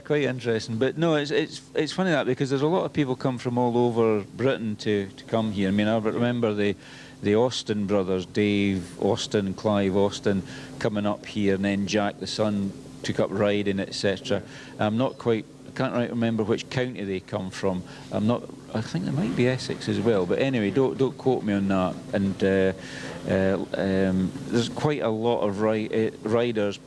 quite interesting. But no, it's funny that, because there's a lot of people come from all over Britain to come here. I mean, I remember the Austin brothers, Dave Austin, Clive Austin, coming up here, and then Jack the son took up riding, etc. I can't quite remember which county they come from. I think they might be Essex as well, but anyway, don't quote me on that. And there's quite a lot of riders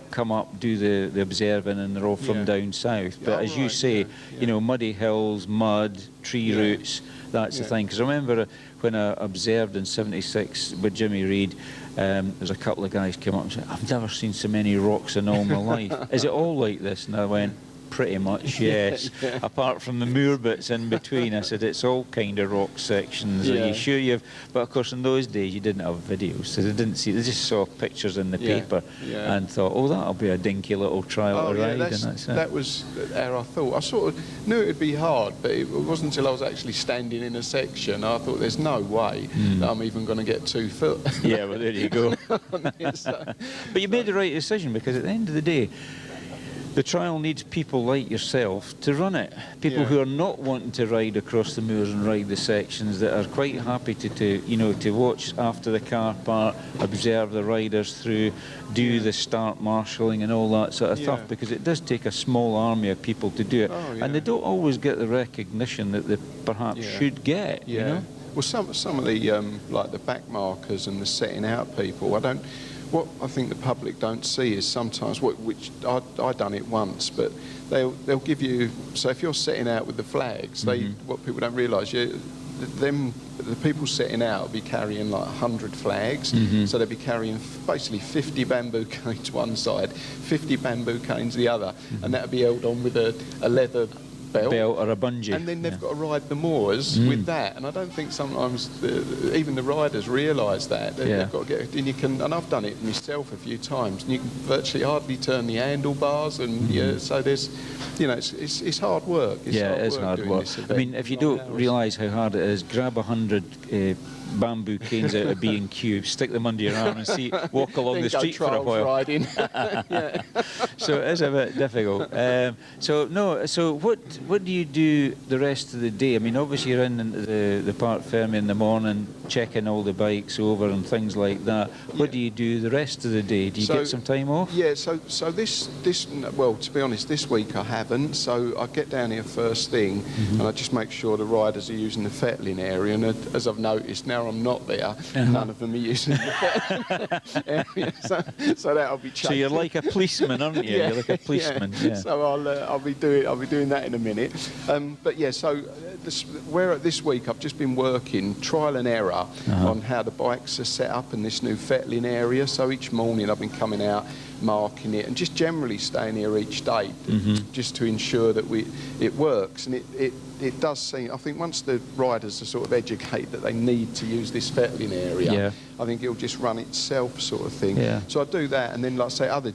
come up, do the observing, and they're all from down south. But as you say, you know, muddy hills, mud, tree roots, that's the thing. Because I remember when I observed in '76 with Jimmy Reid, there's a couple of guys came up and said, "I've never seen so many rocks in all my life. Is it all like this?" And I went, "Pretty much, yes. Apart from the moor bits in between," I said, "it's all kind of rock sections." Are you sure you've? But of course, in those days, you didn't have videos, so they didn't see. They just saw pictures in the paper and thought, "Oh, that'll be a dinky little trial to ride." And that's it. That was how I thought. I sort of knew it'd be hard, but it wasn't until I was actually standing in a section I thought, "There's no way that I'm even going to get 2 foot." Yeah, well, there you go. But you made the right decision, because at the end of the day, the trial needs people like yourself to run it. People who are not wanting to ride across the moors and ride the sections, that are quite happy to watch after the car part, observe the riders through, do the start marshalling and all that sort of stuff, because it does take a small army of people to do it, and they don't always get the recognition that they perhaps should get. You know? Well, some of the like the back markers and the setting out people, what I think the public don't see is sometimes, which I done it once, but they'll give you, so if you're setting out with the flags, what people don't realise, the people setting out will be carrying like 100 flags, so they'll be carrying basically 50 bamboo canes one side, 50 bamboo canes the other, and that'll be held on with a leather belt or a bungee, and then they've got to ride the moors with that. And I don't think sometimes even the riders realise that. They've got to get, and I've done it myself a few times, and you can virtually hardly turn the handlebars, and so there's, it's hard work. It is hard work. I mean, if you don't realise how hard it is, grab 100 bamboo canes out of B&Q, stick them under your arm and walk along the street for a while. Riding. So it is a bit difficult. So what do you do the rest of the day? I mean, obviously you're in the Parc Ferme in the morning, checking all the bikes over and things like that. What do you do the rest of the day? Do you get some time off? Yeah, so this well, to be honest, this week I haven't. So I get down here first thing, and I just make sure the riders are using the fettling area. And as I've noticed, now I'm not there, none of them are using the area. So that'll be changed. So you're like a policeman, aren't you? You're like a policeman. Yeah. So I'll be doing that in a minute. minute. But yeah, so this week I've just been working trial and error on how the bikes are set up in this new fettling area. So each morning I've been coming out, marking it, and just generally staying here each day, just to ensure that it works. And it does seem, I think once the riders are sort of educated that they need to use this fettling area, I think it'll just run itself, sort of thing. So I do that, and then, like I say, other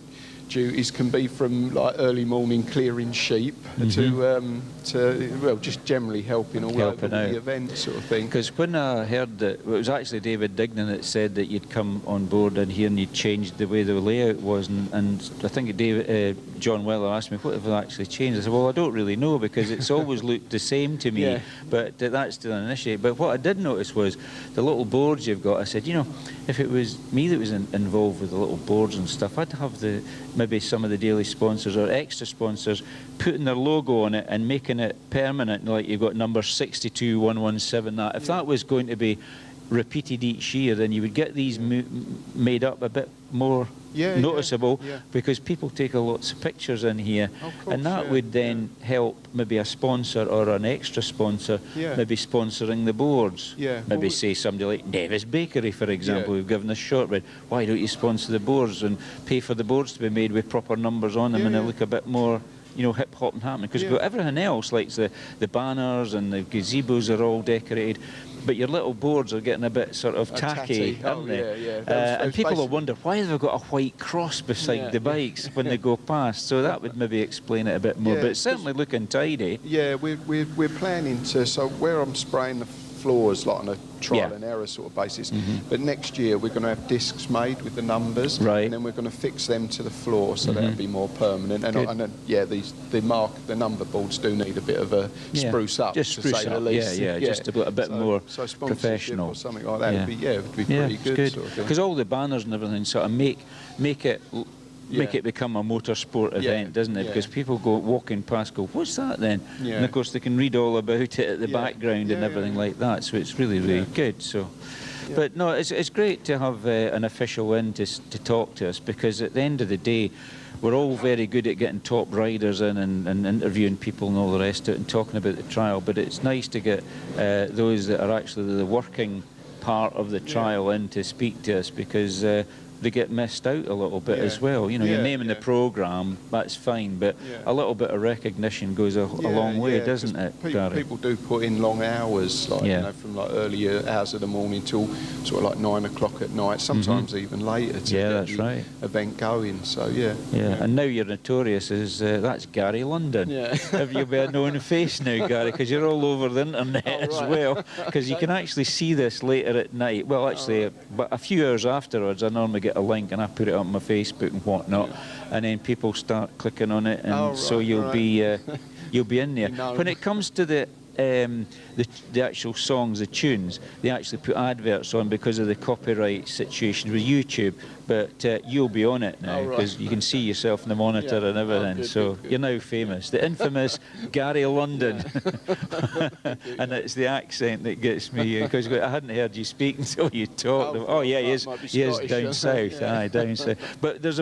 duties can be from like early morning clearing sheep to well, just generally helping over the event, sort of thing. Because when I heard that, it was actually David Dignan that said that you'd come on board in here and you'd changed the way the layout was, and I think John Weller asked me, what have I actually changed? I said, well, I don't really know, because it's always looked the same to me, but that's still an initiative. But what I did notice was the little boards you've got. I said, you know, if it was me that was involved with the little boards and stuff, I'd have maybe some of the daily sponsors or extra sponsors putting their logo on it and making it permanent, like you've got number 62117. That if that was going to be repeated each year, then you would get these made up a bit more noticeable, because people take lots of pictures in here, and that would then help maybe a sponsor or an extra sponsor maybe sponsoring the boards. Maybe say somebody like Nevis Bakery, for example, who've given us shortbread. Why don't you sponsor the boards and pay for the boards to be made with proper numbers on them, and they look a bit more, you know, hip hop and happening? Because everything else, like the banners and the gazebos, are all decorated, but your little boards are getting a bit sort of tacky, aren't they? And people will wonder, why have they got a white cross beside the bikes when they go past? So that would maybe explain it a bit more, but it's certainly looking tidy. Yeah, we're planning to, so where I'm spraying the floors like on a trial and error sort of basis, but next year we're going to have discs made with the numbers, and then we're going to fix them to the floor, so that'll be more permanent. And the number boards do need a bit of a spruce up, just to spruce say up. the least. Just a bit more professional or something like that. Would be pretty good. Because all the banners and everything sort of make it become a motorsport event, doesn't it? Because people go walking past, go, what's that then? And of course they can read all about it at the background and everything like that. So it's really, really good. So, but no, it's great to have an official in to talk to us, because at the end of the day, we're all very good at getting top riders in and interviewing people and all the rest of it and talking about the trial. But it's nice to get those that are actually the working part of the trial in to speak to us, because they get missed out a little bit as well. You know, you're naming the programme, that's fine, but a little bit of recognition goes a long way, doesn't it, Gary? People do put in long hours, like, you know, from like early hours of the morning till sort of like 9 o'clock at night, sometimes even later to get the event going. So and now you're notorious as that's Gary London. Have you been a known face now, Gary? Because you're all over the internet as well. Because you can actually see this later at night. Well, actually, but a few hours afterwards, I normally get a link and I put it on my Facebook and whatnot, and then people start clicking on it, and so you'll be in there. When it comes to the actual songs, the tunes, they actually put adverts on because of the copyright situation with YouTube, but you'll be on it now, because you can see yourself in the monitor and everything, so you're now famous. The infamous Gary London. And it's the accent that gets me, because I hadn't heard you speak until you talked. He is down south. Down south. But there's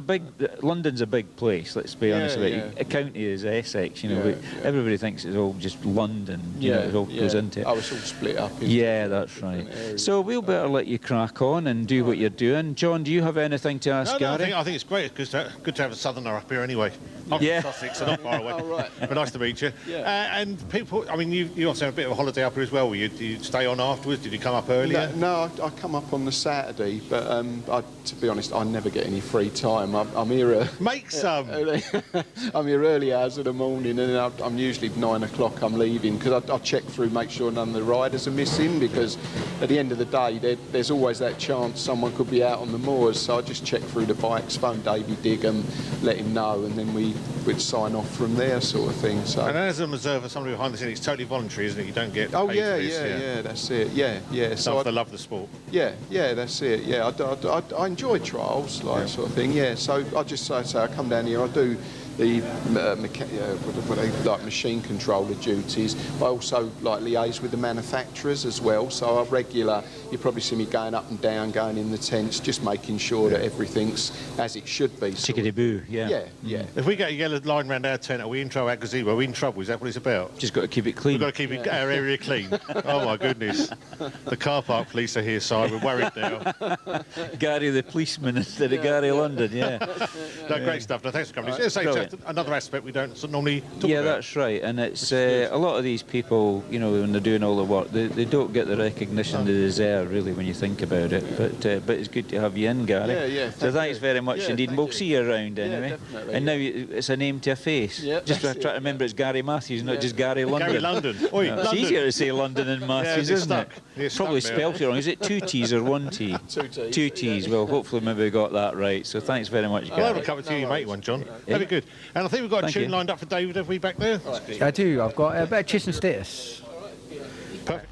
London's a big place, let's be honest with you. A county is Essex, you know, everybody thinks it's all just London, you know, it all goes into it. I was all split up. That's right. So we'll better let you crack on and do what you're doing. John, do you have anything to ask Gary? I think it's great. It's good to have a southerner up here anyway. I'm from Sussex, so not far away. But nice to meet you. And people, I mean, you also have a bit of a holiday up here as well. Did you stay on afterwards? Did you come up earlier? No, I come up on the Saturday, but to be honest, I never get any free time. I'm here. Make some. I'm here early hours of the morning, and I'm usually 9 o'clock. I'm leaving because I check through, make sure none of the riders are missing. Because at the end of the day, there's always that chance someone could be out on the moors. So I just check through the bikes, phone Davey Digham, let him know, and then we'd sign off from there, sort of thing. So. And as an observer, somebody behind the scenes, it's totally voluntary, isn't it? You don't get paid for this, that's it. Yeah. So I love the sport. Yeah, that's it. Yeah, I enjoy trials, sort of thing. Yeah, so I just say I come down here, I do like machine controller duties. I also like liaise with the manufacturers as well. So I'm regular. You probably see me going up and down, going in the tents, just making sure that everything's as it should be. Chickadee-boo, yeah. Yeah. If we get a yellow line round our tent, are we in trouble at gazebo? Are we in trouble? Is that what it's about? Just got to keep it clean. We've got to keep our area clean. Oh my goodness. The car park police are here, Si. We're worried now. Gary the policeman instead of Gary London, yeah. No, great stuff. No, thanks for coming. It's another aspect we don't normally talk about. Yeah, that's right. And it's a lot of these people, you know, when they're doing all the work, they don't get the recognition they deserve, really, when you think about it. But it's good to have you in, Gary. Yeah. So thanks very much indeed. And we'll see you around anyway. Definitely. And now it's a name to a face. Yeah, just try to remember it's Gary Matthews, not just Gary London. Gary London. Oi, It's London. easier to say London than Matthews, isn't it? Probably spelt it wrong. Is it 2 T's or 1 T? 2 T's. 2 T's. Well, hopefully maybe we got that right. So thanks very much, Gary. I'll have a cup of tea, you make one, John. That'd be good. And I think we've got a tune lined up for David. Have we back there? I do. I've got a bit of Chasing Status. Perfect.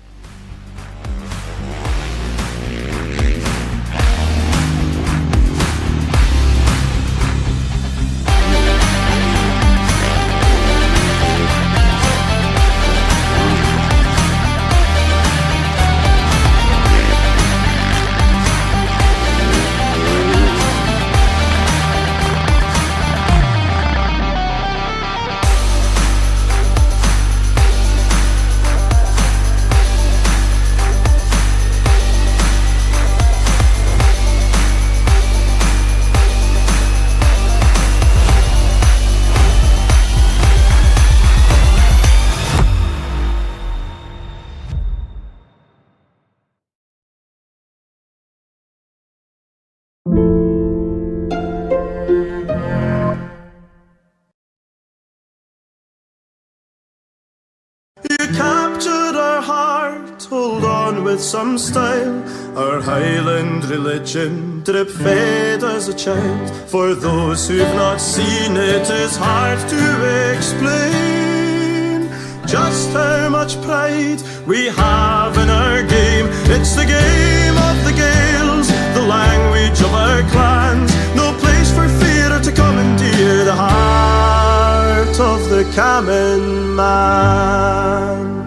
You captured our heart, hold on with some style. Our Highland religion drip fed as a child. For those who've not seen it, is hard to explain just how much pride we have in our game. It's the game of the Gaels, the language of our clans. No place for fear to commandeer the heart of the Cammon man.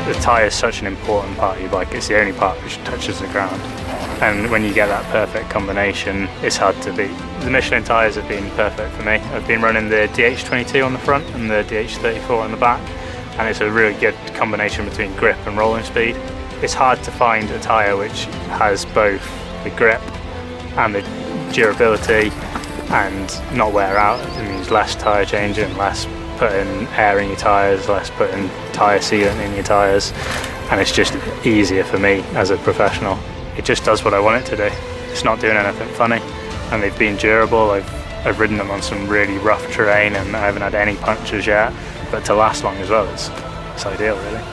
The tyre is such an important part of your bike. It's the only part which touches the ground. And when you get that perfect combination, it's hard to beat. The Michelin tyres have been perfect for me. I've been running the DH22 on the front and the DH34 on the back, and it's a really good combination between grip and rolling speed. It's hard to find a tyre which has both the grip and the durability and not wear out. It means less tyre changing, less putting air in your tyres, less putting tyre sealant in your tyres, and it's just easier for me as a professional. It just does what I want it to do. It's not doing anything funny, and they've been durable. I've ridden them on some really rough terrain and I haven't had any punctures yet, but to last long as well, it's ideal really.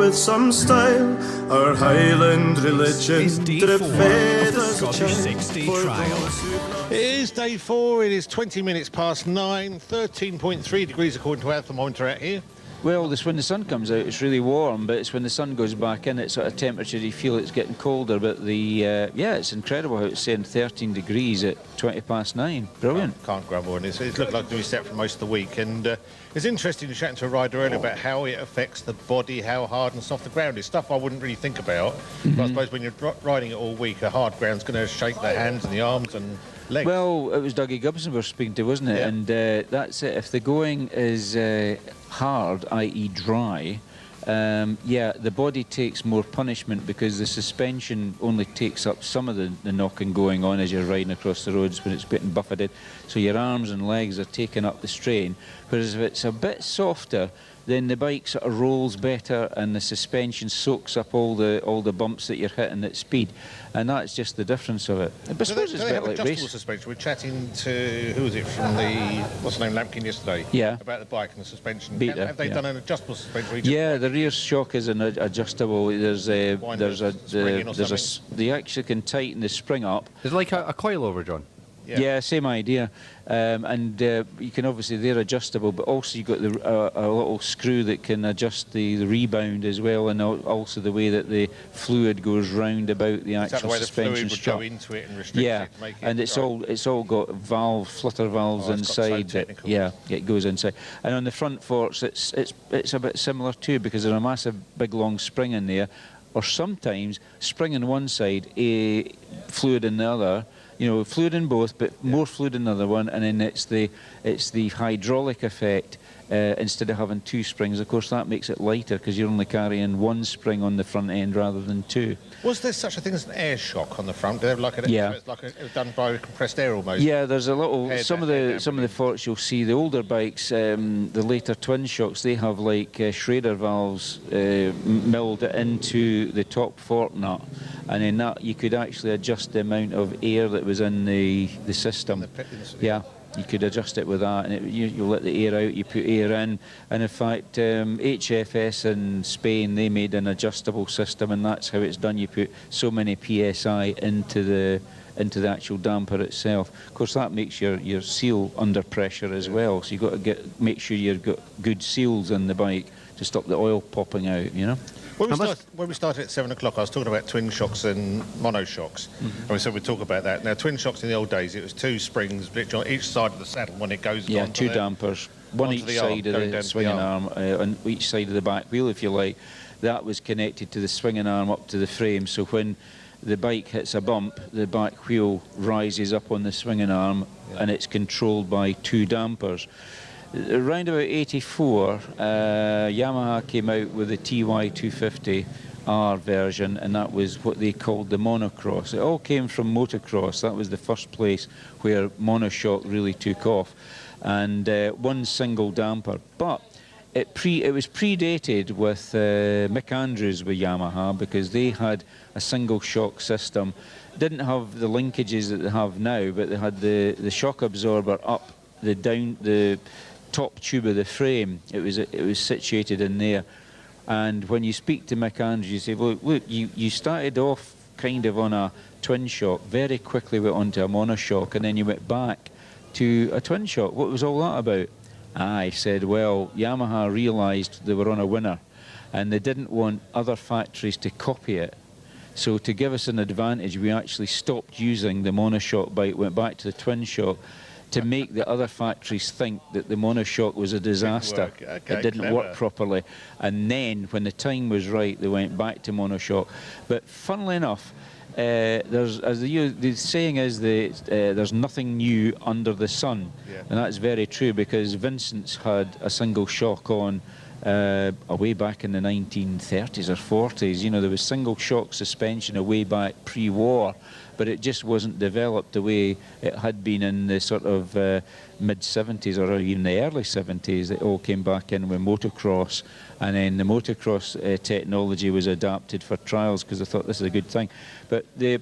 with some style. Our Highland religion Day 4 of the Scottish 6-day trial. It is day 4. It is 20 minutes past 9. 13.3 degrees according to our thermometer out here. Well, when the sun comes out, it's really warm, but it's when the sun goes back in, it's sort of temperature you feel it's getting colder. But yeah, it's incredible how it's saying 13 degrees at 20 past 9. Brilliant. Can't grumble, and it's looked like we set for most of the week. And it's interesting chatting to a rider earlier about how it affects the body, how hard and soft the ground is. Stuff I wouldn't really think about. But I suppose when you're riding it all week, a hard ground's going to shake the hands and the arms and legs. Well, it was Dougie Gibson we were speaking to, wasn't it? Yeah. And that's it. If the going is hard, i.e. dry, yeah, the body takes more punishment because the suspension only takes up some of the knocking going on as you're riding across the roads when it's getting buffeted. So your arms and legs are taking up the strain. Whereas if it's a bit softer, then the bike sort of rolls better and the suspension soaks up all the bumps that you're hitting at speed, and that's just the difference of it. But I suppose it's a bit like adjustable suspension. We're chatting to who was it from the what's the name Lampkin yesterday? Yeah. About the bike and the suspension. Beta, have they done an adjustable suspension? Yeah, the rear shock is an adjustable. They actually can tighten the spring up. It's like a coilover, John. Yeah, same idea. And you can obviously, they're adjustable, but also you've got a little screw that can adjust the rebound as well, and also the way that the fluid goes round about the actual suspension strap. Go into it and restrict it to make it and it's all got flutter valves inside. It goes inside. And on the front forks, it's a bit similar too, because there's a massive big long spring in there, or sometimes spring on one side, fluid in the other. You know, fluid in both, but more fluid in the other one, and then it's the hydraulic effect instead of having two springs. Of course, that makes it lighter because you're only carrying one spring on the front end rather than two. Was there such a thing as an air shock on the front? It's like done by compressed air almost. Yeah, there's a little. Some of the forks you'll see, the older bikes, the later twin shocks, they have like Schrader valves milled into the top fork nut, and in that you could actually adjust the amount of air that was in the system. Yeah. You could adjust it with that, and you let the air out, you put air in. And in fact, HFS in Spain, they made an adjustable system, and that's how it's done. You put so many PSI into the actual damper itself. Of course, that makes your seal under pressure as well. So you've got to make sure you've got good seals in the bike to stop the oil popping out, you know. When we started at 7 o'clock, I was talking about twin shocks and mono shocks. And we said we'd talk about that. Now, twin shocks in the old days, it was two springs on each side of the saddle when it goes on. Yeah, two dampers, one each side of the swinging arm, on each side of the back wheel, if you like. That was connected to the swinging arm up to the frame. So when the bike hits a bump, the back wheel rises up on the swinging arm, and it's controlled by two dampers. Around about 84, Yamaha came out with the TY250R version, and that was what they called the monocross. It all came from motocross. That was the first place where monoshock really took off, and one single damper. But it was predated with Mick Andrews with Yamaha, because they had a single shock system. Didn't have the linkages that they have now, but they had the shock absorber up the top tube of the frame. It was situated in there, and when you speak to Mick Andrews, you say, look, you started off kind of on a twin shock, very quickly went on to a monoshock, and then you went back to a twin shock. What was all that about? I said, well, Yamaha realised they were on a winner, and they didn't want other factories to copy it. So to give us an advantage, we actually stopped using the monoshock bike, went back to the twin shock, to make the other factories think that the monoshock was a disaster. It didn't work properly. And then, when the time was right, they went back to monoshock. But funnily enough, the saying is that there's nothing new under the sun. And that's very true, because Vincent's had a single shock on way back in the 1930s or 40s. You know, there was single shock suspension way back pre-war, but it just wasn't developed the way it had been in the sort of mid-70s or even the early 70s. It all came back in with motocross, and then the motocross technology was adapted for trials, because I thought this is a good thing. But the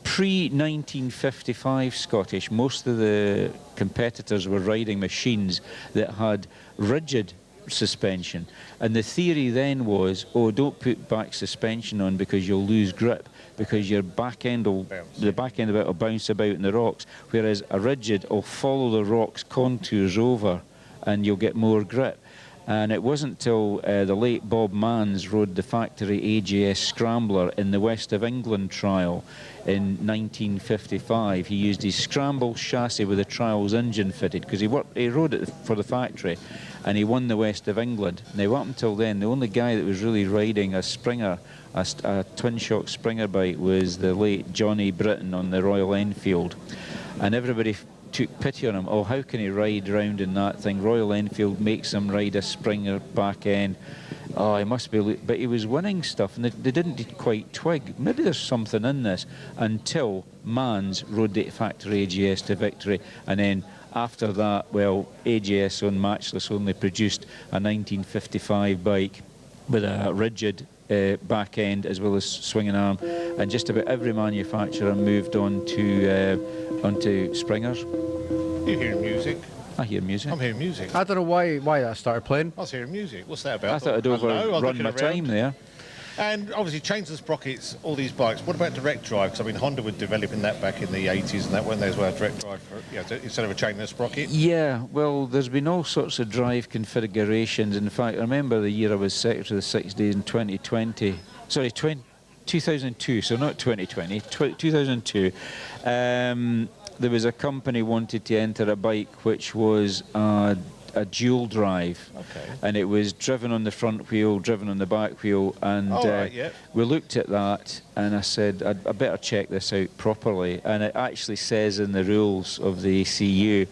pre-1955 Scottish, most of the competitors were riding machines that had rigid suspension. And the theory then was, oh, don't put back suspension on because you'll lose grip, because your back end will, the back end of it will bounce about in the rocks, whereas a rigid will follow the rocks contours over and you'll get more grip. And it wasn't till the late Bob Manns rode the factory AGS Scrambler in the West of England trial in 1955. He used his scramble chassis with a Trials engine fitted, because he rode it for the factory, and he won the West of England. Now, up until then, the only guy that was really riding a Springer, a twin-shock Springer bike, was the late Johnny Britton on the Royal Enfield. And everybody took pity on him. Oh, how can he ride round in that thing? Royal Enfield makes him ride a Springer back end. Oh, he must be... But he was winning stuff, and they didn't quite twig. Maybe there's something in this, until Manns rode the factory AGS to victory. And then after that, well, AGS on Matchless only produced a 1955 bike with a rigid back end as well as swinging arm, and just about every manufacturer moved on to onto Springers. You hearing music? I hear music. I'm hearing music. I don't know why that started playing. I was hearing music. What's that about? I thought I'd overrun my time there. And obviously, change the sprockets, all these bikes. What about direct drive? Because I mean, Honda were developing that back in the 80s, and that when there's direct drive for, instead of a chain and a sprocket. Yeah, well, there's been all sorts of drive configurations. In fact, I remember the year I was secretary of the 6 Days in 2020. Sorry, 2002. So not 2020. 2002. There was a company wanted to enter a bike which was a dual drive, and it was driven on the front wheel, driven on the back wheel, and we looked at that, and I said, I better check this out properly. And it actually says in the rules of the ACU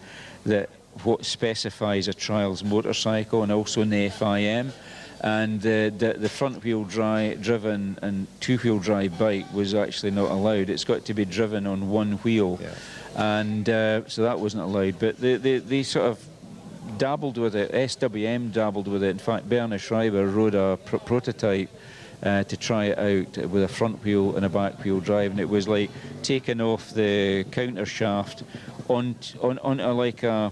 that what specifies a trials motorcycle, and also in the FIM, and the front wheel driven and two-wheel drive bike was actually not allowed. It's got to be driven on one wheel, and so that wasn't allowed. But they sort of dabbled with it. SWM dabbled with it. In fact, Bernie Schreiber rode a prototype to try it out with a front wheel and a back wheel drive, and it was like taking off the counter shaft onto like a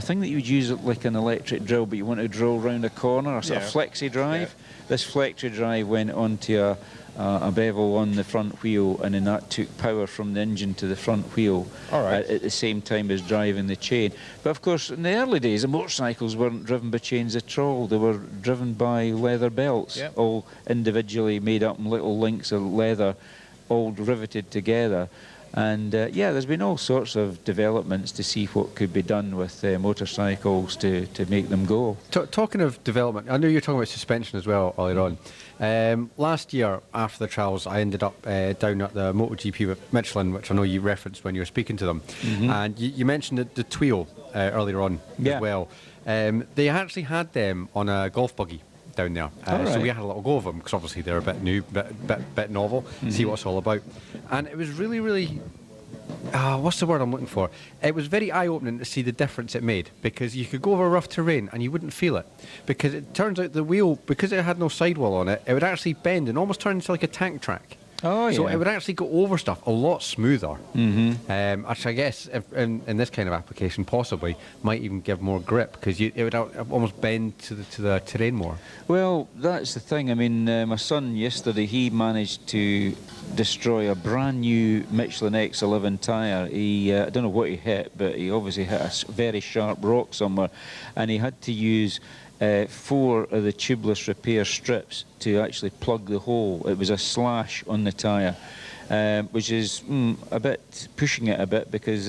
thing that you would use like an electric drill, but you want to drill round a corner, a sort of flexi drive. This flexi drive went onto a bevel on the front wheel, and then that took power from the engine to the front wheel at the same time as driving the chain. But of course, in the early days, the motorcycles weren't driven by chains at all. They were driven by leather belts, all individually made up in little links of leather, all riveted together. And yeah, there's been all sorts of developments to see what could be done with motorcycles to make them go. Talking of development, I know you're talking about suspension as well earlier on. Last year, after the trials, I ended up down at the MotoGP with Michelin, which I know you referenced when you were speaking to them. And you mentioned the Tweel earlier on as well. They actually had them on a golf buggy down there. So we had a little go of them, because obviously they're a bit new, bit novel, see what it's all about. And it was really, really, what's the word I'm looking for? It was very eye-opening to see the difference it made, because you could go over rough terrain and you wouldn't feel it, because it turns out the wheel, because it had no sidewall on it, it would actually bend and almost turn into like a tank track. So it would actually go over stuff a lot smoother. Which I guess in this kind of application possibly might even give more grip, because it would almost bend to the terrain more. Well, that's the thing. I mean, my son yesterday, he managed to destroy a brand new Michelin X11 tyre. I don't know what he hit, but he obviously hit a very sharp rock somewhere, and he had to use 4 of the tubeless repair strips to actually plug the hole. It was a slash on the tyre, which is a bit pushing it a bit, because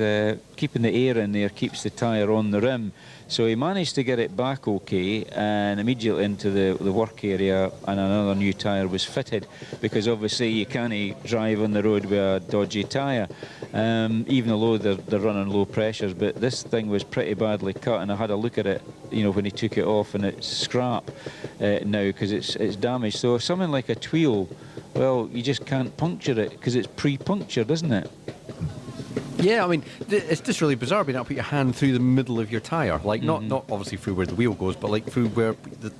keeping the air in there keeps the tyre on the rim. So he managed to get it back okay, and immediately into the work area, and another new tyre was fitted, because obviously you can't drive on the road with a dodgy tyre, even though they're running low pressures. But this thing was pretty badly cut, and I had a look at it, when he took it off, and it's scrap now, because it's damaged. So something like a Tweel, well, you just can't puncture it, because it's pre-punctured, isn't it? Yeah, I mean, it's just really bizarre being able to put your hand through the middle of your tyre. Like, not obviously through where the wheel goes, but like through where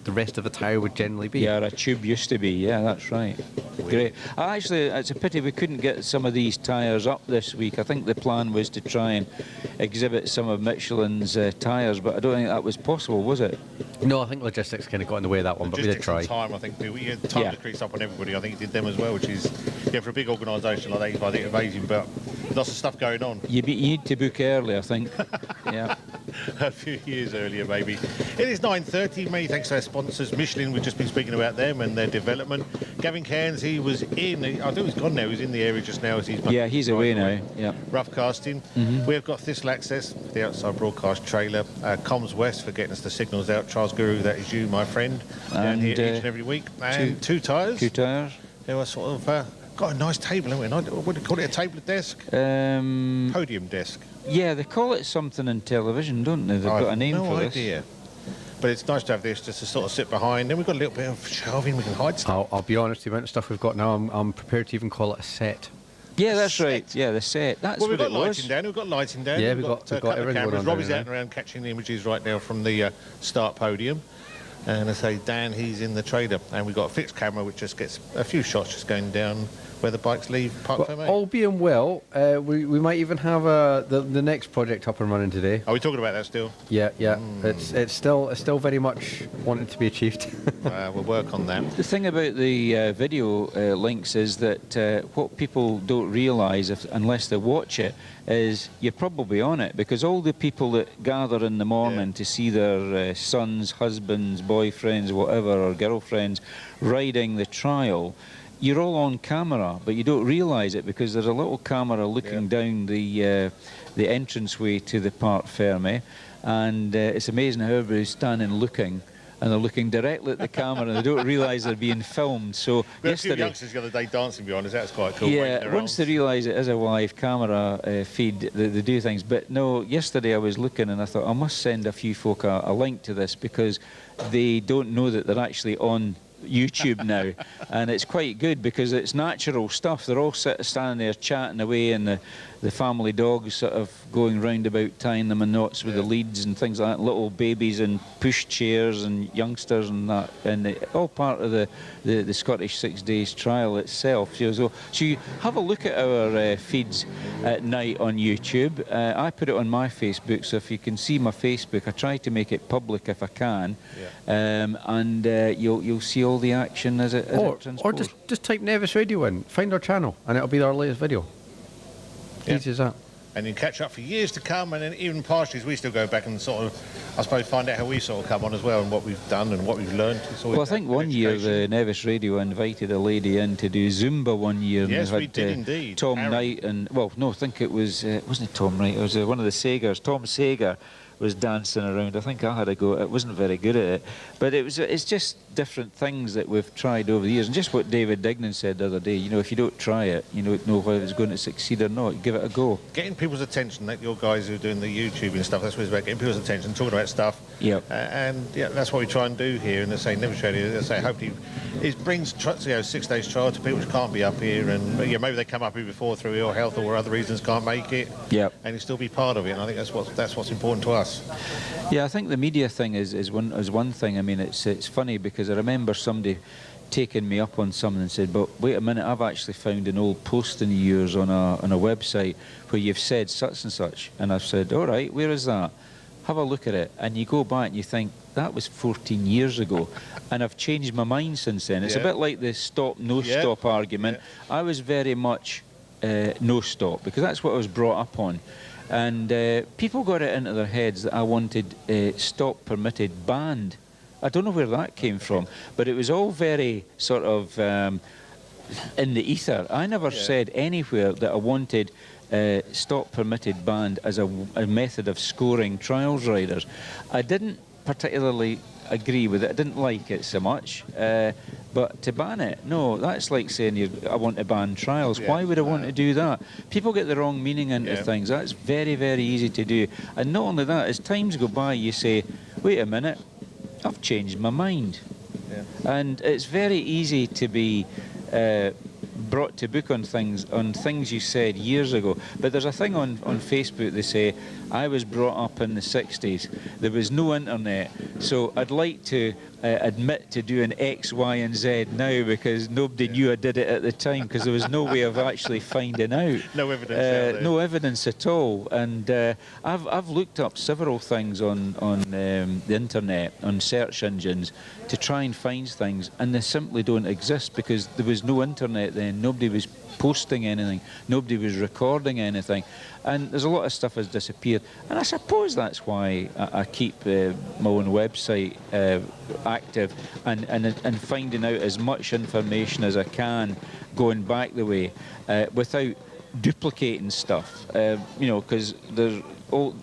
the rest of the tyre would generally be. Yeah, a tube used to be. Yeah, that's right. Great. Actually, it's a pity we couldn't get some of these tyres up this week. I think the plan was to try and exhibit some of Michelin's tyres, but I don't think that was possible, was it? No, I think logistics kind of got in the way of that one, but we did try. Time, I think we had time to crease up on everybody. I think it did them as well, which is, for a big organisation like that, I think amazing, but lots of stuff going on. You need to book early, I think. Yeah. A few years earlier, maybe. It is 9:30. Many thanks to our sponsors. Michelin, we've just been speaking about them and their development. Gavin Cairns, he was in, I think he's gone now, he's in the area just now. He's away now, yeah. Rough casting. We've got Thistle Access, the outside broadcast trailer. Comms West for getting us the signals out. Trials Guru, that is you, my friend, down here each and every week. And two tyres. Two tyres. They were sort of... got a nice table, haven't we? What do you call it? A table desk? Podium desk. Yeah, they call it something in television, don't they? They've got a name for this. No idea. But it's nice to have this just to sort of sit behind. Then we've got a little bit of shelving, we can hide stuff. I'll be honest, the amount of stuff we've got now, I'm prepared to even call it a set. Yeah, that's right. Yeah, the set. That's what it was. We've got lighting down. We've got lighting down. Yeah, we've got everything going on. Robbie's out and around catching the images right now from the start podium. And I say, Dan, he's in the trailer. And we've got a fixed camera which just gets a few shots just going down where the bikes leave Parc Ferme. All being well, we might even have the next project up and running today. Are we talking about that still? Yeah. It's still very much wanting to be achieved. We'll work on that. The thing about the video links is that what people don't realise, unless they watch it, is you're probably on it, because all the people that gather in the morning to see their sons, husbands, boyfriends, whatever, or girlfriends riding the trial, you're all on camera, but you don't realise it because there's a little camera looking down the entranceway to the Parc Ferme, and it's amazing how everybody's standing looking, and they're looking directly at the camera and they don't realise they're being filmed. So yesterday, a few youngsters the other day dancing behind us, that's quite cool. Yeah, once they realise it is a live camera feed, they do things. But no, yesterday I was looking and I thought I must send a few folk a link to this, because they don't know that they're actually on YouTube now, and it's quite good because it's natural stuff. They're all standing there chatting away, and the family dogs sort of going round about tying them in knots with the leads and things like that, little babies and push chairs and youngsters and that, and all part of the Scottish 6 Days trial itself. So you have a look at our feeds at night on YouTube. I put it on my Facebook, so if you can see my Facebook, I try to make it public if I can, and you'll see all the action as it transposes. Or just type Nevis Radio in, find our channel, and it'll be our latest video. Easy as that. And you catch up for years to come, and then even partials we still go back and sort of, I suppose, find out how we sort of come on as well, and what we've done and what we've learned. Well, I think one year the Nevis Radio invited a lady in to do Zumba one year. Yes, and we did indeed. Tom Knight and, well, no, I think it was, wasn't it Tom Knight? It was one of the Sagers, Tom Sager, was dancing around. I think I had a go. It wasn't very good at it, but it's just different things that we've tried over the years, and just what David Dignan said the other day. You know, if you don't try it, you don't know whether it's going to succeed or not. Give it a go. Getting people's attention. That your guys who are doing the YouTube and stuff. That's what it's about. Getting people's attention, talking about stuff. Yep. And yeah, that's what we try and do here. And they say never show you. They say hopefully it brings 6 days trial to people who can't be up here, and maybe they come up here before through ill health or other reasons can't make it. Yep. And you still be part of it. And I think that's what's important to us. Yeah, I think the media thing is one thing. I mean, it's funny because I remember somebody taking me up on something and said, but wait a minute, I've actually found an old posting of yours on a website where you've said such and such. And I've said, all right, where is that? Have a look at it. And you go back and you think, that was 14 years ago. And I've changed my mind since then. It's a bit like the stop, no stop argument. I was very much no stop, because that's what I was brought up on. And people got it into their heads that I wanted stop permitted banned. I don't know where that came from, but it was all very sort of in the ether. I never said anywhere that I wanted stop permitted banned as a method of scoring trials riders. I didn't particularly agree with it. I didn't like it so much, but to ban it, no, that's like saying I want to ban trials. Why would I want to do that? People get the wrong meaning into things. That's very, very easy to do. And not only that, as times go by, you say, wait a minute, I've changed my mind. And it's very easy to be brought to book on things you said years ago. But there's a thing on Facebook, they say, I was brought up in the 60s. There was no internet. So I'd like to admit to doing X, Y and Z now because nobody knew I did it at the time because there was no way of actually finding out. No evidence out there. No evidence at all. And I've looked up several things on the internet, on search engines, to try and find things, and they simply don't exist because there was no internet then. Nobody was posting anything. Nobody was recording anything. And there's a lot of stuff has disappeared. And I suppose that's why I keep my own website active and finding out as much information as I can going back the way without duplicating stuff. You know, because there's,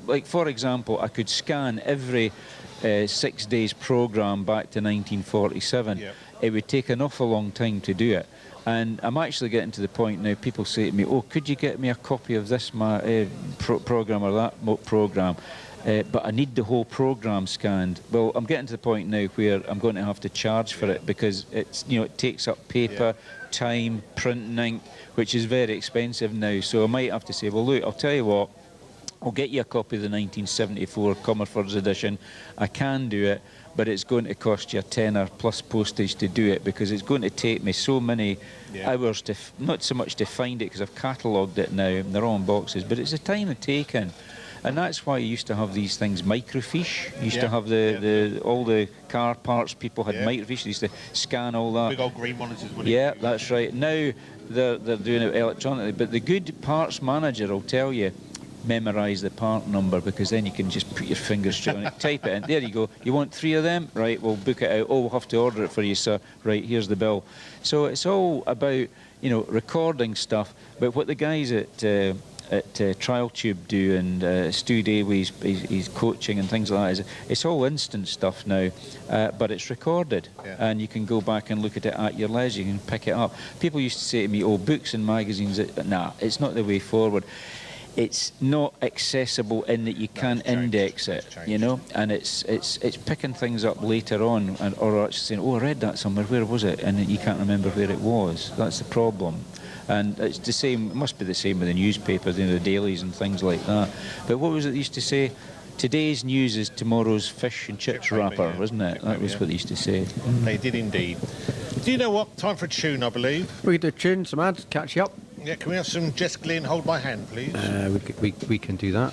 like for example, I could scan every 6 days programme back to 1947. Yep. It would take an awful long time to do it. And I'm actually getting to the point now, people say to me, oh, could you get me a copy of this programme or that programme? But I need the whole programme scanned. Well, I'm getting to the point now where I'm going to have to charge for it because it's, you know, it takes up paper, time, printing ink, which is very expensive now. So I might have to say, well, look, I'll tell you what, I'll get you a copy of the 1974 Comerford's edition. I can do it, but it's going to cost you a tenner plus postage to do it because it's going to take me so many hours to, not so much to find it because I've catalogued it now and they're all in boxes, but it's the time it's taken. And that's why you used to have these things microfiche. You used to have all the car parts people had microfiche. They used to scan all that. Big old green monitors. Yeah, that's right. Now they're doing it electronically, but the good parts manager will tell you, memorise the part number because then you can just put your fingers straight on it, type it in. There you go. You want 3 of them? Right, we'll book it out. Oh, we'll have to order it for you, sir. Right, here's the bill. So it's all about, you know, recording stuff. But what the guys at Trial Tube do and Stu Day with his coaching and things like that, it's all instant stuff now, but it's recorded and you can go back and look at it at your leisure. You can pick it up. People used to say to me, oh, books and magazines, nah, it's not the way forward. It's not accessible in that you can't index it, you know, and it's picking things up later on, or actually saying, oh, I read that somewhere, where was it? And you can't remember where it was. That's the problem. And it's the same, it must be the same with the newspapers, you know, the dailies and things like that. But what was it they used to say? Today's news is tomorrow's fish and chips wrapper, wasn't it? That was what they used to say. They did indeed. Do you know what? Time for a tune, I believe. We could do a tune, some ads, catch you up. Yeah, can we have some Jess Glynn, Hold My Hand, please? We can do that.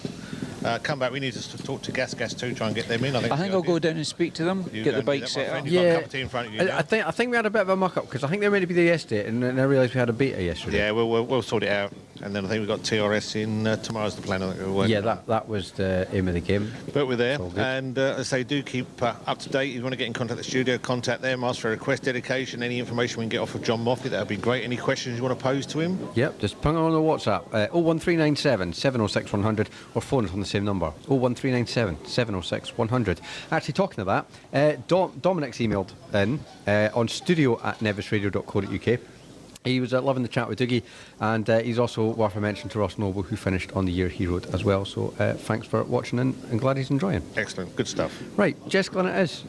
Come back, we need to talk to GASGAS too, try and get them in. I think I'll go down and speak to them, get the bike set up. Yeah, in front of you I think we had a bit of a muck-up because I think they were meant to be there yesterday and then I realised we had a beta yesterday. Yeah, we'll sort it out. And then I think we've got TRS in tomorrow's the plan. I think we're working on. that was the aim of the game. But we're there. And as I say, do keep up to date. If you want to get in contact with the studio, contact them, ask for a request dedication, any information we can get off of John Moffat, that would be great. Any questions you want to pose to him? Yep, just ping on the WhatsApp, 01397 706 100, or phone us on the same number, 01397 706 100. Actually, talking of that, Dominic's emailed in on studio@nevisradio.co.uk. He was loving the chat with Dougie, and he's also worth a mention to Ross Noble, who finished on the year he wrote as well. So thanks for watching and glad he's enjoying. Excellent, good stuff. Right, Jess Glynn it is.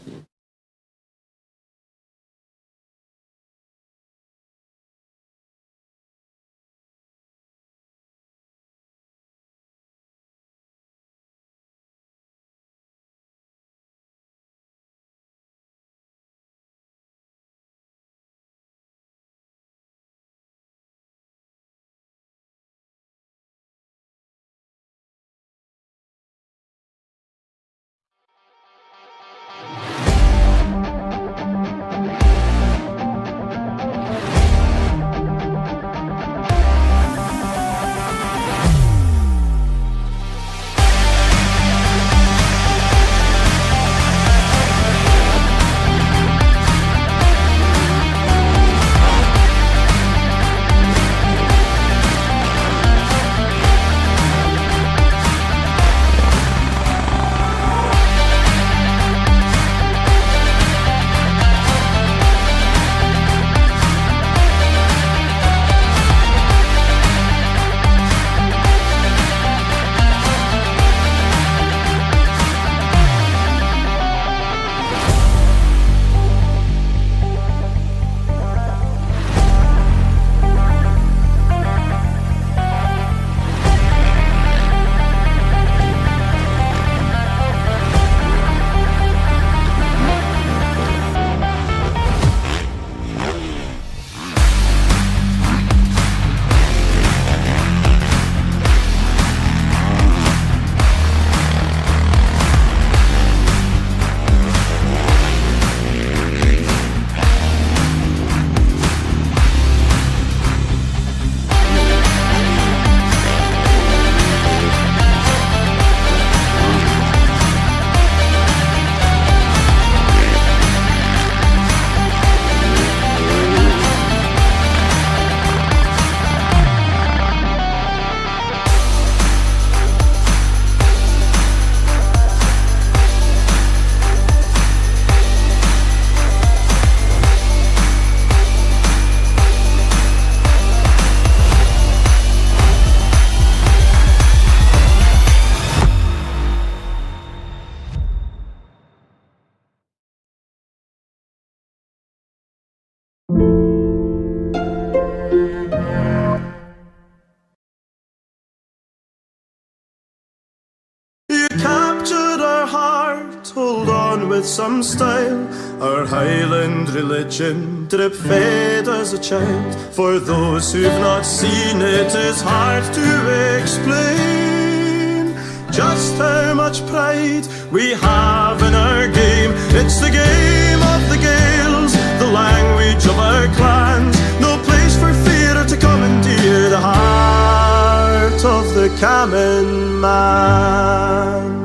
with some style. Our Highland religion drip fed as a child. For those who've not seen it, is hard to explain just how much pride we have in our game. It's the game of the Gaels, the language of our clans. No place for fear to commandeer the heart of the Cammon man.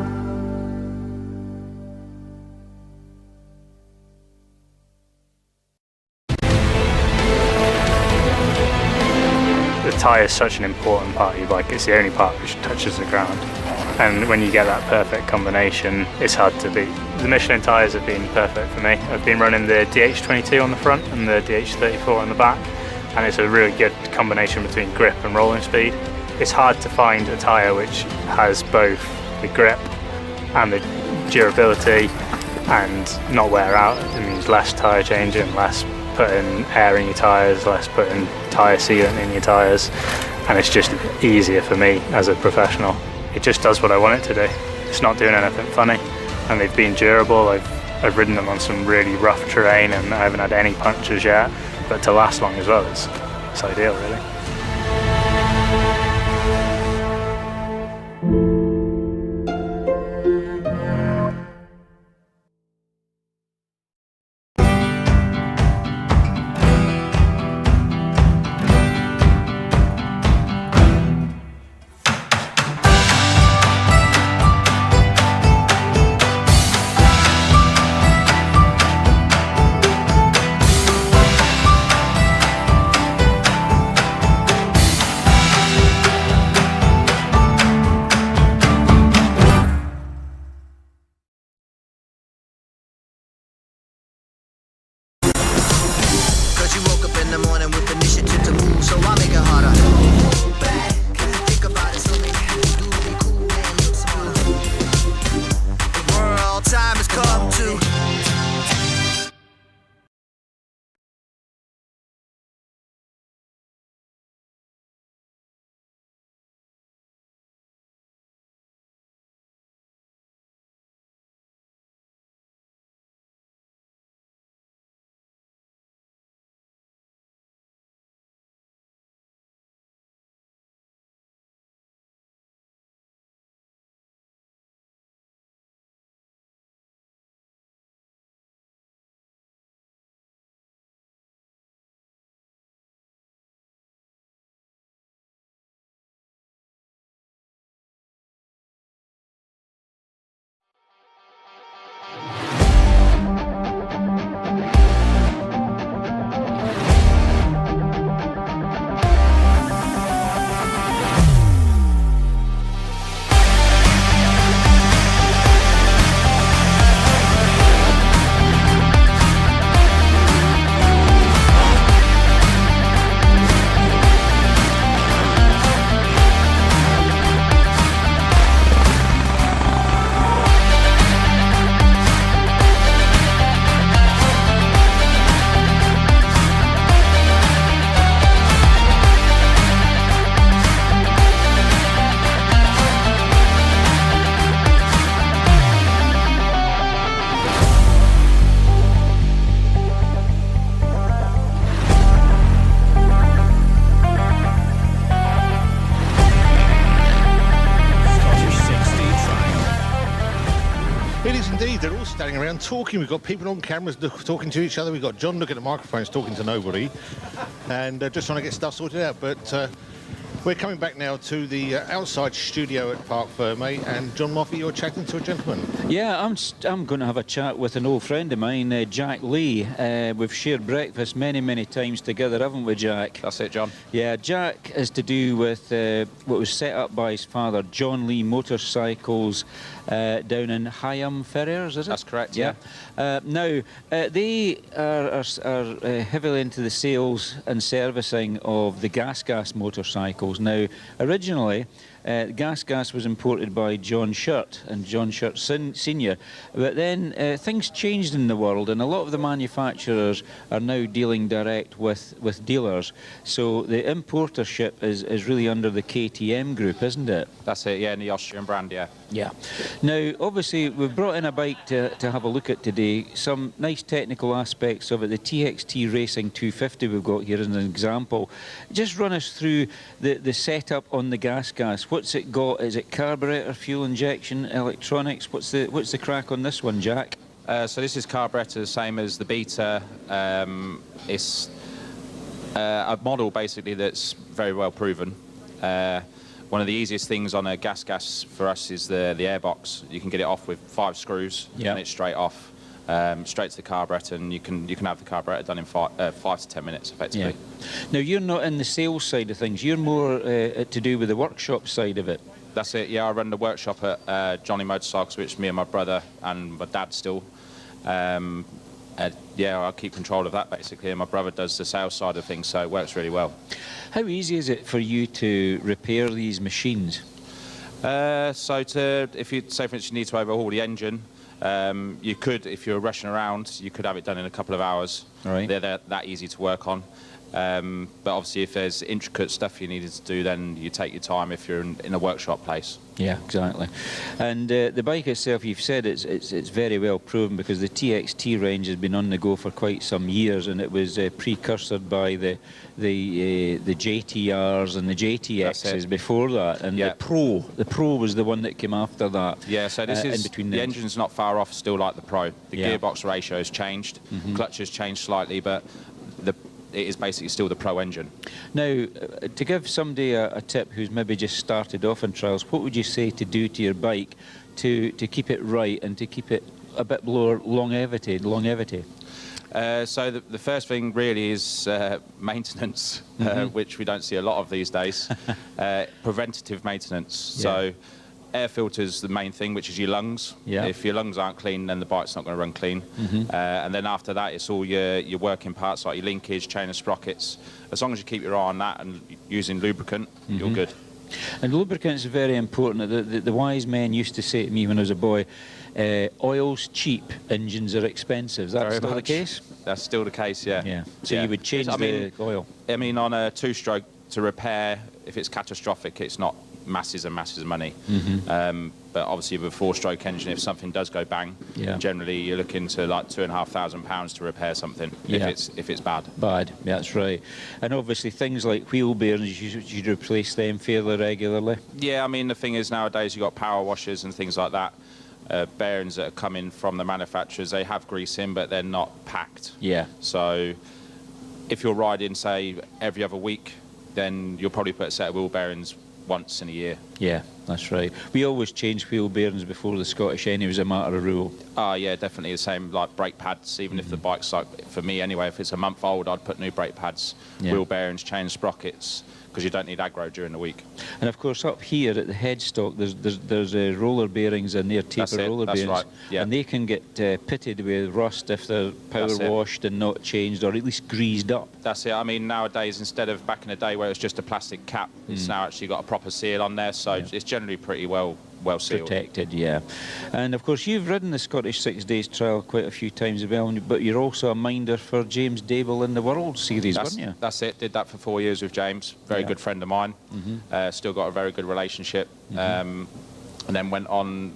The tyre is such an important part of your bike. It's the only part which touches the ground. And when you get that perfect combination, it's hard to beat. The Michelin tyres have been perfect for me. I've been running the DH22 on the front and the DH34 on the back, and it's a really good combination between grip and rolling speed. It's hard to find a tyre which has both the grip and the durability and not wear out. It means less tyre changing, less putting air in your tyres, less putting tyre sealant in your tyres, and it's just easier for me as a professional. It just does what I want it to do. It's not doing anything funny, and they've been durable. I've ridden them on some really rough terrain and I haven't had any punctures yet, but to last long as well, it's ideal really. They're all standing around talking. We've got people on cameras talking to each other. We've got John looking at the microphones talking to nobody, and just trying to get stuff sorted out. But we're coming back now to the outside studio at Parc Ferme, and John Moffat, you're chatting to a gentleman. Yeah, I'm going to have a chat with an old friend of mine, Jack Lee. We've shared breakfast many times together, haven't we, Jack? That's it, John. Yeah, Jack is to do with what was set up by his father, John Lee Motorcycles, down in Hyam Ferrers, is it? That's correct, yeah. Now, they are heavily into the sales and servicing of the GASGAS motorcycles. Now, originally, GASGAS was imported by John Shirt and John Shirt Senior, but then things changed in the world, and a lot of the manufacturers are now dealing direct with dealers. So the importership is really under the KTM group, isn't it? That's it, yeah, in the Austrian brand, yeah. Yeah. Now, obviously, we've brought in a bike to have a look at today. Some nice technical aspects of it. The TXT Racing 250 we've got here as an example. Just run us through the setup on the GASGAS. What's it got? Is it carburetor, fuel injection, electronics? What's the crack on this one, Jack? So this is carburetor, the same as the Beta. It's a model basically that's very well proven. One of the easiest things on a GASGAS for us is the airbox. You can get it off with 5 screws, and it's straight off, straight to the carburetor, and you can have the carburetor done in 5 to 10 minutes, effectively. Yeah. Now, you're not in the sales side of things. You're more to do with the workshop side of it. That's it, yeah. I run the workshop at Johnny Motorcycles, which me and my brother and my dad still. Yeah, I keep control of that, basically, and my brother does the sales side of things, so it works really well. How easy is it for you to repair these machines? If you say, for instance, you need to overhaul the engine, you could, if you're rushing around, you could have it done in a couple of hours. Right. They're that easy to work on. But obviously, if there's intricate stuff you needed to do, then you take your time if you're in a workshop place. Yeah, exactly. And the bike itself, you've said it's very well proven, because the TXT range has been on the go for quite some years, and it was precursored by the JTRs and the JTXs before that, and the Pro was the one that came after that. Yeah, so this is the engine's not far off, still like the Pro. The gearbox ratio has changed, clutch has changed slightly, but it is basically still the Pro engine. Now, to give somebody a tip who's maybe just started off in trials, what would you say to do to your bike to keep it right and to keep it a bit more longevity? So the first thing really is in of sprockets. As long as you keep your eye on that and using lubricant, you're good. And lubricant is very important. The wise men used to say to me when I was a boy, oil's cheap, engines are expensive. Is that still the case? That's still the case, yeah. So you would change the oil? I mean, on a 2-stroke, to repair, if it's catastrophic, it's not masses and masses of money. But obviously with a 4-stroke engine, if something does go bang, generally you're looking to like £2,500 to repair something if it's bad. Yeah, that's right. And obviously things like wheel bearings, you replace them fairly regularly. Yeah, I mean the thing is nowadays you've got power washers and things like that. Bearings that are coming from the manufacturers, they have grease in, but they're not packed. Yeah. So if you're riding, say, every other week, then you'll probably put a set of wheel bearings once in a year. Yeah, that's right. We always change wheel bearings before the Scottish anyway, as a matter of rule. Yeah, definitely the same, like brake pads, even if the bike's like, for me anyway, if it's a month old, I'd put new brake pads, wheel bearings, change sprockets, because you don't need aggro during the week. And of course up here at the headstock there's roller bearings in there, taper roller bearings. Right. Yeah. And they can get pitted with rust if they're power washed and not changed, or at least greased up. That's it. I mean nowadays, instead of back in the day where it was just a plastic cap, it's now actually got a proper seal on there, so it's generally pretty well sealed. Protected, yeah. And of course you've ridden the Scottish 6 Days trial quite a few times as well, but you're also a minder for James Dable in the World Series, weren't you? That's it. Did that for 4 years with James. Very good friend of mine. Still got a very good relationship. And then went on,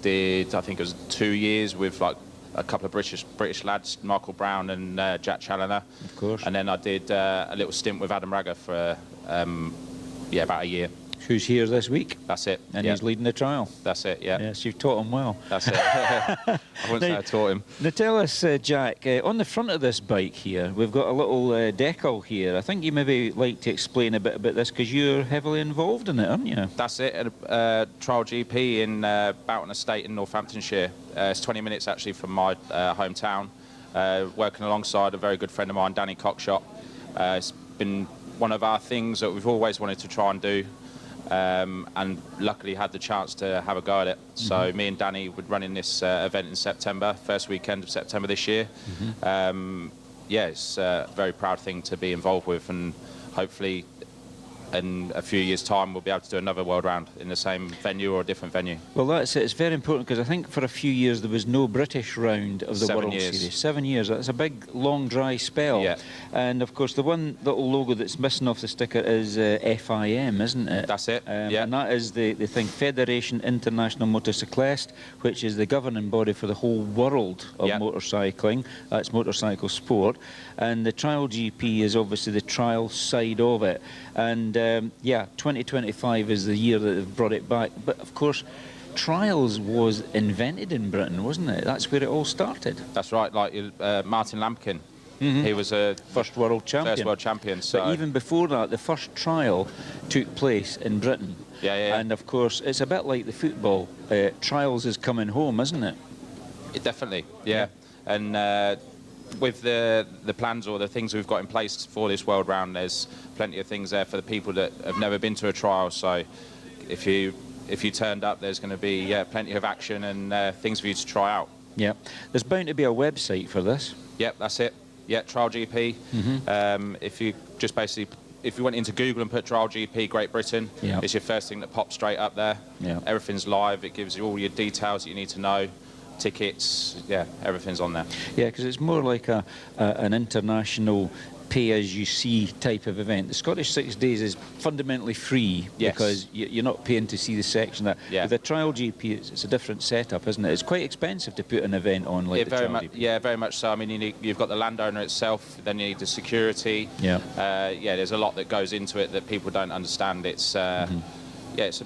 did I think it was 2 years with like a couple of British lads, Michael Brown and Jack Challoner. Of course. And then I did a little stint with Adam Ragger for about a year. Who's here this week. That's it. And he's leading the trial. That's it, yeah. Yes, you've taught him well. That's it. I wouldn't say I taught him. Now tell us, Jack, on the front of this bike here, we've got a little decal here. I think you maybe like to explain a bit about this, because you're heavily involved in it, aren't you? That's it. Trial GP in Boughton Estate in Northamptonshire. It's 20 minutes actually from my hometown. Working alongside a very good friend of mine, Danny Cockshot. It's been one of our things that we've always wanted to try and do. And luckily had the chance to have a go at it. So me and Danny would run in this event in September, first weekend of September this year. It's a very proud thing to be involved with, and hopefully in a few years' time we'll be able to do another world round in the same venue or a different venue. Well, that's it. It's very important because I think for a few years there was no British round of the World Series. 7 years. That's a big, long, dry spell. Yeah. And of course, the one little logo that's missing off the sticker is FIM, isn't it? That's it. Yeah. And that is the thing, Fédération Internationale Motocycliste, which is the governing body for the whole world of motorcycling. That's motorcycle sport. And the Trial GP is obviously the trial side of it. And yeah, 2025 is the year that they've brought it back. But of course, Trials was invented in Britain, wasn't it? That's where it all started. That's right, like Martin Lampkin. He was a first world champion. First world champion. So. But even before that, the first trial took place in Britain. Yeah. And of course, it's a bit like the football. Trials is coming home, isn't it? Definitely, yeah. And with the plans or the things we've got in place for this world round, there's plenty of things there for the people that have never been to a trial. So if you turned up, there's going to be plenty of action and things for you to try out. Yeah, there's bound to be a website for this. Yep, that's it. Yeah, Trial GP. If you just basically, if you went into Google and put Trial GP Great Britain, it's your first thing that pops straight up there. Yeah. Everything's live. It gives you all your details that you need to know. Tickets, everything's on there. Yeah, because it's more like an international pay-as-you-see type of event. The Scottish 6 days is fundamentally free because you're not paying to see the section. With the Trial GP, it's a different setup, isn't it? It's quite expensive to put an event on like the Trial GP. Yeah, very much so. I mean, you've got the landowner itself, then you need the security. Yeah. There's a lot that goes into it that people don't understand. It's it's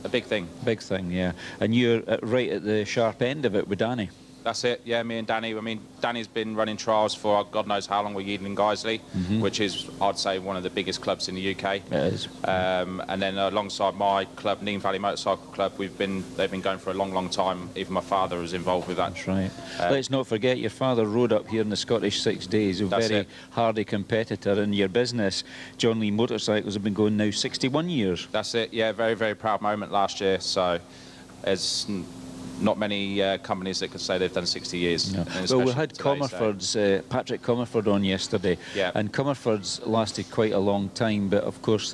a big thing. Big thing, yeah. And you're right at the sharp end of it with Danny. That's it, yeah, me and Danny. I mean, Danny's been running trials for God knows how long with Yeadon and Guiseley, which is, I'd say, one of the biggest clubs in the UK. It is. And then alongside my club, Neem Valley Motorcycle Club, they've been going for a long, long time. Even my father was involved with that. That's right. Let's not forget, your father rode up here in the Scottish 6 days, a very hardy competitor in your business. John Lee Motorcycles have been going now 61 years. That's it, yeah, very, very proud moment last year. So, as not many companies that could say they've done 60 years. No. Well, we had Comerford's, Patrick Comerford on yesterday, and Comerford's lasted quite a long time, but of course,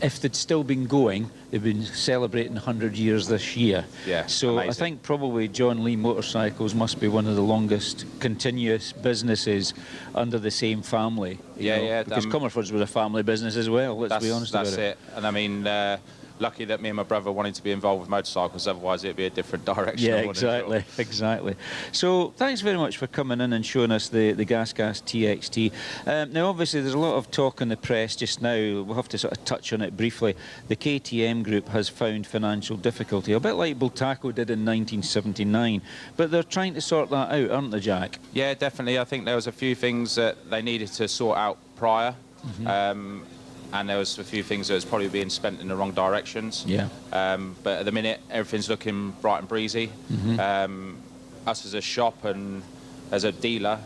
if they'd still been going, they've been celebrating 100 years this year. Yeah, so amazing. I think probably John Lee Motorcycles must be one of the longest continuous businesses under the same family. Yeah, because Comerford's was a family business as well, let's be honest about it. That's it. And I mean, lucky that me and my brother wanted to be involved with motorcycles, otherwise it'd be a different direction. Yeah, exactly. So thanks very much for coming in and showing us the GASGAS TXT. Now obviously there's a lot of talk in the press just now, we'll have to sort of touch on it briefly. The KTM group has found financial difficulty, a bit like Bultaco did in 1979, but they're trying to sort that out, aren't they, Jack? Yeah, definitely. I think there was a few things that they needed to sort out prior. And there was a few things that was probably being spent in the wrong directions. Yeah. But at the minute, everything's looking bright and breezy. Us as a shop and as a dealer,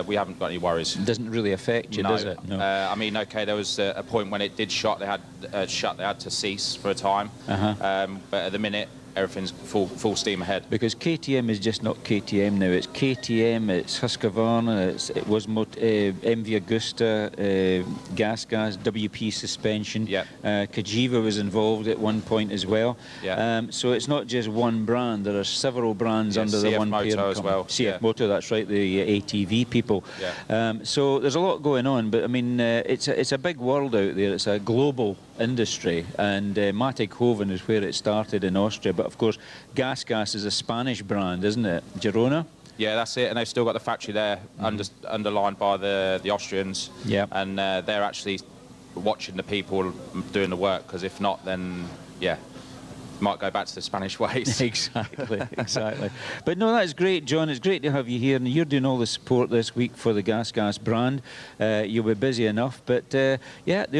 we haven't got any worries. It doesn't really affect you, does it? No. I mean, okay, there was a point when it did shut. They had to cease for a time. But at the minute, everything's full steam ahead. Because KTM is just not KTM now. It's KTM, it's Husqvarna, it was MV Agusta, GASGAS, WP suspension. Kajiva was involved at one point as well. So it's not just one brand. There are several brands under the one parent Moto as well. CF Moto, that's right, the ATV people. So there's a lot going on, but I mean, it's a big world out there. It's a global industry, and Mattighofen is where it started in Austria, but of course GASGAS is a Spanish brand, isn't it? Girona? Yeah, that's it, and they've still got the factory there underlined by the Austrians, and they're actually watching the people doing the work, because if not, then might go back to the Spanish ways. Exactly. But no, that's great, John. It's great to have you here, and you're doing all the support this week for the GASGAS brand. You'll be busy enough, but they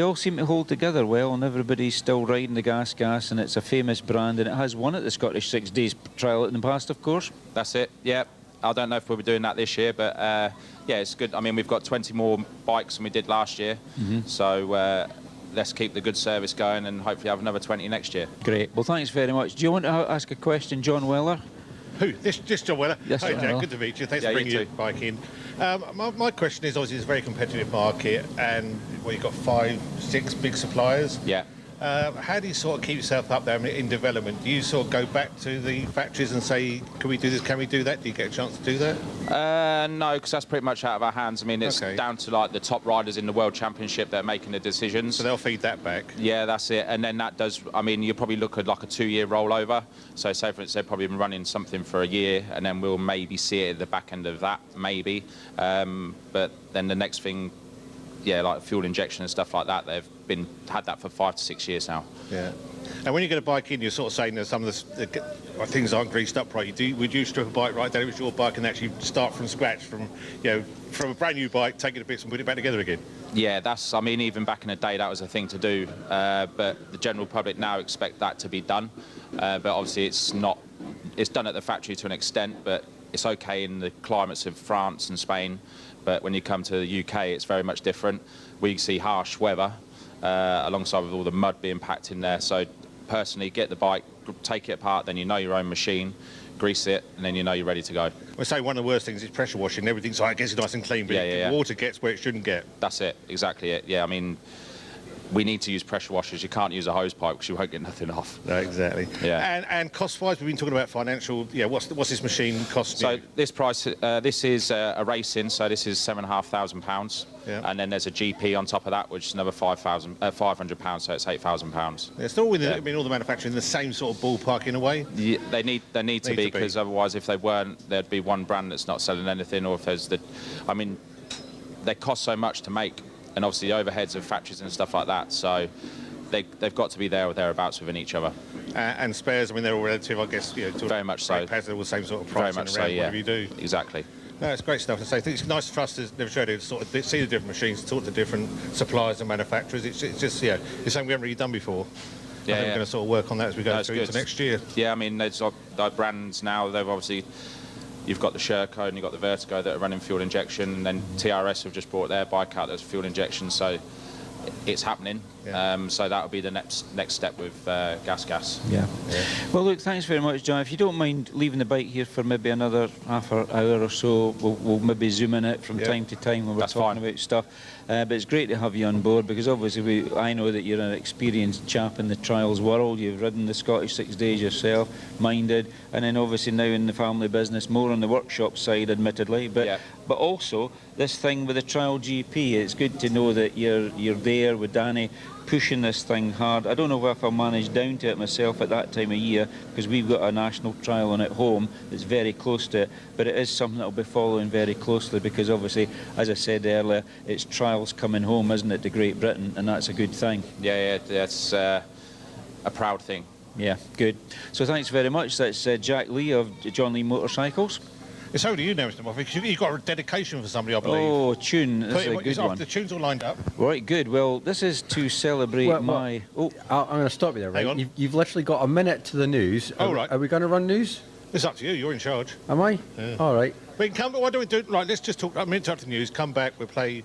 all seem to hold together well, and everybody's still riding the GASGAS, and it's a famous brand, and it has won at the Scottish 6 days trial in the past, of course. That's it, yeah. I don't know if we'll be doing that this year, but it's good. I mean, we've got 20 more bikes than we did last year, so let's keep the good service going and hopefully have another 20 next year. Great. Well, thanks very much. Do you want to ask a question, John Weller? Who? This John Weller. Yes, Hi, John Jack. Weller. Good to meet you. Thanks Yeah, for you bringing your too. bike in. My question is, obviously, it's a very competitive market, and you've got 5, 6 big suppliers. Yeah. How do you sort of keep yourself up there in development? Do you sort of go back to the factories and say, can we do this, can we do that? Do you get a chance to do that? No, because that's pretty much out of our hands. I mean, it's down to like the top riders in the World Championship that are making the decisions. So they'll feed that back? Yeah, that's it. And then that does, I mean, you probably look at like a 2-year rollover. So say for instance, they've probably been running something for a year, and then we'll maybe see it at the back end of that, maybe. But then the next thing, yeah, like fuel injection and stuff like that, they've had that for 5 to 6 years now. Yeah. And when you get a bike in, you're sort of saying that some of the things aren't greased up right. Would you strip a bike right down it was your bike and actually start from scratch, from a brand new bike, take it to bits and put it back together again? Yeah, I mean, even back in the day, that was a thing to do. But the general public now expect that to be done. But obviously, it's not. It's done at the factory to an extent, but it's okay in the climates of France and Spain. But when you come to the UK, it's very much different. We see harsh weather alongside with all the mud being packed in there. So personally, get the bike, take it apart, then you know your own machine, grease it, and then you know you're ready to go. I say one of the worst things is pressure washing. Everything's like, gets nice and clean, but the water gets where it shouldn't get. That's it, exactly it. Yeah, I mean, we need to use pressure washers. You can't use a hose pipe because you won't get nothing off. No, exactly. Yeah. And cost-wise, we've been talking about financial. Yeah, what's this machine costing? So this price, this is a racing. So this is £7,500. Yeah. And then there's a GP on top of that, which is another £500. So it's £8,000. Yeah, it's all within. I mean, all the manufacturing in the same sort of ballpark in a way. Yeah, they need to be, because otherwise, if they weren't, there'd be one brand that's not selling anything. Or if there's I mean, they cost so much to make. And obviously the overheads of factories and stuff like that, so they've got to be there or thereabouts within each other. And spares, I mean, they're all relative, I guess. Very much so. Pads, they're all the same sort of price. Very much around so, yeah. Whatever you do. Exactly. No, it's great stuff to say. I think it's nice for us to never show to sort of see the different machines, talk to different suppliers and manufacturers. It's just, it's something we haven't really done before. Yeah, I think we're going to sort of work on that as we go through into next year. Yeah, I mean, there's brands now, they've obviously. You've got the Sherco and you've got the Vertigo that are running fuel injection, and then TRS have just brought their bike out that's fuel injection, so it's happening. Yeah. So that'll be the next step with GASGAS. Yeah. Well, look, thanks very much, John. If you don't mind leaving the bike here for maybe another half an hour or so, we'll maybe zoom in it from time to time when we're talking about stuff. But it's great to have you on board, because obviously I know that you're an experienced chap in the trials world. You've ridden the Scottish 6 days yourself, minded, and then obviously now in the family business, more on the workshop side, admittedly. But also this thing with the Trial GP, it's good to know that you're there with Danny, pushing this thing hard. I don't know if I'll manage down to it myself at that time of year, because we've got a national trial on at home that's very close to it, but it is something that I'll be following very closely, because obviously, as I said earlier, it's trials coming home, isn't it, to Great Britain, and that's a good thing. Yeah, that's a proud thing. Yeah, good. So thanks very much. That's Jack Lee of John Lee Motorcycles. It's over to you now, Mr. Moffat, because you've got a dedication for somebody, I believe. Oh, tune. This is a good one. The tune's all lined up. Right, good. Well, this is to celebrate my... Oh, I'm going to stop you there, right? Hang on. You've literally got a minute to the news. Oh, right. Are we going to run news? It's up to you. You're in charge. Am I? Yeah. All right. We can come. Why don't we do it? Right, let's just talk. I'm interrupting the news. Come back. We'll play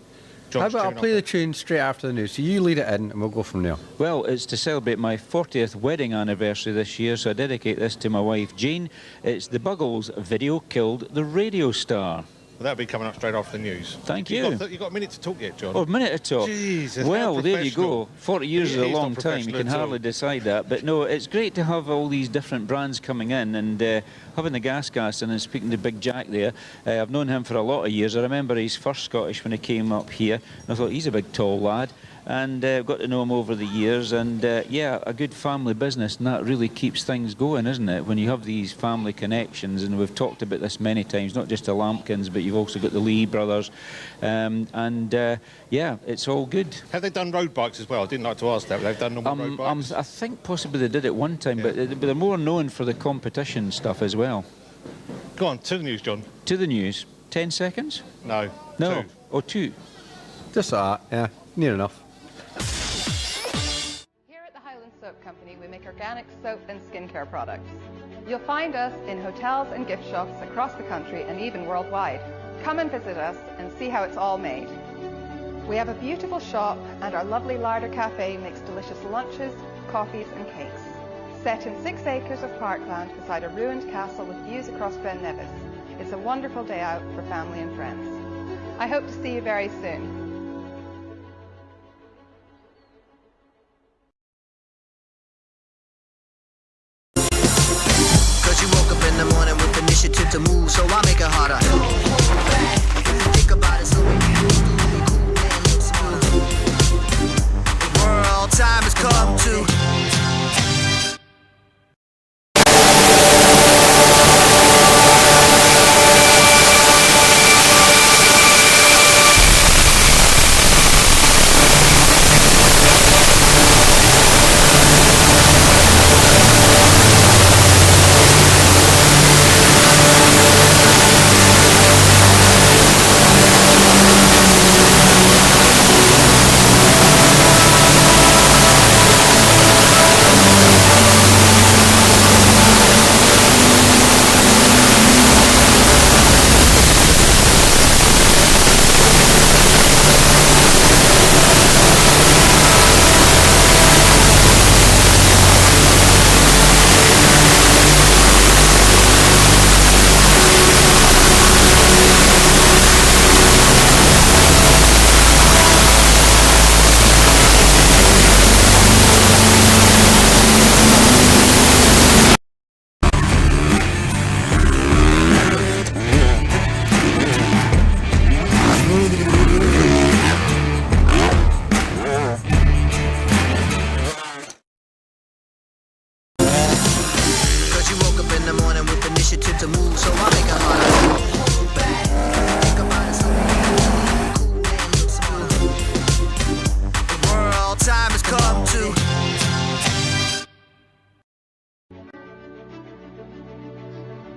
John's How about tune I'll play the tune straight after the news? So you lead it in and we'll go from there. Well, it's to celebrate my 40th wedding anniversary this year, so I dedicate this to my wife, Jane. It's the Buggles video killed the radio star. Well, that'll be coming up straight after the news. Thank you. You've got a minute to talk yet, John. Oh, a minute to talk. Jesus, well, how there you go. professional. 40 years is a He's long not time. You professional can at all. hardly decide that. But no, it's great to have all these different brands coming in, and having the GASGAS and speaking to Big Jack there. I've known him for a lot of years. I remember he's first Scottish when he came up here, and I thought he's a big tall lad. And got to know him over the years, and yeah, a good family business, and that really keeps things going, isn't it? When you have these family connections, and we've talked about this many times, not just the Lampkins, but you've also got the Lee brothers, and yeah, it's all good. Have they done road bikes as well? I didn't like to ask that, but they've done normal road bikes? I think possibly they did it one time, but they're more known for the competition stuff as well. Go on, to the news, John. To the news. 10 seconds? No. No. 2. Oh, 2. Just that, yeah, near enough. Soap Company, we make organic soap and skincare products. You'll find us in hotels and gift shops across the country and even worldwide. Come and visit us and see how it's all made. We have a beautiful shop, and our lovely larder cafe makes delicious lunches, coffees and cakes. Set in 6 acres of parkland beside a ruined castle with views across Ben Nevis. It's a wonderful day out for family and friends. I hope to see you very soon. Cause you woke up in the morning with initiative to move, so I make it harder. Think about it, so we can move, look smooth. The world time has come to.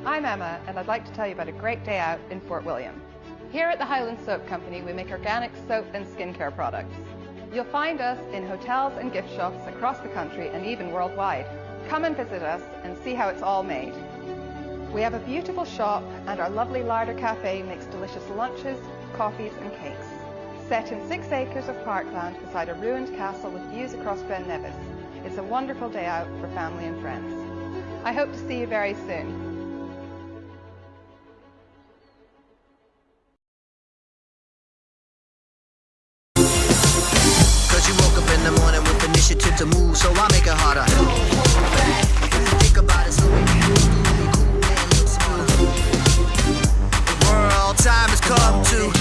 I'm Emma, and I'd like to tell you about a great day out in Fort William. Here at the Highland Soap Company, we make organic soap and skincare products. You'll find us in hotels and gift shops across the country and even worldwide. Come and visit us and see how it's all made. We have a beautiful shop, and our lovely larder cafe makes delicious lunches, coffees and cakes. Set in 6 acres of parkland beside a ruined castle with views across Ben Nevis. It's a wonderful day out for family and friends. I hope to see you very soon. In the morning with initiative to move, so I make it harder. Think about it, so we can move, look smooth. The world time has come to.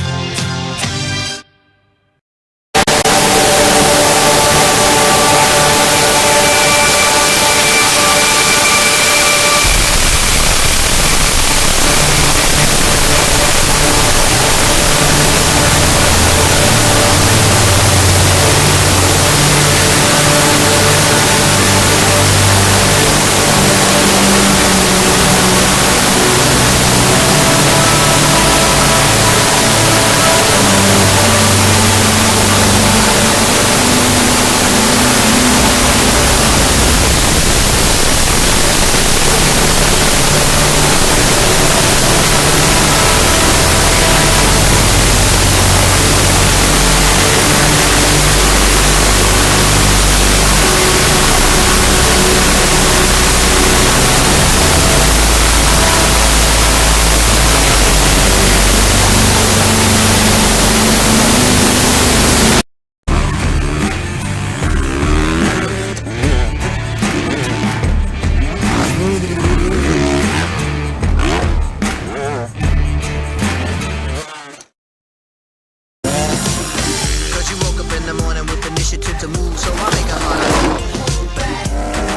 To move, so I make it harder.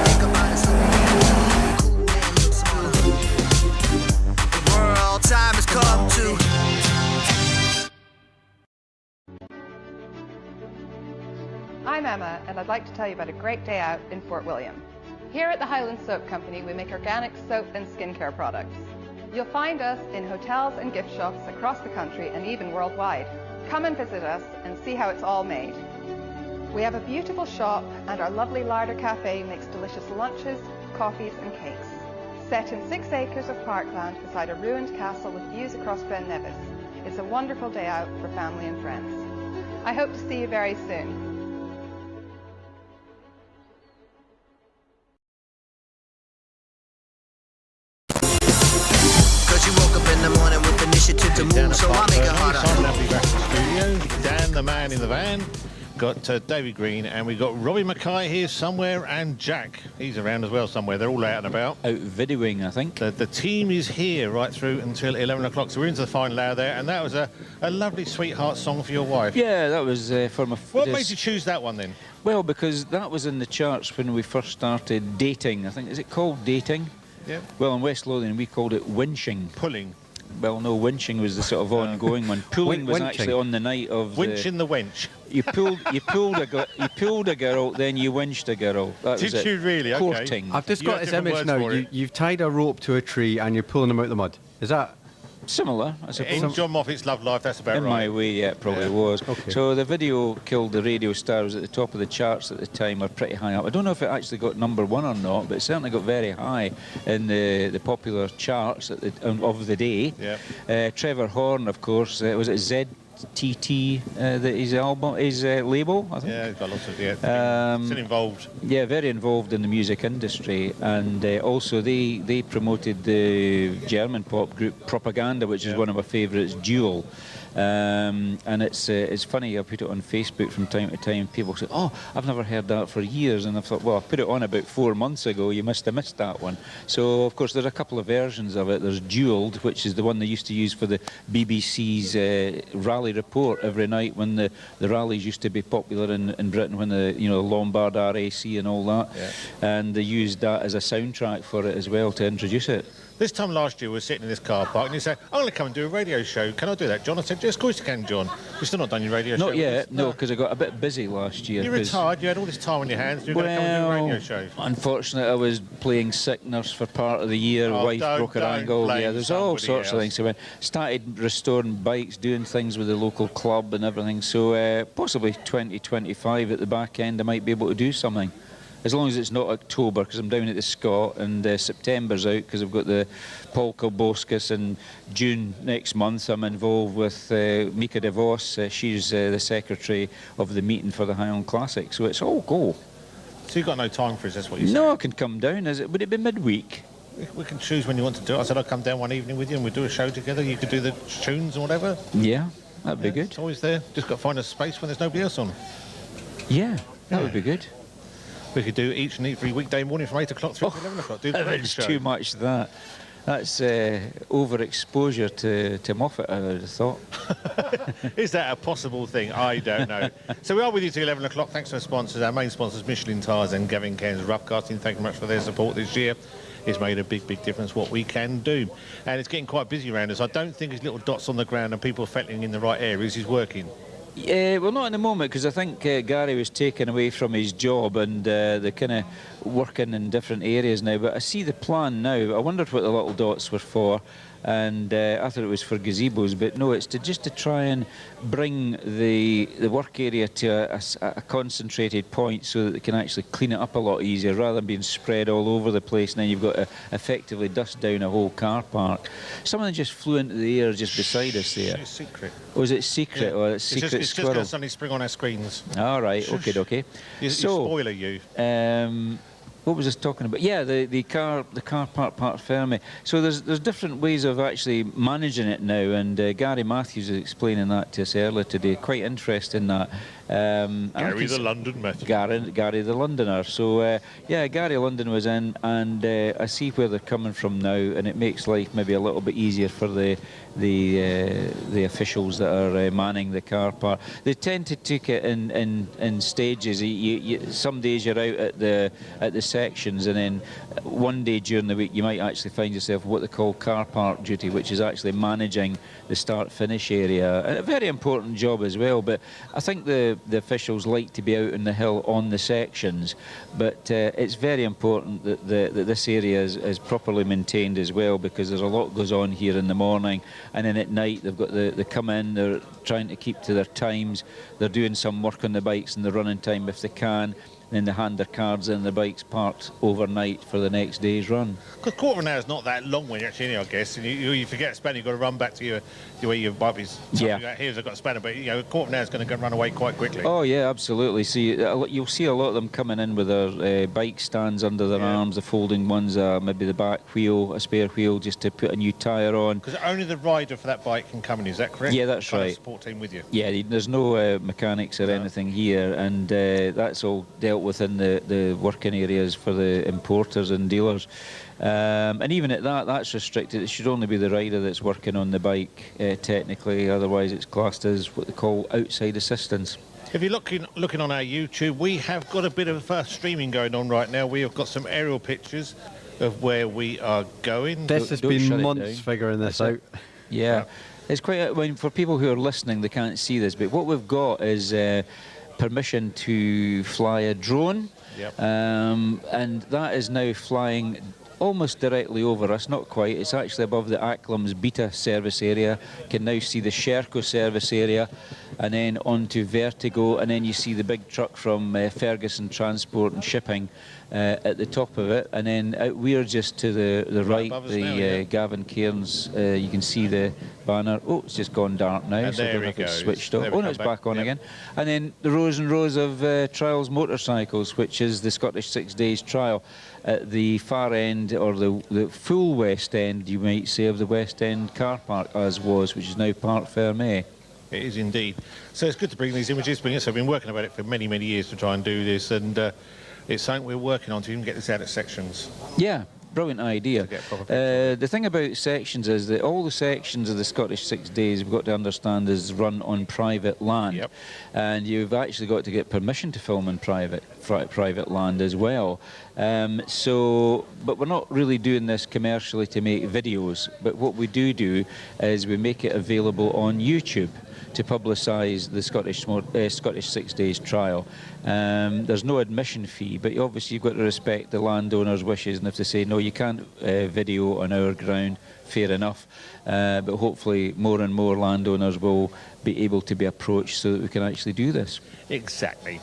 Think about it, so look smooth. The world time has come to. I'm Emma, and I'd like to tell you about a great day out in Fort William. Here at the Highland Soap Company, we make organic soap and skincare products. You'll find us in hotels and gift shops across the country and even worldwide. Come and visit us and see how it's all made. We have a beautiful shop, and our lovely larder cafe makes delicious lunches, coffees and cakes. Set in 6 acres of parkland beside a ruined castle with views across Ben Nevis. It's a wonderful day out for family and friends. I hope to see you very soon. to move, so I make it harder. Simon Appley back in the studio. Dan, the man in the van. Got David Green, and we've got Robbie Mackay here somewhere, and Jack. He's around as well somewhere. They're all out and about. Out videoing, I think. The team is here right through until 11 o'clock, so we're into the final hour there, and that was a lovely sweetheart song for your wife. Yeah, that was for my... What made you choose that one then? Well, because that was in the charts when we first started dating. I think, is it called dating? Yeah. Well, in West Lothian, we called it winching. Pulling. Well, no, winching was the sort of ongoing one. Pulling was actually on the night of winching the wench. You pulled a girl, then you winched a girl. That was Did you really? Okay. Courting. I've just got this image now. You've tied a rope to a tree and you're pulling them out of the mud. Is that similar? I suppose. In John Moffat's Love Life, that's about right. In my way, yeah, it probably was. Okay. So the video killed the radio star. Was at the top of the charts at the time, or pretty high up. I don't know if it actually got #1 or not, but it certainly got very high in the popular charts of the day. Yeah. Trevor Horn, of course, was it ZTT, his album, his label, I think. Yeah, he's got lots of still involved. Yeah, very involved in the music industry, and also they promoted the German pop group Propaganda, which is one of my favourites, Duel. And it's funny, I put it on Facebook from time to time. People say, "Oh, I've never heard that for years," and I thought, well, I put it on about 4 months ago. You must have missed that one. So of course there's a couple of versions of it. There's Duelled, which is the one they used to use for the BBC's rally report every night when the rallies used to be popular in Britain, when the Lombard RAC and all that, and they used that as a soundtrack for it as well to introduce it. This time last year, we were sitting in this car park, and you said, "I'm going to come and do a radio show. Can I do that, John?" I said, "Yes, of course you can, John. You've still not done your radio show." Not yet, no, because I got a bit busy last year. You retired, you had all this time on your hands, you were going to come and do a radio show. Unfortunately, I was playing sick nurse for part of the year. Wife broke her ankle. Yeah, there's all sorts of things. So I started restoring bikes, doing things with the local club and everything. So possibly 2025 at the back end, I might be able to do something. As long as it's not October, because I'm down at the Scot, and September's out because I've got the Polka GASGAS, and June next month I'm involved with Mika DeVos. She's the secretary of the meeting for the Highland Classic, so it's all go. So you've got no time for us, that's what you're saying? No, I can come down. Would it be midweek? We can choose when you want to do it. I said I'd come down one evening with you and we'd do a show together. You could do the tunes or whatever. Yeah, that'd be good. It's always there. Just got to find a space when there's nobody else on. Yeah, that would be good. We could do each and every weekday morning from 8 o'clock through to 11 o'clock. Do the radio show. Too much that. That's overexposure to Moffat, I would have thought. Is that a possible thing? I don't know. So we are with you till 11 o'clock. Thanks to our sponsors, our main sponsors, Michelin Tyres and Gavin Cairns Rough Casting. Thank you very much for their support this year. It's made a big, big difference what we can do. And it's getting quite busy around us. I don't think his little dots on the ground and people fettling in the right areas is working. Well, not in the moment, because I think Gary was taken away from his job and they're kind of working in different areas now. But I see the plan now. I wondered what the little dots were for, and I thought it was for gazebos, but no, it's just to try and bring the work area to a concentrated point so that they can actually clean it up a lot easier rather than being spread all over the place, and then you've got to effectively dust down a whole car park. Something just flew into the air just beside us there. It's secret. Oh, is it secret? Yeah. Or it's secret just squirrel? It's just going to suddenly spring on our screens. All right, okay. You spoiler, you. What was I talking about? Yeah, the car park Parc Ferme. So there's different ways of actually managing it now, and Gary Matthews is explaining that to us earlier today. Quite interested in that. Gary the London Matthews. Gary the Londoner. So yeah, Gary London was in, and I see where they're coming from now, and it makes life maybe a little bit easier for the officials that are manning the car park. They tend to take it in stages. Some days you're out at the sections, and then one day during the week you might actually find yourself what they call car park duty, which is actually managing the start-finish area. A very important job as well, but I think the officials like to be out on the hill on the sections, but it's very important that this area is properly maintained as well, because there's a lot goes on here in the morning, and then at night they've got they come in, they're trying to keep to their times, they're doing some work on the bikes and the running time if they can. and then they hand their cards in, the bike's parked overnight for the next day's run. Because quarter of an hour is not that long when you're actually in it, I guess. And you forget a spanner, you've got to run back to where your bike is. Yeah. Here's I've got a spanner, but a quarter of an hour is going to run away quite quickly. Oh yeah, absolutely. See, you'll see a lot of them coming in with their bike stands under their arms, the folding ones, maybe the back wheel, a spare wheel, just to put a new tyre on. Because only the rider for that bike can come in, is that correct? Yeah, that's right. Support team with you. Yeah, there's no mechanics or anything here, and that's all dealt with in the working areas for the importers and dealers. And even at that, that's restricted. It should only be the rider that's working on the bike, technically. Otherwise, it's classed as what they call outside assistance. If you're looking on our YouTube, we have got a bit of streaming going on right now. We have got some aerial pictures of where we are going. This has been months figuring this out. Yeah. It's quite, I mean, for people who are listening, they can't see this, but what we've got is permission to fly a drone. Yep. And that is now flying almost directly over us, not quite. It's actually above the Acklam's Beta service area. You can now see the Sherco service area, and then onto Vertigo, and then you see the big truck from Ferguson Transport and Shipping at the top of it, and then we're just to the right, Gavin Cairns. You can see the banner. Oh, it's just gone dark now, and so I don't know if it's switched off. Oh, no, it's back on again. And then the rows and rows of Trials motorcycles, which is the Scottish 6 Days Trial at the far end, or the full west end, you might say, of the West End car park, as was, which is now Parc Ferme. It is indeed. So it's good to bring these images. I've been working about it for many, many years to try and do this, and it's something we're working on to even get this out of sections. Yeah, brilliant idea. The thing about sections is that all the sections of the Scottish 6 Days, we've got to understand, is run on private land. And you've actually got to get permission to film on private land as well. But we're not really doing this commercially to make videos, but what we do is we make it available on YouTube to publicise the Scottish 6 Days Trial. There's no admission fee, but obviously you've got to respect the landowner's wishes, and if they say, no, you can't video on our ground, fair enough. But hopefully more and more landowners will be able to be approached so that we can actually do this. Exactly.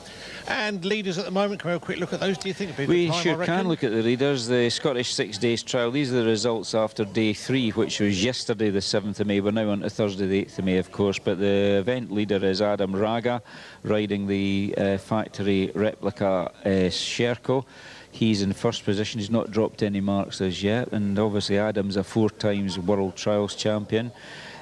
And leaders at the moment, can we have a quick look at those, do you think? We sure can look at the leaders. The Scottish 6 Days Trial, these are the results after day 3, which was yesterday the 7th of May. We're now on to Thursday the 8th of May, of course, but the event leader is Adam Raga, riding the factory replica Sherco. He's in first position. He's not dropped any marks as yet, and obviously Adam's a 4-times World Trials champion.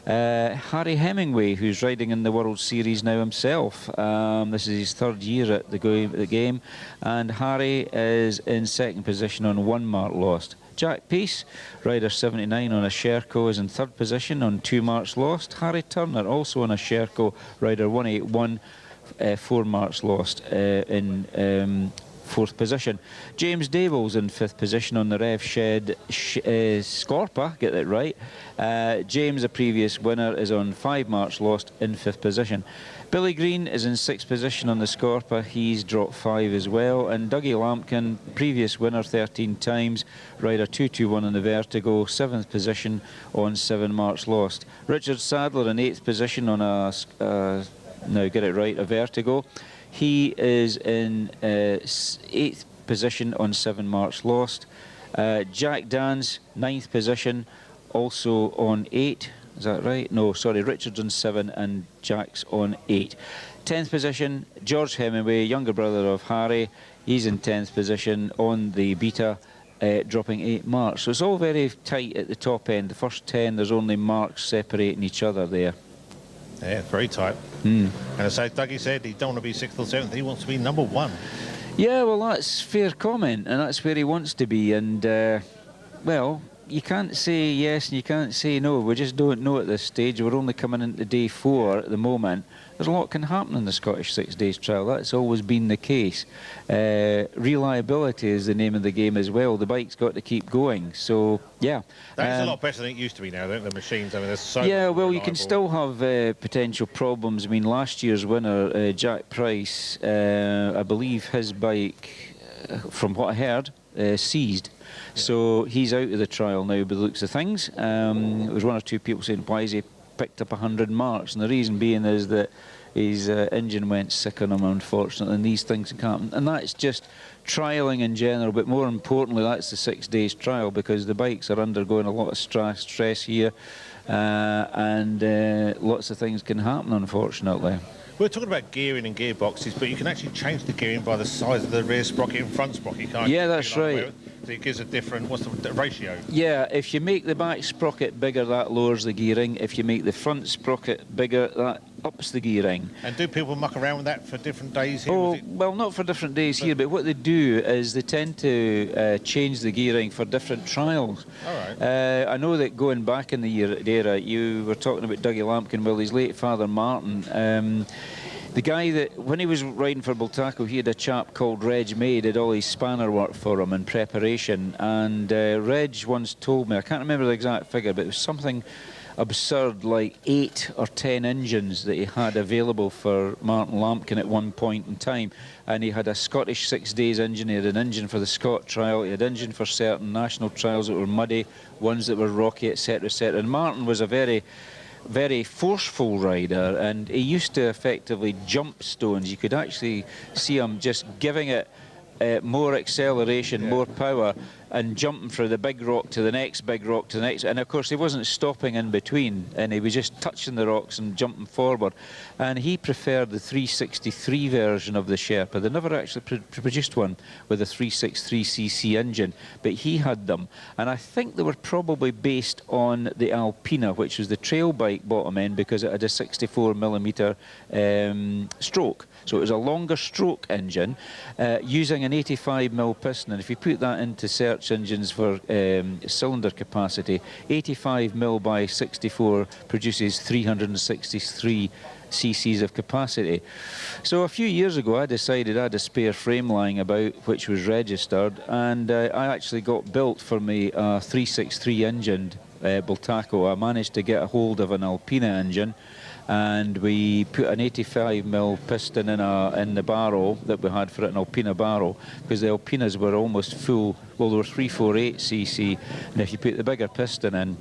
Harry Hemingway, who's riding in the World Series now himself. This is his 3rd year at the game, and Harry is in 2nd position on 1 mark lost. Jack Peace, rider 79 on a Sherco, is in 3rd position on 2 marks lost. Harry Turner, also on a Sherco, rider 181, 4 marks lost in 4th position. James Dable's in 5th position on the Rev Shed Scorpa, get that right. James, a previous winner, is on 5 marks lost in 5th position. Billy Green is in 6th position on the Scorpa. He's dropped 5 as well. And Dougie Lampkin, previous winner 13 times, rider 221 on the Vertigo, 7th position on 7 marks lost. Richard Sadler in 8th position on a, now get it right, a Vertigo. He is in 8th position on 7 marks lost. Jack Dans, 9th position, also on 8. Is that right? No, sorry, Richard's on 7 and Jack's on 8. 10th position, George Hemingway, younger brother of Harry. He's in 10th position on the Beta, dropping 8 marks. So it's all very tight at the top end. The first 10, there's only marks separating each other there. Yeah, very tight. And as Dougie said, he don't want to be 6th or 7th, he wants to be number 1. Yeah, well, that's fair comment, and that's where he wants to be. And, well, you can't say yes and you can't say no. We just don't know at this stage. We're only coming into day 4 at the moment. There's a lot can happen in the Scottish 6 Days Trial. That's always been the case. Reliability is the name of the game as well. The bike's got to keep going. So, yeah. That's a lot better than it used to be now, don't the machines? I mean, there's so yeah, well, reliable. You can still have potential problems. I mean, last year's winner, Jack Price, I believe his bike, from what I heard, seized. So he's out of the trial now by the looks of things. There was 1 or 2 people saying, why is he picked up 100 marks, and the reason being is that his engine went sick on him, unfortunately, and these things can happen. And that's just trialling in general, but more importantly, that's the 6 days trial, because the bikes are undergoing a lot of stress here, and lots of things can happen, unfortunately. We're talking about gearing and gearboxes, but you can actually change the gearing by the size of the rear sprocket and front sprocket, can't you? Yeah, that's right. So it gives a different, what's the ratio? Yeah, if you make the back sprocket bigger, that lowers the gearing. If you make the front sprocket bigger, that ups the gearing. And do people muck around with that for different days here? Oh, well, not for different days here, but what they do is they tend to change the gearing for different trials. All right. I know that going back in the era, you were talking about Dougie Lampkin, well, his late father Martin. The guy that, when he was riding for Bultaco, he had a chap called Reg May, did all his spanner work for him in preparation. And Reg once told me, I can't remember the exact figure, but it was something absurd, like 8 or 10 engines that he had available for Martin Lampkin at one point in time. And he had a Scottish 6 days engine, he had an engine for the Scott trial, he had engine for certain national trials that were muddy, ones that were rocky, etc., etc. And Martin was a very forceful rider, and he used to effectively jump stones. You could actually see him just giving it more acceleration, more power, and jumping from the big rock to the next big rock to the next. And of course he wasn't stopping in between, and he was just touching the rocks and jumping forward. And he preferred the 363 version of the Sherpa. They never actually produced one with a 363cc engine, but he had them. And I think they were probably based on the Alpina, which was the trail bike bottom end, because it had a 64mm stroke. So it was a longer stroke engine using an 85mm piston. And if you put that into search engines for cylinder capacity, 85mm by 64 produces 363 cc's of capacity. So a few years ago I decided I had a spare frame lying about which was registered, and I actually got built for me a 363 engined Bultaco. I managed to get a hold of an Alpina engine, and we put an 85mm piston in the barrel that we had for it, an Alpina barrel, because the Alpinas were almost full. Well, they were 348cc, and if you put the bigger piston in,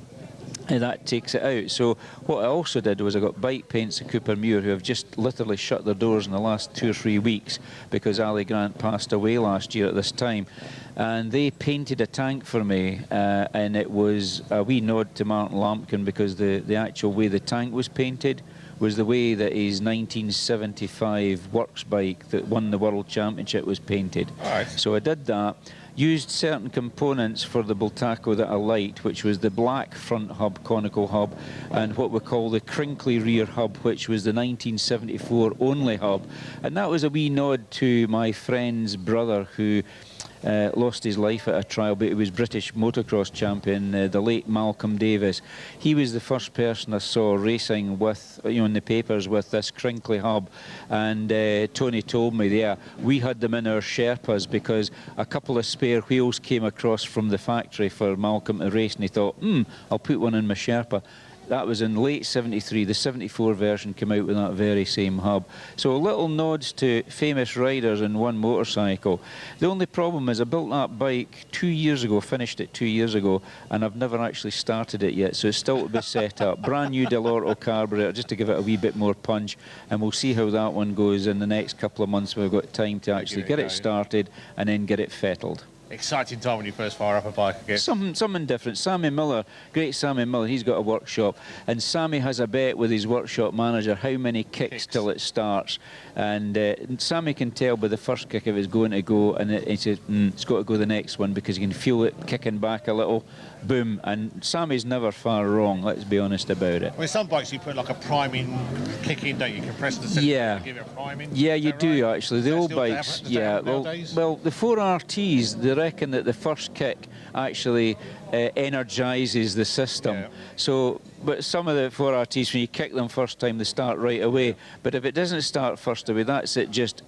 that takes it out. So what I also did was I got bike paints at Coopermuir, who have just literally shut their doors in the last 2 or 3 weeks because Ali Grant passed away last year at this time. And they painted a tank for me, and it was a wee nod to Martin Lampkin, because the actual way the tank was painted was the way that his 1975 works bike that won the World Championship was painted. Right. So I did that. Used certain components for the Bultaco that I liked, which was the black front hub, conical hub, and what we call the crinkly rear hub, which was the 1974 only hub. And that was a wee nod to my friend's brother, who lost his life at a trial, but he was British motocross champion, the late Malcolm Davis. He was the first person I saw racing with, in the papers with this crinkly hub, and Tony told me, yeah, we had them in our Sherpas because a couple of spare wheels came across from the factory for Malcolm to race, and he thought, I'll put one in my Sherpa. That was in late 73. The 74 version came out with that very same hub. So little nods to famous riders in one motorcycle. The only problem is I built that bike 2 years ago, finished it 2 years ago, and I've never actually started it yet, so it's still to be set up. Brand new Delorto carburetor, just to give it a wee bit more punch, and we'll see how that one goes in the next couple of months. We've got time to actually get it started and then get it fettled. Exciting time when you first fire up a bike again. Something different. Sammy Miller, great Sammy Miller, he's got a workshop, and Sammy has a bet with his workshop manager how many kicks till it starts, and Sammy can tell by the first kick if it's going to go, and he says it's got to go the next one, because you can feel it kicking back a little, boom, and Sammy's never far wrong, let's be honest about it. With some bikes you put like a priming kick in, don't you? Compress the cylinder and give it a priming. Yeah, you do actually. The old bikes, yeah. Well, the 4RTs, they reckon that the first kick actually energizes the system. Yeah. So, but some of the 4RTs, when you kick them first time, they start right away. But if it doesn't start first away, that's it just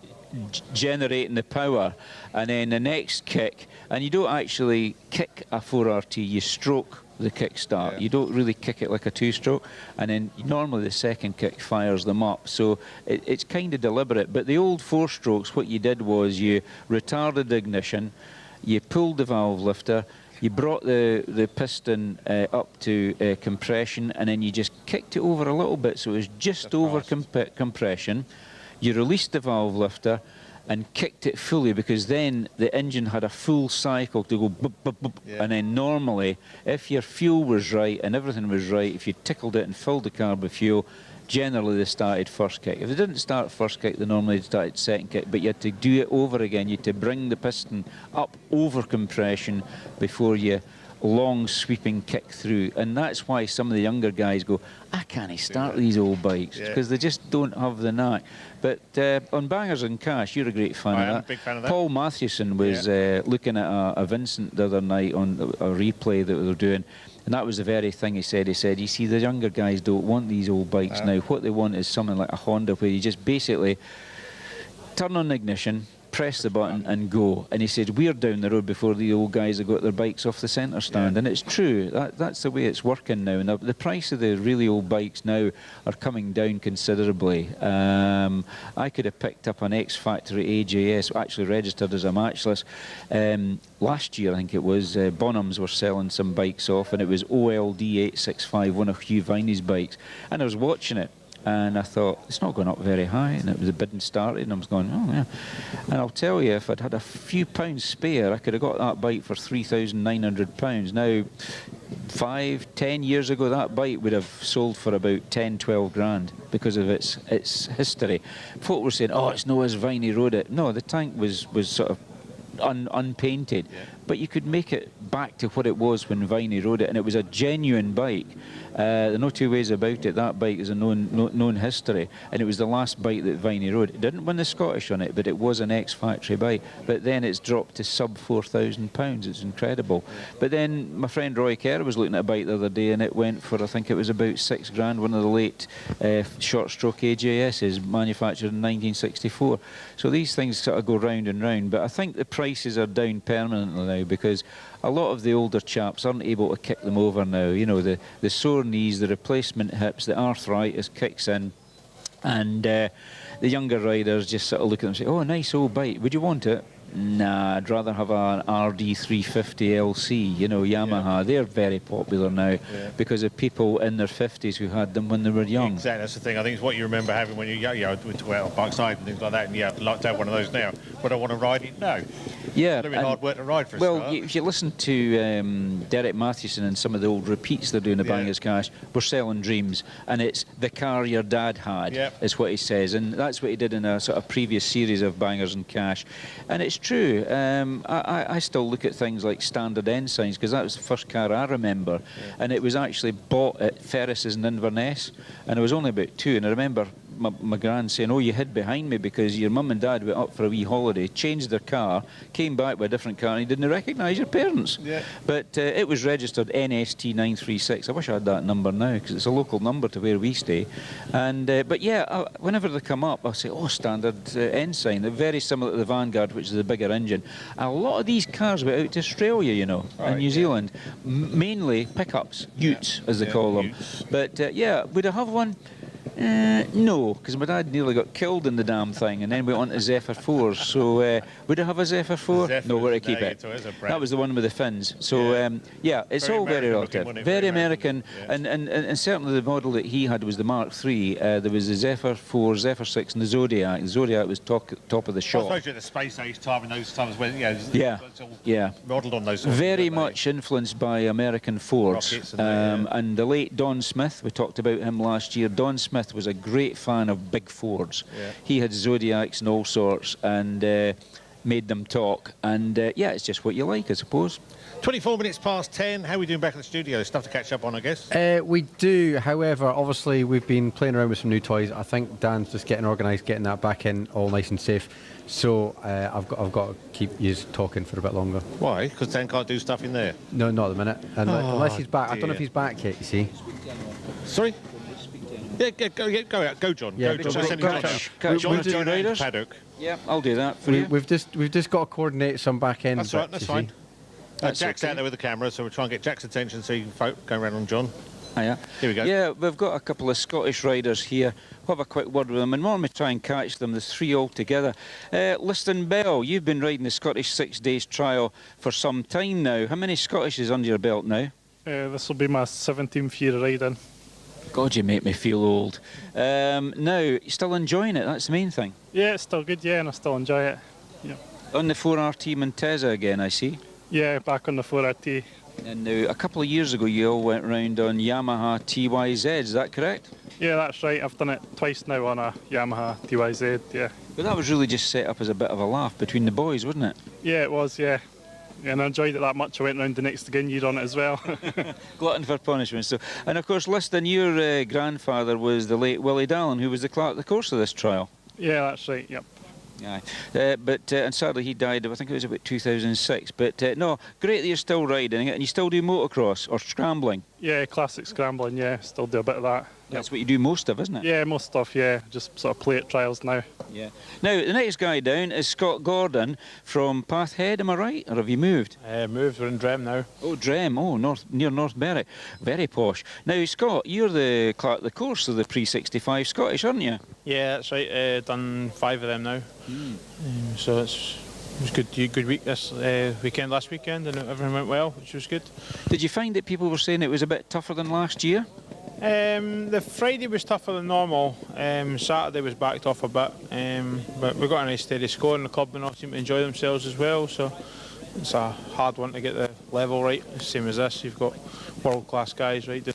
generating the power, and then the next kick, and you don't actually kick a 4RT, you stroke the kickstart. You don't really kick it like a two-stroke, and then normally the second kick fires them up. So it's kind of deliberate. But the old four-strokes, what you did was you retarded the ignition, you pulled the valve lifter, You brought the piston up to compression, and then you just kicked it over a little bit, so it was just over compression. You released the valve lifter and kicked it fully, because then the engine had a full cycle to go boop, boop, boop. And then normally, if your fuel was right and everything was right, if you tickled it and filled the car with fuel, generally they started first kick. If they didn't start first kick, they normally started second kick, but you had to do it over again. You had to bring the piston up over compression before you long sweeping kick through. And that's why some of the younger guys go, I can't start these old bikes, because they just don't have the knack. But on Bangers and Cash, you're a great fan of that. I am a big fan of that. Paul Mathewson was looking at a Vincent the other night on a replay that they were doing, and that was the very thing he said. He said, you see, the younger guys don't want these old bikes now. What they want is something like a Honda, where you just basically turn on the ignition, press the button and go. And he said, we're down the road before the old guys have got their bikes off the centre stand. And it's true, that's the way it's working now. And the price of the really old bikes now are coming down considerably. I could have picked up an ex-factory AJS, actually registered as a matchless. Last year, I think it was, Bonhams were selling some bikes off, and it was OLD 865, one of Hugh Viney's bikes. And I was watching it, and I thought, it's not going up very high, and it was a bidding started, and I was going, oh yeah. And I'll tell you, if I'd had a few pounds spare, I could have got that bike for £3,900. Now, 5-10 years ago, that bike would have sold for about 10-12 grand because of its history. Folk were saying, oh, it's no as Viney rode it. No, the tank was sort of unpainted, but you could make it back to what it was when Viney rode it, and it was a genuine bike. There are no two ways about it. That bike is a known history, and it was the last bike that Viney rode. It didn't win the Scottish on it, but it was an ex-factory bike. But then it's dropped to sub £4,000. It's incredible. But then my friend Roy Kerr was looking at a bike the other day, and it went for, I think it was about 6 grand, one of the late short-stroke AJSs, manufactured in 1964. So these things sort of go round and round, but I think the prices are down permanently now, because a lot of the older chaps aren't able to kick them over now. You know, the sore knees, the replacement hips, the arthritis kicks in, and the younger riders just sort of look at them and say, oh, a nice old bike, would you want it? Nah, I'd rather have an RD350 LC, you know, Yamaha. They're very popular now because of people in their 50s who had them when they were young. Exactly, that's the thing. I think it's what you remember having when you're young. You know, we talk about Parkside and things like that, and yeah, I'd like to have one of those now. Would I want to ride it? No. Yeah. It's very hard work to ride for a start. If you listen to Derek Mathewson and some of the old repeats they're doing at Bangers Cash, we're selling dreams, and it's the car your dad had, is what he says, and that's what he did in a sort of previous series of Bangers and Cash. And it's true. I still look at things like standard ensigns, because that was the first car I remember, and it was actually bought at Ferris's in Inverness, and I was only about 2, and I remember my gran saying, oh, you hid behind me because your mum and dad went up for a wee holiday, changed their car, came back with a different car, and you didn't recognise your parents. But it was registered NST 936. I wish I had that number now, because it's a local number to where we stay. And but yeah, whenever they come up, I'll say, oh, standard ensign. They're very similar to the Vanguard, which is the bigger engine. A lot of these cars went out to Australia, you know, and New Zealand. Mainly pickups, utes, as they call them. But yeah, would I have one? No, because my dad nearly got killed in the damn thing, and then we went on to Zephyr 4s. So would I have a Zephyr 4? No, where to keep it. That was the one with the fins. So yeah, it's all very relative. Very American, and certainly the model that he had was the Mark III. There was the Zephyr 4, Zephyr 6, and the Zodiac. The Zodiac was top of the shop. I suppose at the space age time, in those times when modelled on those. Very much influenced by American Fords, and the late Don Smith. We talked about him last year. Don Smith was a great fan of big Fords. He had Zodiacs and all sorts, and made them talk. And yeah, it's just what you like, I suppose. 24 minutes past 10. How are we doing back in the studio? Stuff to catch up on, I guess. We do. However, obviously, we've been playing around with some new toys. I think Dan's just getting organised, getting that back in, all nice and safe. So I've got to keep you talking for a bit longer. Why? Because Dan can't do stuff in there. No, not at the minute. Unless he's back. I don't know if he's back yet. You see. Sorry. Yeah, go out. Go, John. Yeah, go, John. John doing riders? Paddock. Yeah, I'll do that for you. We've just got to coordinate some back end. That's right. That's fine. Jack's out there with the camera, so we'll try and get Jack's attention so you can go around on John. Hiya. Here we go. Yeah, we've got a couple of Scottish riders here. We'll have a quick word with them, and normally try and catch them, there's 3 altogether. Liston Bell, you've been riding the Scottish 6 Days trial for some time now. How many Scottish is under your belt now? This will be my 17th year riding. God, you make me feel old. Now, you still enjoying it? That's the main thing. Yeah, it's still good, yeah, and I still enjoy it. Yeah. On the 4RT Monteza again, I see. Yeah, back on the 4RT. And now, a couple of years ago, you all went round on Yamaha TYZ, is that correct? Yeah, that's right. I've done it twice now on a Yamaha TYZ, yeah. But that was really just set up as a bit of a laugh between the boys, wasn't it? Yeah, it was, yeah. And I enjoyed it that much, I went round the next again year on it as well. Glutton for punishment. So, and of course, Liston, your grandfather was the late Willie Dallin, who was the clerk of the course of this trial. Yeah, that's right, yep. Aye. And sadly he died, I think it was about 2006. But no, great that you're still riding it, and you still do motocross or scrambling. Yeah, classic scrambling, yeah, still do a bit of that. That's what you do most of, isn't it? Yeah, most stuff, yeah, just sort of play at trials now. Yeah. Now, the next guy down is Scott Gordon from Pathhead, am I right? Or have you moved? Moved, we're in Drem now. Oh, Drem, oh, near North Berwick. Very posh. Now, Scott, you're the clerk of the course of the Pre-65 Scottish, aren't you? Yeah, that's right, done 5 of them now. So it was good week this weekend, last weekend, and everything went well, which was good. Did you find that people were saying it was a bit tougher than last year? The Friday was tougher than normal. Saturday was backed off a bit, but we got a nice steady score, and the club and all seem to enjoy themselves as well. So it's a hard one to get the level right. Same as this, you've got world-class guys riding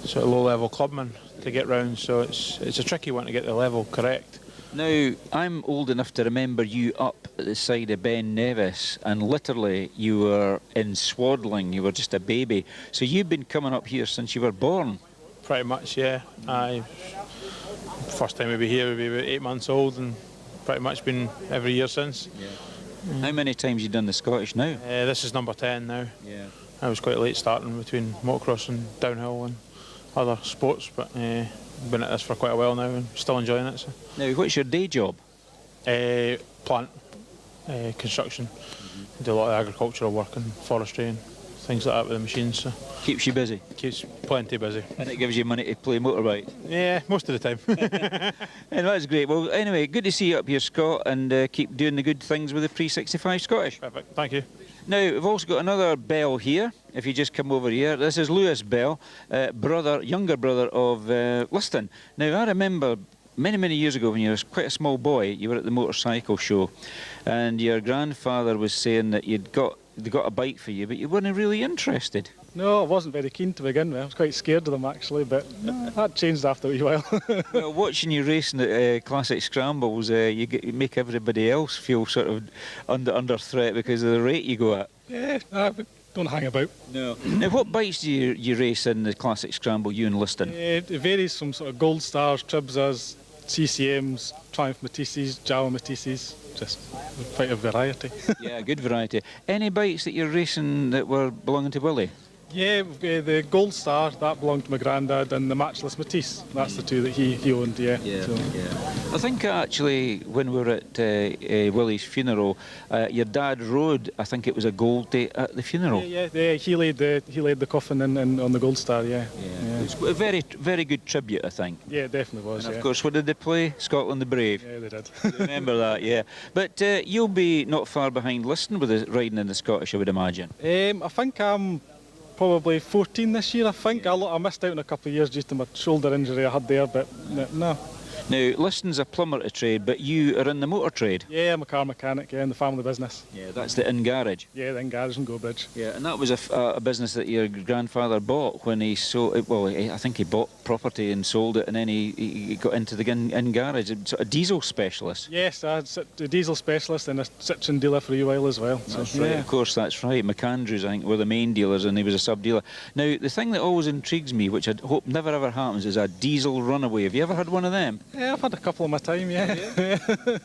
sort of low-level clubmen to get round. So it's a tricky one to get the level correct. Now, I'm old enough to remember you up at the side of Ben Nevis, and literally you were in swaddling, you were just a baby. So you've been coming up here since you were born? Pretty much, yeah. First time we be here, we'd be about 8 months old, and pretty much been every year since. Yeah. How many times have you done the Scottish now? This is number 10 now. Yeah. I was quite late starting between motocross and downhill and other sports, but been at this for quite a while now and still enjoying it. So. Now, what's your day job? Plant, construction. Do a lot of agricultural work and forestry and things like that with the machines. So. Keeps you busy? Keeps plenty busy. And it gives you money to play motorbike? Yeah, most of the time. And that's great. Well, anyway, good to see you up here, Scott, and keep doing the good things with the Pre-65 Scottish. Perfect, thank you. Now, we've also got another Bell here, if you just come over here. This is Lewis Bell, younger brother of Liston. Now, I remember many years ago when you were quite a small boy, you were at the motorcycle show, and your grandfather was saying that they got a bike for you, but you weren't really interested. No, I wasn't very keen to begin with. I was quite scared of them, actually, but that changed after a wee while. Well, watching you racing at classic scrambles, you make everybody else feel sort of under threat because of the rate you go at. Yeah, but don't hang about. No. Now, what bikes do you race in the classic scramble, you and Liston? It varies from sort of Gold Stars, Tribsas, CCMs, Triumph Matisses, Jawa Matisses, just quite a variety. Yeah, good variety. Any bikes that you're racing that were belonging to Willie? Yeah, the Gold Star, that belonged to my granddad, and the Matchless Matisse, that's the two that he owned, yeah. I think actually when we were at Willie's funeral, your dad rode, I think it was a Gold Day at the funeral. Yeah, he laid the coffin in on the Gold Star, yeah. It's a very good tribute, I think. Yeah, it definitely was, and of course, what did they play? Scotland the Brave. Yeah, they did. Remember that, yeah. But you'll be not far behind Liston with the riding in the Scottish, I would imagine. I think I'm probably 14 this year, I think. I missed out in a couple of years due to my shoulder injury I had there, but no. Now, Liston's a plumber to trade, but you are in the motor trade? Yeah, I'm a car mechanic, in the family business. Yeah, that's the in-garage? Yeah, the in-garage in Go-Bridge. Yeah, and that was a business that your grandfather bought when he sold it. Well, I think he bought property and sold it, and then he got into the in-garage, a diesel specialist. Yes, I was a diesel specialist and a Citroen dealer for a while as well. That's right, of course, that's right. McAndrews, I think, were the main dealers, and he was a sub-dealer. Now, the thing that always intrigues me, which I hope never ever happens, is a diesel runaway. Have you ever had one of them? Yeah, I've had a couple of my time, yeah.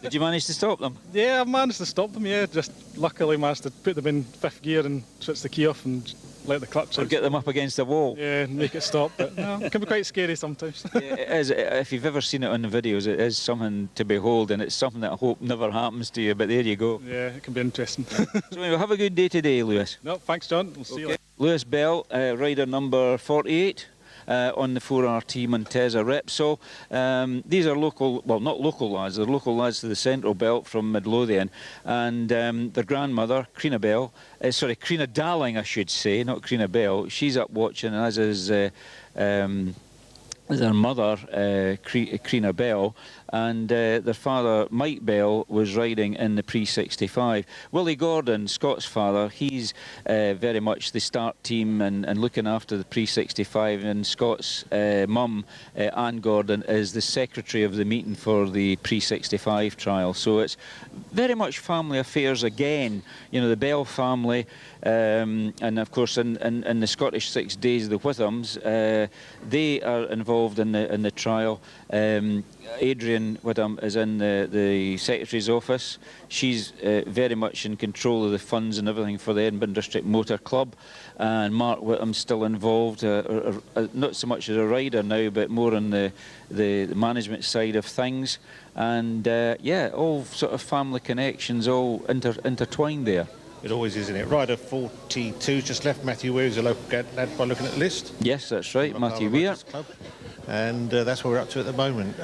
Did you manage to stop them? Yeah, I've managed to stop them, yeah. Just luckily managed to put them in 5th gear and switch the key off and let the clutch out. Or get them up against the wall. Yeah, and make it stop, but no, it can be quite scary sometimes. Yeah, it is. If you've ever seen it on the videos, it is something to behold, and it's something that I hope never happens to you, but there you go. Yeah, it can be interesting. So anyway, have a good day today, Lewis. No, thanks, John. We'll see you later. Lewis Bell, rider number 48. On the 4RT Monteza Repsol. These are local, well, not local lads, they're local lads to the Central Belt from Midlothian, and their grandmother, Creena Bell, Creena Darling, I should say, not Creena Bell, she's up watching, as is their mother, Creena Bell, and their father, Mike Bell, was riding in the Pre-65. Willie Gordon, Scott's father, he's very much the start team and looking after the Pre-65, and Scott's mum, Anne Gordon, is the secretary of the meeting for the Pre-65 trial. So it's very much family affairs again, you know, the Bell family, and of course in the Scottish 6 days, the Withams, they are involved in the trial. Adrian Witham is in the Secretary's office. She's very much in control of the funds and everything for the Edinburgh District Motor Club. And Mark Witham's still involved, not so much as a rider now, but more on the management side of things. And yeah, all sort of family connections, all intertwined there. It always is, isn't it? Rider 42 just left. Matthew Weir is a local lad by looking at the list. Yes, that's right, Matthew Weir. And that's where we're up to at the moment.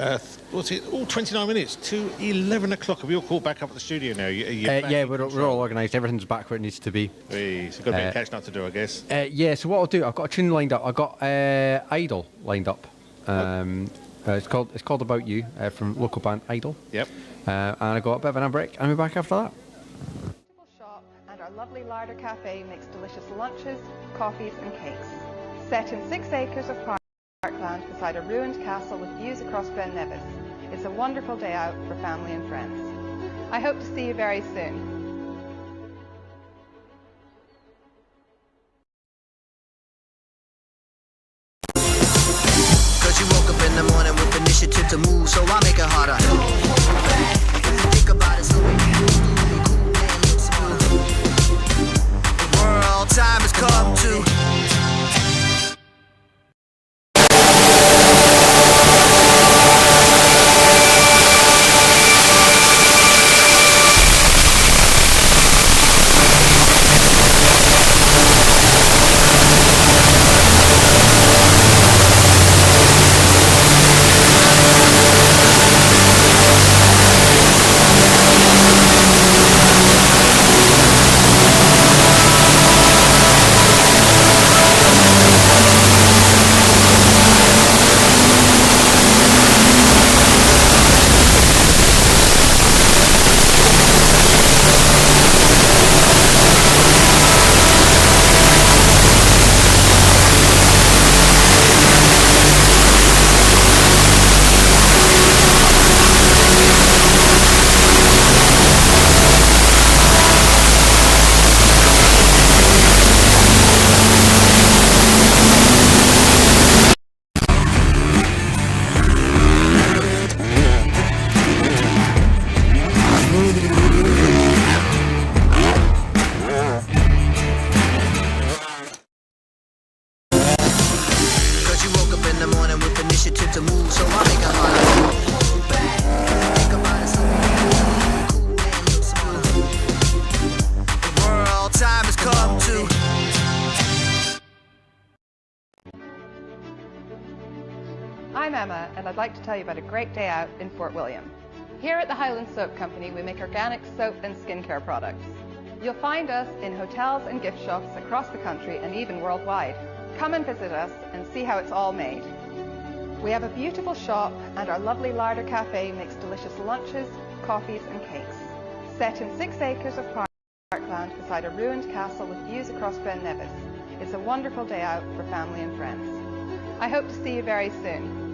What's it? All 29 minutes to 11 o'clock. Are we all caught back up at the studio now? Yeah, we're all organised. Everything's back where it needs to be. So you've got a bit of catching up to do, I guess. Yeah, so what I'll do, I've got a tune lined up. I've got Idol lined up. It's called About You from local band Idol. Yep. And I got a bit of an break, and we're back after that. Shop and our lovely larder cafe makes delicious lunches, coffees and cakes. Set in 6 acres of parkland beside a ruined castle with views across Ben Nevis. It's a wonderful day out for family and friends. I hope to see you very soon. Cause you woke up in the morning with initiative to move, so I make it harder. Think about it slowly. The world time has come to. I'm Emma, and I'd like to tell you about a great day out in Fort William. Here at the Highland Soap Company, we make organic soap and skincare products. You'll find us in hotels and gift shops across the country and even worldwide. Come and visit us and see how it's all made. We have a beautiful shop, and our lovely larder cafe makes delicious lunches, coffees and cakes. Set in 6 acres of parkland beside a ruined castle with views across Ben Nevis. It's a wonderful day out for family and friends. I hope to see you very soon.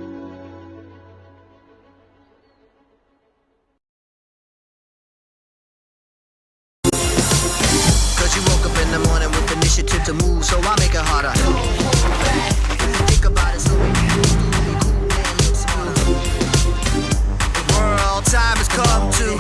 Cause you woke up in the morning with initiative to move, so I make it harder. Think about it slowly. The world time has come to.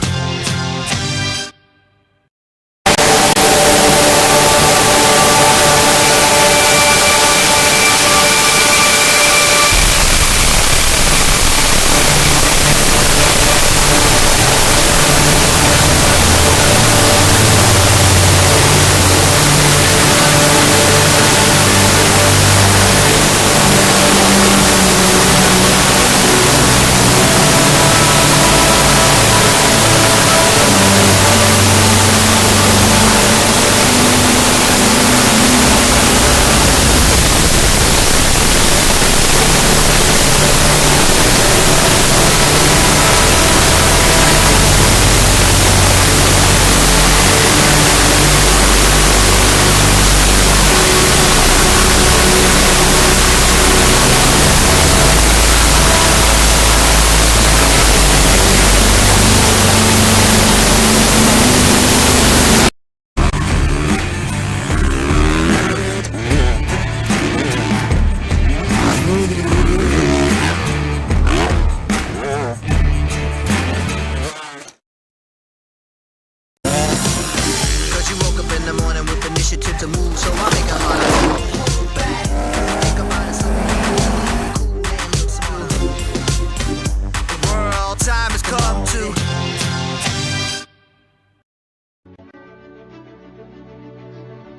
come to.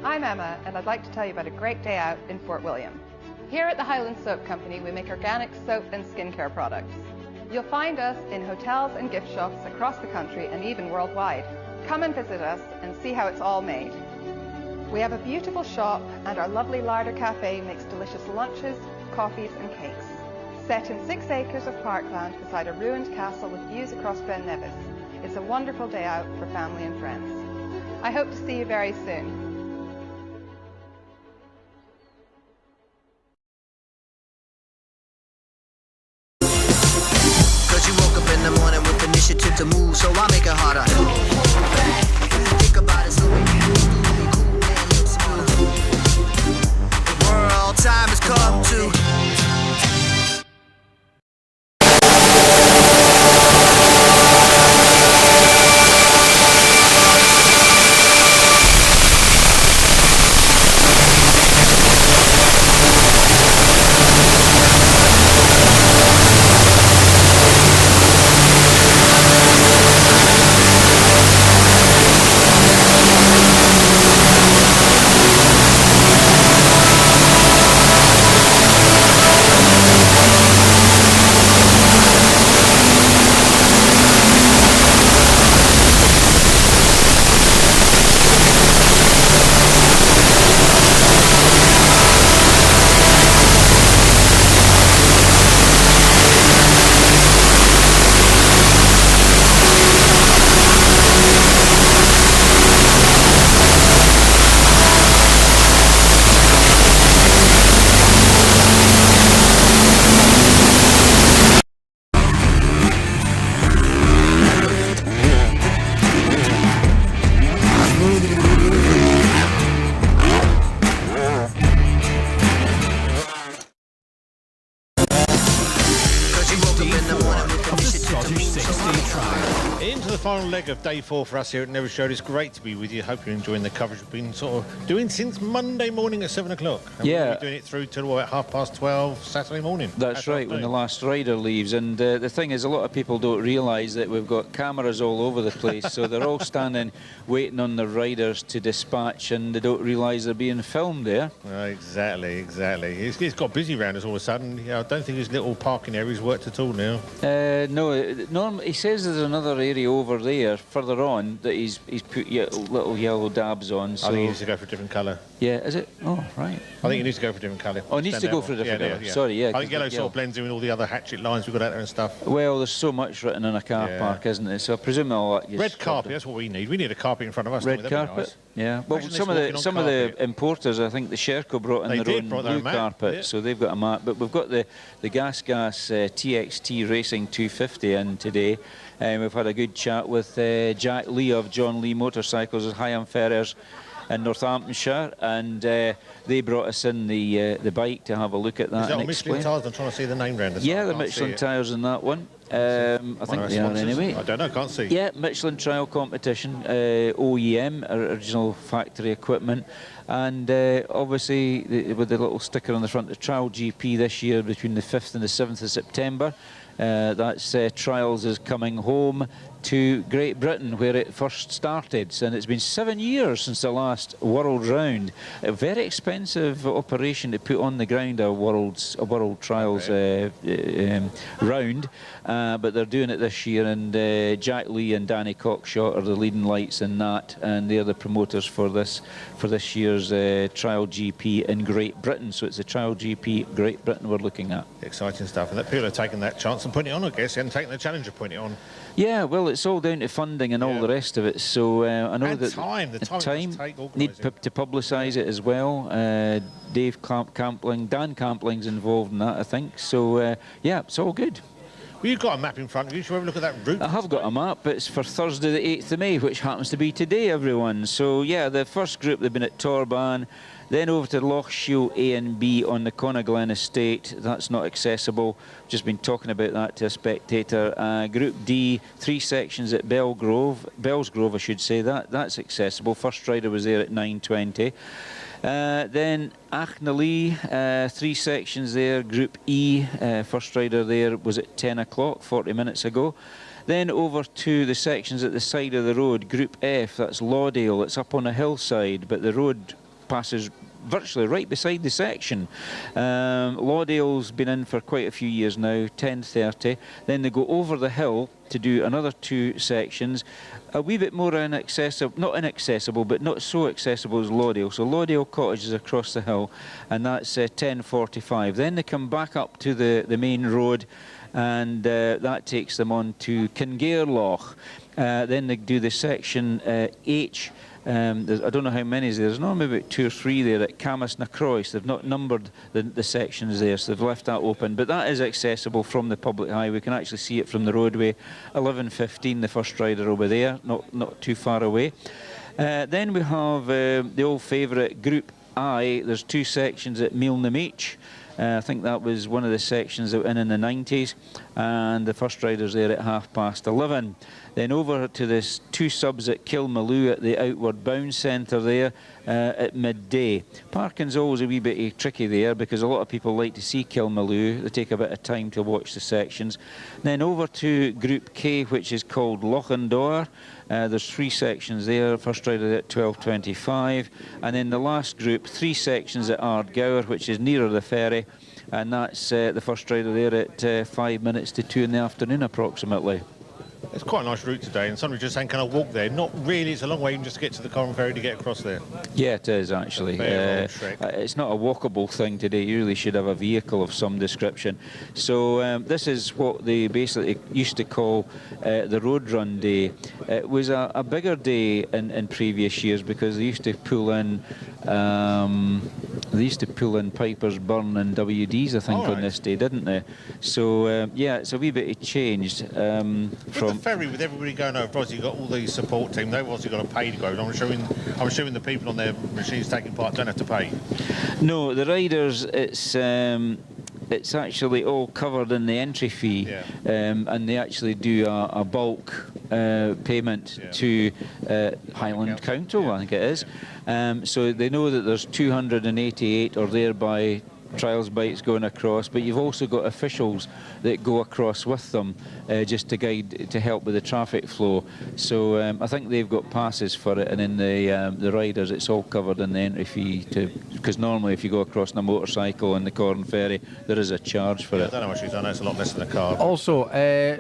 I'm Emma, and I'd like to tell you about a great day out in Fort William. Here at the Highland Soap Company, we make organic soap and skincare products. You'll find us in hotels and gift shops across the country and even worldwide. Come and visit us and see how it's all made. We have a beautiful shop, and our lovely larder cafe makes delicious lunches, coffees and cakes. Set in 6 acres of parkland beside a ruined castle with views across Ben Nevis. It's a wonderful day out for family and friends. I hope to see you very soon. Cause you woke up in the morning with initiative to move, so I make it harder. Think about it slowly. The world time has come to. Final leg of day 4 for us here at Never Showed. It's great to be with you. Hope you're enjoying the coverage we've been sort of doing since Monday morning at 7 o'clock. Yeah. We're doing it through till what, 12:30 Saturday morning. That's right, when the last rider leaves. And the thing is, a lot of people don't realise that we've got cameras all over the place, so they're all standing waiting on the riders to dispatch, and they don't realise they're being filmed there. Exactly. It's got busy around us all of a sudden. Yeah, I don't think his little parking area's worked at all now. No, he says there's another area over there, further on, that he's put little yellow dabs on. So I think he needs to go for a different colour. Yeah, is it? Oh, right. I think he needs to go for a different colour. Oh, he needs to go for a different colour. Sorry, yeah. I think yellow sort of blends in with all the other hatchet lines we've got out there and stuff. Well, there's so much written in a car park, isn't there? So I presume all that gets red carpet, that's what we need. We need a carpet in front of us. Red carpet? Nice. Yeah. Well, some of the importers, I think the Sherco brought in their own blue carpet, so they've got a mat. But we've got the GASGAS TXT Racing 250 in today. We've had a good chat with Jack Lee of John Lee Motorcycles at Higham Ferrers in Northamptonshire, and they brought us in the bike to have a look at that. Is that on Michelin tyres? I'm trying to see the name round. Yeah, the Michelin tyres in that one. I think they are anyway. I don't know, can't see. Yeah, Michelin trial competition, OEM, original factory equipment, and obviously with the little sticker on the front, the Trial GP this year between the 5th and the 7th of September. That's Trials is coming home to Great Britain, where it first started, and it's been 7 years since the last World Round. A very expensive operation to put on the ground, a World Trials round, but they're doing it this year, and Jack Lee and Danny Cockshot are the leading lights in that, and they're the promoters for this year's Trial GP in Great Britain. So it's the Trial GP Great Britain we're looking at. Exciting stuff, and that people are taking that chance and putting it on, I guess, and taking the challenge of putting it on. Yeah, well, it's all down to funding and all the rest of it. So I know that the time need to publicise it as well. Dave Campling, Dan Campling's involved in that, I think. So yeah, it's all good. Well, you've got a map in front of you. Shall we have a look at that route? I have got a map, but it's for Thursday the 8th of May, which happens to be today, everyone. So yeah, the first group, they've been at Torban, then over to Loch Shiel A and B on the Connaglen estate. That's not accessible. Just been talking about that to a spectator. Group D, 3 sections at Bellsgrove, I should say. That's accessible. First rider was there at 9:20. Then Achnalee, 3 sections there, Group E, first rider there was at 10 o'clock, 40 minutes ago. Then over to the sections at the side of the road, Group F, that's Laudale, it's up on a hillside, but the road passes virtually right beside the section. Laudale's been in for quite a few years now, 10:30. Then they go over the hill to do another 2 sections, a wee bit more inaccessible, not inaccessible, but not so accessible as Laudale. So Laudale Cottage is across the hill, and that's 10:45. Then they come back up to the main road, and that takes them on to Kingairloch. Then they do the section H. I don't know how many there's normally about 2 or 3 there at Camas na Crois. They've not numbered the sections there, so they've left that open, but that is accessible from the public highway. We can actually see it from the roadway. 11:15 the first rider over there, not too far away. Then we have the old favourite Group I. There's 2 sections at Milnameach. I think that was one of the sections that went in the 90s, and the first rider's there at 11:30. Then over to this 2 subs at Kilmaloo at the Outward Bound Centre there at midday. Parking's always a wee bit tricky there because a lot of people like to see Kilmaloo. They take a bit of time to watch the sections. Then over to Group K, which is called Lochindoir. There's 3 sections there, first rider at 12:25. And then the last group, 3 sections at Ardgour, which is nearer the ferry. And that's the first rider there at 5 minutes to 2 in the afternoon approximately. It's quite a nice route today, and somebody just saying, can I walk there? Not really, it's a long way even just to get to the Coram Ferry to get across there. Yeah, it is actually. It's not a walkable thing today. You really should have a vehicle of some description. So this is what they basically used to call the road run day. It was a bigger day in previous years because they used to pull in Pipers, Burn and WDs, I think, on this day, didn't they? So yeah, it's a wee bit changed from the ferry with everybody going over. Obviously, you've got all these support team. They've obviously got to pay to go. I'm assuming the people on their machines taking part don't have to pay. No, the riders, it's actually all covered in the entry fee, and they actually do a bulk payment to Highland Council, I think it is. So they know that there's 288 or thereby trials bikes going across, but you've also got officials that go across with them just to guide, to help with the traffic flow. So I think they've got passes for it, and in the riders it's all covered in the entry fee, because normally if you go across on a motorcycle in the Coram Ferry there is a charge for it. I don't know what she's on, it's a lot less than a car. Also,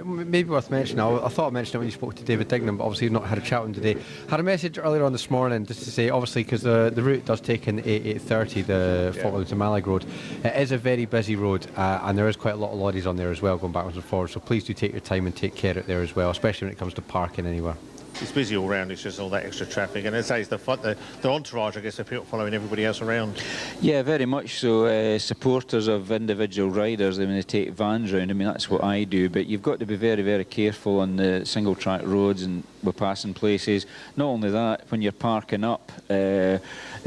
maybe worth mentioning, I thought I mentioned it when you spoke to David Dignam, but obviously you've not had a chat with him today. Had a message earlier on this morning just to say, obviously, because the route does take in 830, the Falkland to Mallaig road. It is a very busy road, and there is quite a lot of lorries on there as well, going backwards and forwards, so please do take your time and take care of it there as well, especially when it comes to parking anywhere. It's busy all round, it's just all that extra traffic, and as I say, it's the entourage, I guess, the people following everybody else around. Yeah, very much so. Supporters of individual riders, I mean, they take vans round. I mean, that's what I do, but you've got to be very, very careful on the single track roads and we're passing places. Not only that, when you're parking up, the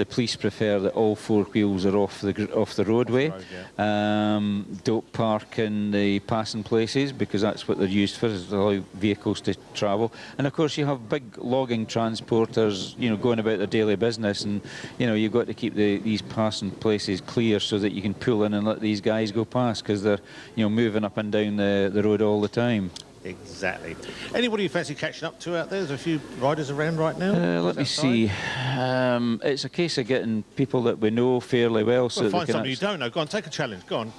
police prefer that all 4 wheels are off the roadway. Don't park in the passing places because that's what they're used for, is to allow vehicles to travel. And of course you have big logging transporters, you know, going about their daily business, and you know, you've got to keep these passing places clear so that you can pull in and let these guys go past, because they're, you know, moving up and down the road all the time. Exactly. Anybody you fancy catching up to out there? There's a few riders around right now. Let me see. It's a case of getting people that we know fairly well. So find somebody you don't know. Go on, take a challenge. Go on.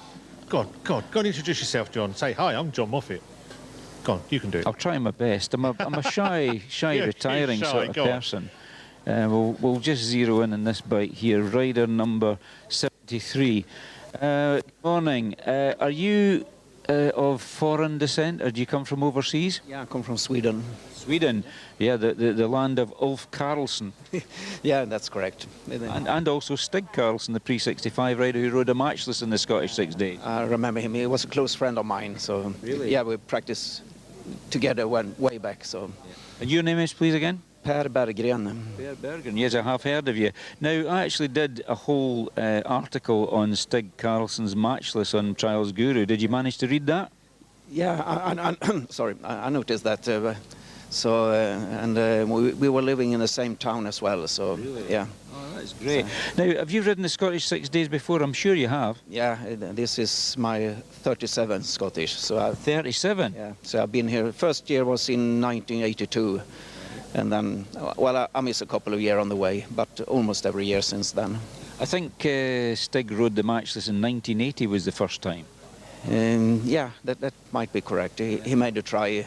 Go and introduce yourself, John. Say, hi, I'm John Moffat. Go on, you can do it. I'll try my best. I'm a shy retiring sort of person. We'll just zero in on this bike here. Rider number 73. Good morning. Are you of foreign descent, or do you come from overseas? Yeah, I come from Sweden. Sweden, yeah, the land of Ulf Karlsson. Yeah, that's correct. And also Stig Karlsson, the pre-65 rider who rode a matchless in the Scottish 6 days. I remember him. He was a close friend of mine. So really? Yeah, we practiced together way back. So. And your name is, please, again? Per Berggren. Per Berggren, yes, I have heard of you. Now, I actually did a whole article on Stig Karlsson's matchless on Trials Guru. Did you manage to read that? Yeah, sorry, I noticed that. We were living in the same town as well, so really? Yeah. Oh, That's great. Now, have you ridden the Scottish 6 days before? I'm sure you have. Yeah, this is my 37th Scottish. So 37? Yeah, so I've been here. First year was in 1982. And then, well, I missed a couple of years on the way, but almost every year since then. I think Stig rode the matchless in 1980 was the first time. Yeah, that might be correct. He made a try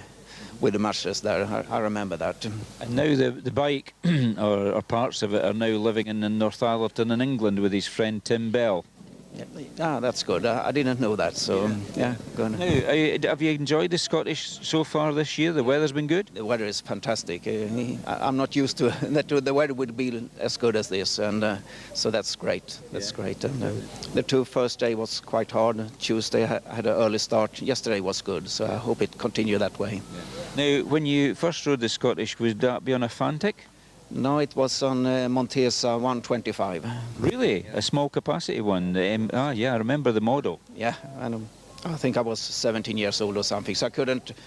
with the matchless there. I remember that. And now the bike, or parts of it, are now living in Northallerton in England with his friend Tim Bell. Yeah, that's good. I didn't know that, so yeah, go on. Now, have you enjoyed the Scottish so far this year? The weather's been good? The weather is fantastic. I'm not used to that the weather would be as good as this, and so that's great. That's great. And the first day was quite hard. Tuesday I had an early start. Yesterday was good, so I hope it continue that way. Now, when you first rode the Scottish, would that be on a Fantic? No, it was on Montesa 125. Really? A small capacity one? Yeah, I remember the model. Yeah, and I think I was 17 years old or something, so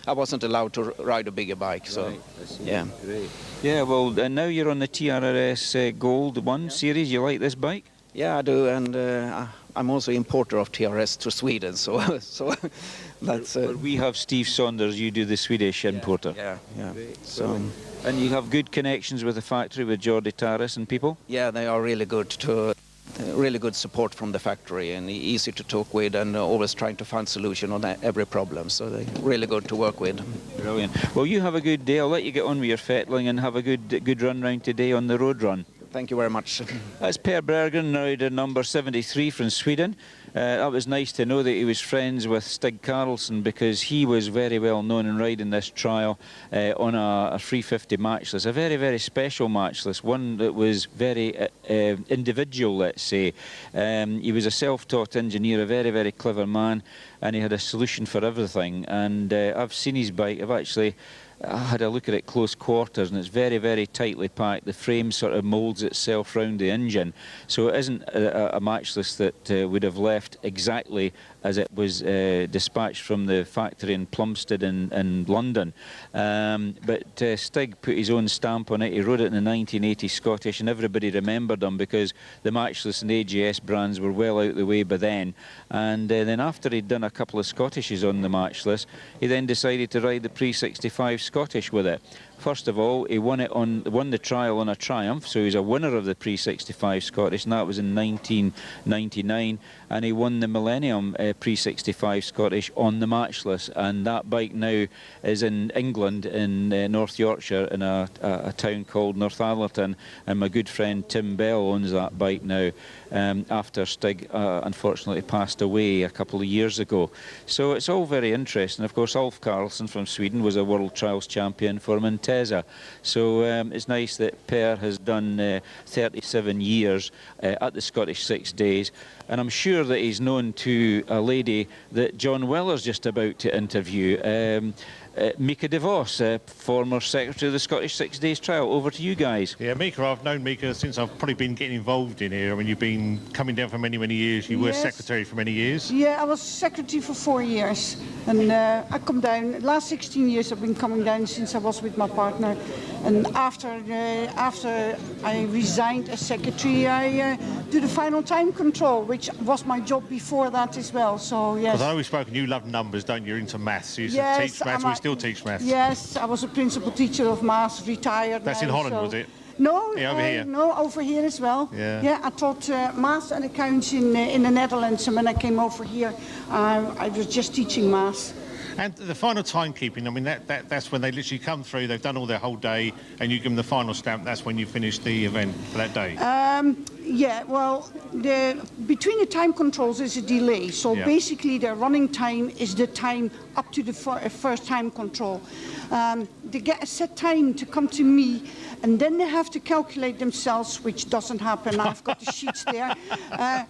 I wasn't allowed to ride a bigger bike. So, right, yeah. Great. Yeah, well, and now you're on the TRS Gold 1 series. You like this bike? Yeah, I do, and I'm also importer of TRS to Sweden, so that's. We have Steve Saunders. You do the Swedish importer. Yeah. Great. So. And you have good connections with the factory, with Jordi Taras and people? Yeah, they are really good really good support from the factory, and easy to talk with, and always trying to find solution on every problem. So they're really good to work with. Brilliant. Well, you have a good day. I'll let you get on with your fettling and have a good run round today on the road run. Thank you very much. That's Per Bergen, rider number 73 from Sweden. That was nice to know that he was friends with Stig Karlsson, because he was very well known in riding this trial on a 350 matchless, a very, very special matchless, one that was very individual, let's say. He was a self-taught engineer, a very, very clever man, and he had a solution for everything. And I've seen his bike. I've actually had a look at it close quarters, and it's very, very tightly packed. The frame sort of moulds itself round the engine, so it isn't a matchless that would have left exactly as it was dispatched from the factory in Plumstead in London. But Stig put his own stamp on it. He rode it in the 1980 Scottish, and everybody remembered him because the matchless and AGS brands were well out the way by then. And then after he'd done a couple of Scottishes on the matchless, he then decided to ride the pre-65 Scottish with it. First of all, he won the trial on a Triumph, so he's a winner of the pre-65 Scottish, and that was in 1999, and he won the Millennium pre-65 Scottish on the matchless, and that bike now is in England, in North Yorkshire, in a town called Northallerton, and my good friend Tim Bell owns that bike now, after Stig unfortunately passed away a couple of years ago. So it's all very interesting. Of course, Ulf Karlsson from Sweden was a World Trials Champion for Montesa. So it's nice that Per has done 37 years at the Scottish 6 days, and I'm sure that he's known to a lady that John Weller's just about to interview, Mika de Vos, former secretary of the Scottish 6 days trial. Over to you guys. Yeah, Mika, I've known Mika since I've probably been getting involved in here. I mean, you've been coming down for many, many years. You were secretary for many years. Yeah, I was secretary for 4 years, and I come down. Last 16 years I've been coming down since I was with my partner, and after I resigned as secretary, I do the final time control, which was my job before that as well. So yes. Because I know we've spoken. You love numbers, don't you? You're into maths. You used to teach maths. We still teach maths. Yes, I was a principal teacher of maths, retired. That's now, in Holland, so. was it? No, yeah, over here. No, over here as well. Yeah, I taught maths and accounts in the Netherlands, and when I came over here, I was just teaching maths. And the final timekeeping, I mean, that's when they literally come through, they've done all their whole day, and you give them the final stamp, that's when you finish the event for that day? Yeah, well, between the time controls is a delay, so basically their running time is the time up to the first time control. They get a set time to come to me, and then they have to calculate themselves, which doesn't happen. I've got the sheets there.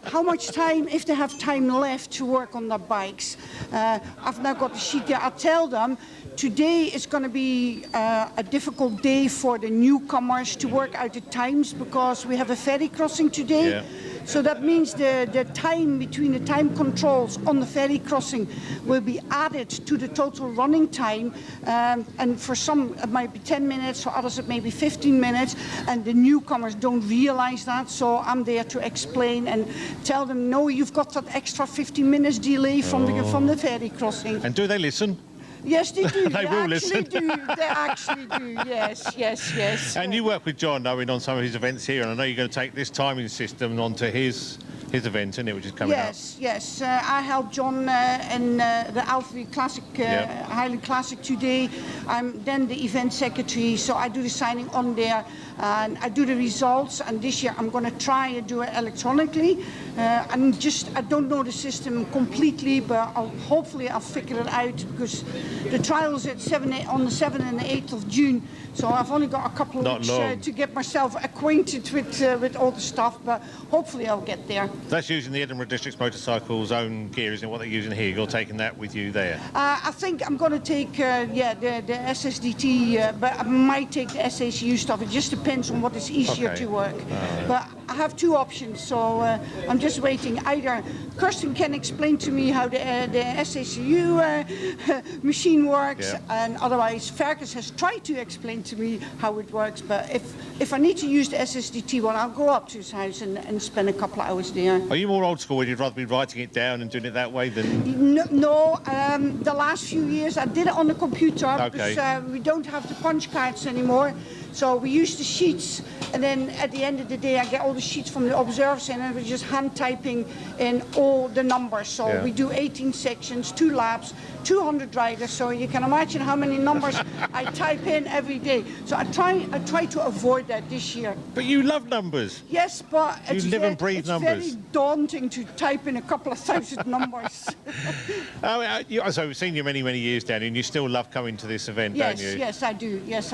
How much time, if they have time left to work on their bikes. I've now got the sheet there. I tell them today is going to be a difficult day for the newcomers to work out the times, because we have a ferry crossing today. So that means the time between the time controls on the ferry crossing will be added to the total running time. And for some it might be 10 minutes, for others it may be 15 minutes. And the newcomers don't realize that. So I'm there to explain and tell them, no, you've got that extra 15 minutes delay from the ferry crossing. And do they listen? Yes, they do. They will listen. They actually do. Yes. And you work with John, knowing on some of his events here, and I know you're going to take this timing system onto his event, isn't it, which is coming up? Yes. I helped John in the Alpha Classic, Highland Classic today. I'm then the event secretary, so I do the signing on there, and I do the results. And this year I'm going to try and do it electronically. I don't know the system completely, but hopefully I'll figure it out, because the trials at on the 7th and the 8th of June. So I've only got a couple of weeks to get myself acquainted with all the stuff, but hopefully I'll get there. That's using the Edinburgh District's motorcycles' own gear, isn't it, what they're using here? You're taking that with you there? I think I'm going to take, the SSDT, but I might take the SACU stuff. It just depends on what is easier to work. But I have two options, so I'm just waiting. Either Kirsten can explain to me how the SACU machine works, and otherwise Fergus has tried to explain to me how it works. But if I need to use the SSDT one, I'll go up to his house and spend a couple of hours there. Are you more old school, would you rather be writing it down and doing it that way than... No, the last few years I did it on the computer, because we don't have the punch cards anymore. So we use the sheets, and then at the end of the day I get all the sheets from the observers in, and we're just hand typing in all the numbers. So we do 18 sections, 2 laps, 200 riders, so you can imagine how many numbers I type in every day. So I try to avoid that this year. But you love numbers. Yes, but you live and breathe numbers. It's very daunting to type in a couple of thousand numbers. So we've seen you many years, Danny, and you still love coming to this event, don't you? Yes, I do. Yes.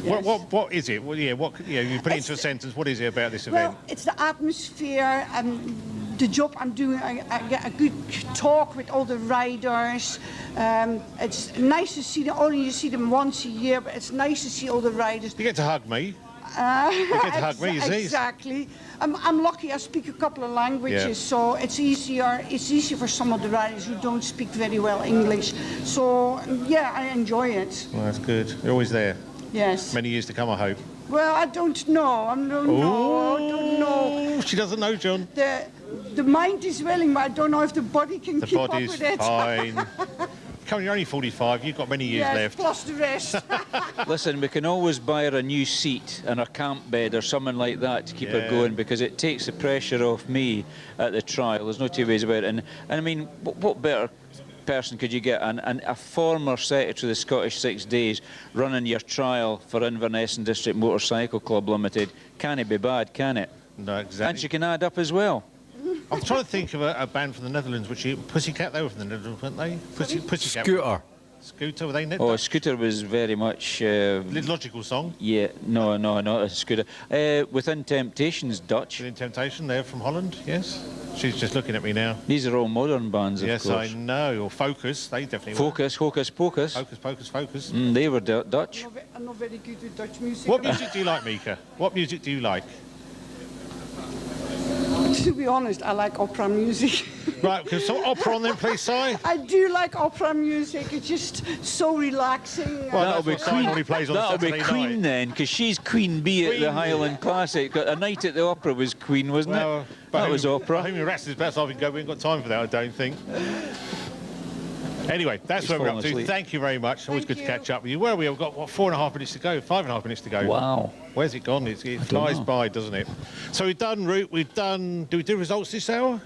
What is it? Well, you put it into a sentence. What is it about this event? Well, it's the atmosphere and the job I'm doing. I get a good talk with all the riders. It's nice to see them. Only you see them once a year, but it's nice to see all the riders. You get to hug me. You get to hug me, you see. Exactly. I'm lucky. I speak a couple of languages, so it's easier. It's easier for some of the riders who don't speak very well English. So I enjoy it. Well, that's good. You're always there. Yes. Many years to come, I hope. Well, I don't know. I don't know. She doesn't know, John. The mind is willing, but I don't know if the body can keep up with it. The body's fine. Come on, you're only 45. You've got many years left. Plus the rest. Listen, we can always buy her a new seat and a camp bed or something like that to keep her going, because it takes the pressure off me at the trial. There's no two ways about it. And I mean, what better person could you get? And a former secretary of the Scottish 6 Days running your trial for Inverness and District Motorcycle Club Limited. Can it be bad, can it? No, exactly. And she can add up as well. I'm trying to think of a band from the Netherlands, Pussycat, they were from the Netherlands, weren't they? Pussycat. Scooter, were they? Oh, Scooter was very much... logical song? Yeah, no, not a Scooter. Within Temptation's Dutch. Within Temptation, they're from Holland, yes. She's just looking at me now. These are all modern bands, of course. Yes, I know. Or Focus, they definitely Focus, were. Hocus Pocus. Focus. They were Dutch. I'm not very good with Dutch music. What music do you like, Mika? What music do you like? To be honest, I like opera music. Right, can some opera on then, please, Si? I do like opera music. It's just so relaxing. Well, that'll be Queen. That'll be Queen then, because she's Queen Bee at the Highland Classic. A night at the opera was Queen, wasn't it? That was opera. I think the rest is best off and go. We ain't got time for that, I don't think. Anyway, that's where we're up to. Thank you very much. Always good to catch up with you. Where are we? We've got, 4.5 minutes to go? 5.5 minutes to go. Wow. Where's it gone? It flies by, doesn't it? So we've done route, do we do results this hour?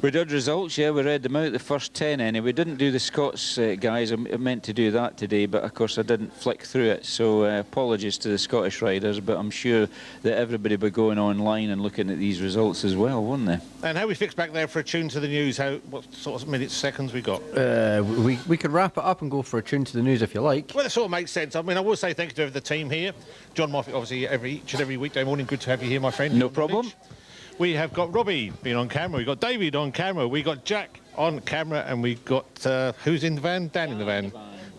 We did results, yeah, we read them out, the first 10 anyway. We didn't do the Scots guys, I meant to do that today, but of course I didn't flick through it, so apologies to the Scottish riders, but I'm sure that everybody will be going online and looking at these results as well, won't they? And how we fix back there for a tune to the news, what sort of minutes, seconds we got? We could wrap it up and go for a tune to the news if you like. Well, that sort of makes sense. I mean, I will say thank you to the team here. John Moffat, obviously, each and every weekday morning, good to have you here, my friend. No problem. We have got Robbie being on camera, we've got David on camera, we got Jack on camera, and we've got, who's in the van? Dan in the van.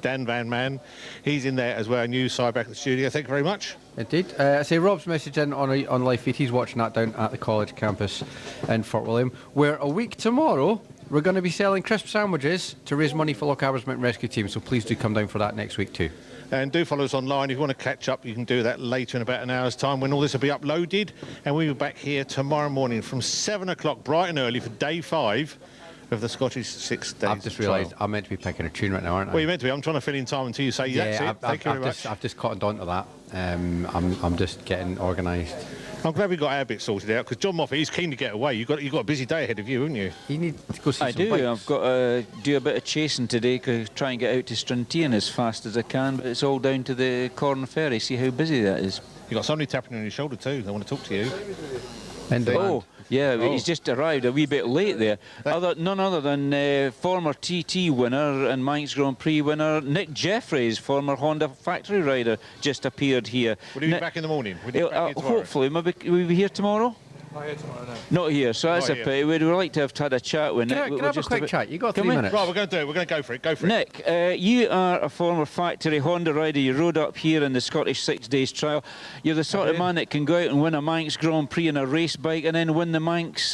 Dan Van Man. He's in there as well. New side back at the studio. Thank you very much. Indeed. I say Rob's message in on live feed. He's watching that down at the college campus in Fort William, where a week tomorrow we're going to be selling crisp sandwiches to raise money for Lochaber's Mountain Rescue Team. So please do come down for that next week too. And do follow us online. If you want to catch up, you can do that later in about an hour's time when all this will be uploaded. And we'll be back here tomorrow morning from 7 o'clock, bright and early, for day 5 of the Scottish 6 days. I've just realised I'm meant to be picking a tune right now, aren't I? Well, you're meant to be. I'm trying to fill in time until you say that's it. Thank you very much. I've just cottoned on to that. I'm just getting organised. I'm glad we got our bit sorted out, because John Moffat, he's keen to get away. You've got a busy day ahead of you, haven't you? You need to go see some I do. bikes. I've got to do a bit of chasing today, try and get out to Struntian as fast as I can, but it's all down to the Corn Ferry. See how busy that is. You've got somebody tapping on your shoulder too. They want to talk to you. Oh, yeah, he's just arrived a wee bit late there. None other than former TT winner and Manx Grand Prix winner Nick Jeffries, former Honda factory rider, just appeared here. Will he be back in the morning? Will he be back here tomorrow? Hopefully. Will he be here tomorrow? Not here tomorrow, no. Not here, so that's Not a here. pity. We'd like to have had a chat with Nick. Can I have a quick chat? You got 3 Can we? minutes. Right, we're going to do it. We're going to go for it. Go for it. Nick, you are a former factory Honda rider. You rode up here in the Scottish 6 Days trial. You're the sort of man that can go out and win a Manx Grand Prix in a race bike and then win the Manx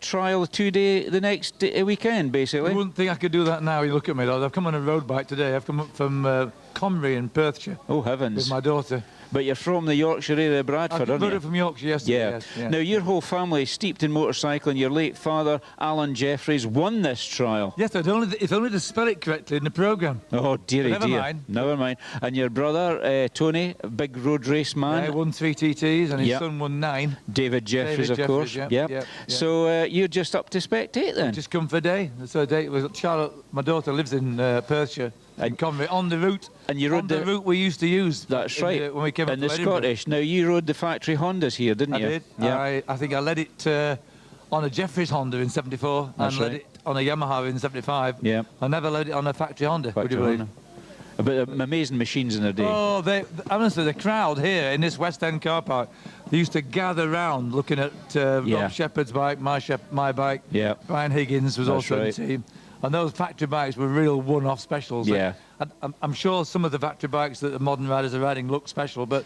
trial the next weekend, basically. I wouldn't think I could do that now. You look at me, though. I've come on a road bike today. I've come up from Comrie in Perthshire. Oh, heavens. With my daughter. But you're from the Yorkshire area of Bradford, aren't you? I got it from Yorkshire yesterday, Yeah. yes. Now, your whole family is steeped in motorcycling. Your late father, Alan Jeffries, won this trial. Yes, it's only to spell it correctly in the programme. Oh, dearie Never dear. mind. Never mind. And your brother, Tony, a big road race man. Yeah, won 3 TTs and his son won 9. David Jeffries, of course. Yeah. So you're just up to spectate then? Just come for a day. So a day was Charlotte, my daughter lives in Perthshire. And Comrie, on the route. And you rode the route we used to use. That's right. When we came in up the to Edinburgh. Scottish. Now you rode the factory Hondas here, didn't you? I did. Yeah. I think I led it on a Jeffries Honda in '74 and led it on a Yamaha in '75. Yeah. I never led it on a factory Honda. Would you Factory believe? Honda. But amazing machines in their day. Oh, honestly, the crowd here in this West End car park, they used to gather round looking at Rob Shepherd's bike, my bike. Yeah. Brian Higgins was That's also right. in the team. And those factory bikes were real one-off specials. Yeah. I'm sure some of the factory bikes that the modern riders are riding look special, but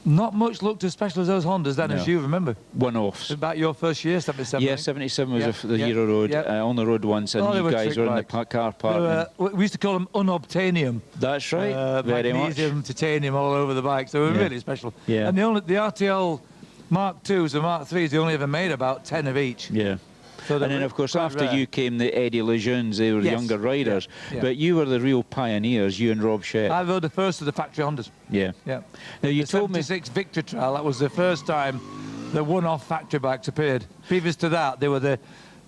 not much looked as special as those Hondas then, as you remember. One-offs. About your first year, 77. Yeah, 77 was the year I rode. On the road once, and you guys were in the car park. We used to call them unobtainium. That's right. Very much. Magnesium, titanium all over the bike, so they were really special. Yeah. And the RTL Mark IIs and Mark IIIs, they only ever made about 10 of each. Yeah. So and then, of course, after you came the Eddie Lejeunes, they were younger riders. Yeah. But you were the real pioneers, you and Rob Shep. I rode the first of the factory Hondas. Yeah. Yeah. Now, you told me... The 76 Victory Trial, that was the first time the one-off factory bikes appeared. Previous to that, they were the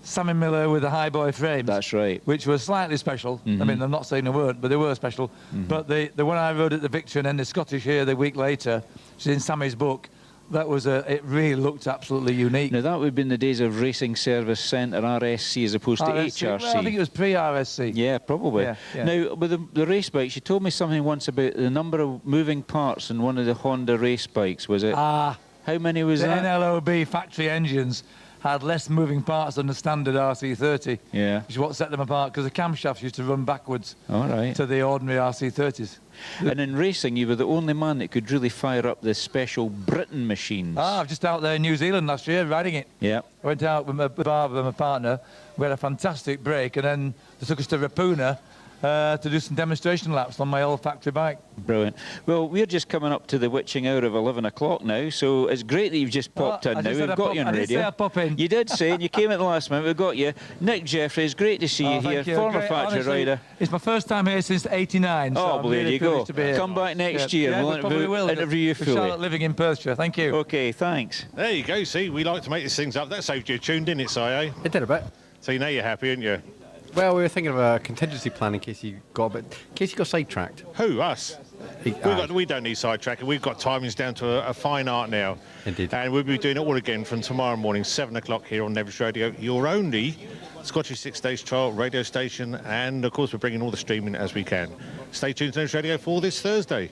Sammy Miller with the high boy frames. That's right. Which was slightly special. I mean, I'm not saying they weren't, but they were special. But the one I rode at the Victory and then the Scottish here the week later, which is in Sammy's book, that was it really looked absolutely unique. Now, that would have been the days of Racing Service Centre, RSC, as opposed to HRC. Well, I think it was pre-RSC. Yeah, probably. Yeah. Now, with the race bikes, you told me something once about the number of moving parts in one of the Honda race bikes, was it? How many was the that? NLOB factory engines had less moving parts than the standard RC30. Yeah. Which is what set them apart, because the camshafts used to run backwards to the ordinary RC30s. And in racing, you were the only man that could really fire up the special Britain machines. I was just out there in New Zealand last year riding it. Yeah. I went out with my partner. We had a fantastic break, and then they took us to Rapuna to do some demonstration laps on my old factory bike. Brilliant. Well, we're just coming up to the witching hour of 11 o'clock now, so it's great that you've just popped in now. We've got you on radio. I did say I'd pop in. You did say, and you came at the last minute. We've got you. Nick Jeffries, great to see you here, former factory rider. It's my first time here since '89. So well, there you go. Come Come back next year. Yeah, we'll interview you fully. Charlotte living in Perthshire. Thank you. Okay, thanks. There you go. See, we like to make these things up. That saved you a tune, didn't it, Si? It did a bit. So now you're happy, aren't you? Well, we were thinking of a contingency plan in case you got sidetracked. Who? Us? We don't need sidetracking. We've got timings down to a fine art now. Indeed. And we'll be doing it all again from tomorrow morning, 7 o'clock here on Nevis Radio, your only Scottish 6 Days trial radio station. And, of course, we're bringing all the streaming as we can. Stay tuned to Nevis Radio for this Thursday.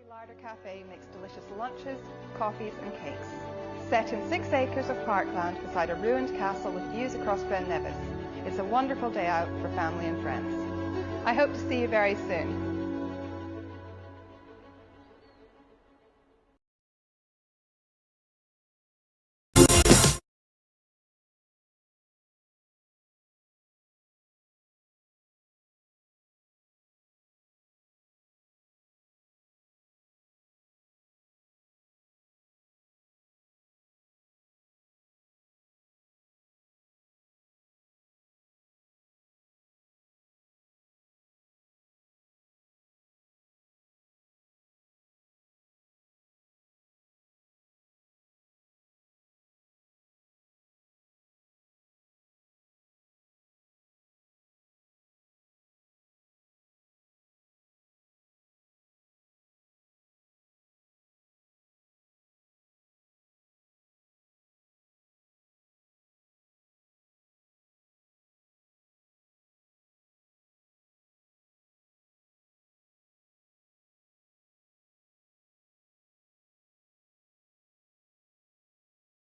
Larder Cafe makes delicious lunches, coffees and cakes. Set in 6 acres of parkland beside a ruined castle with views across Ben Nevis. It's a wonderful day out for family and friends. I hope to see you very soon.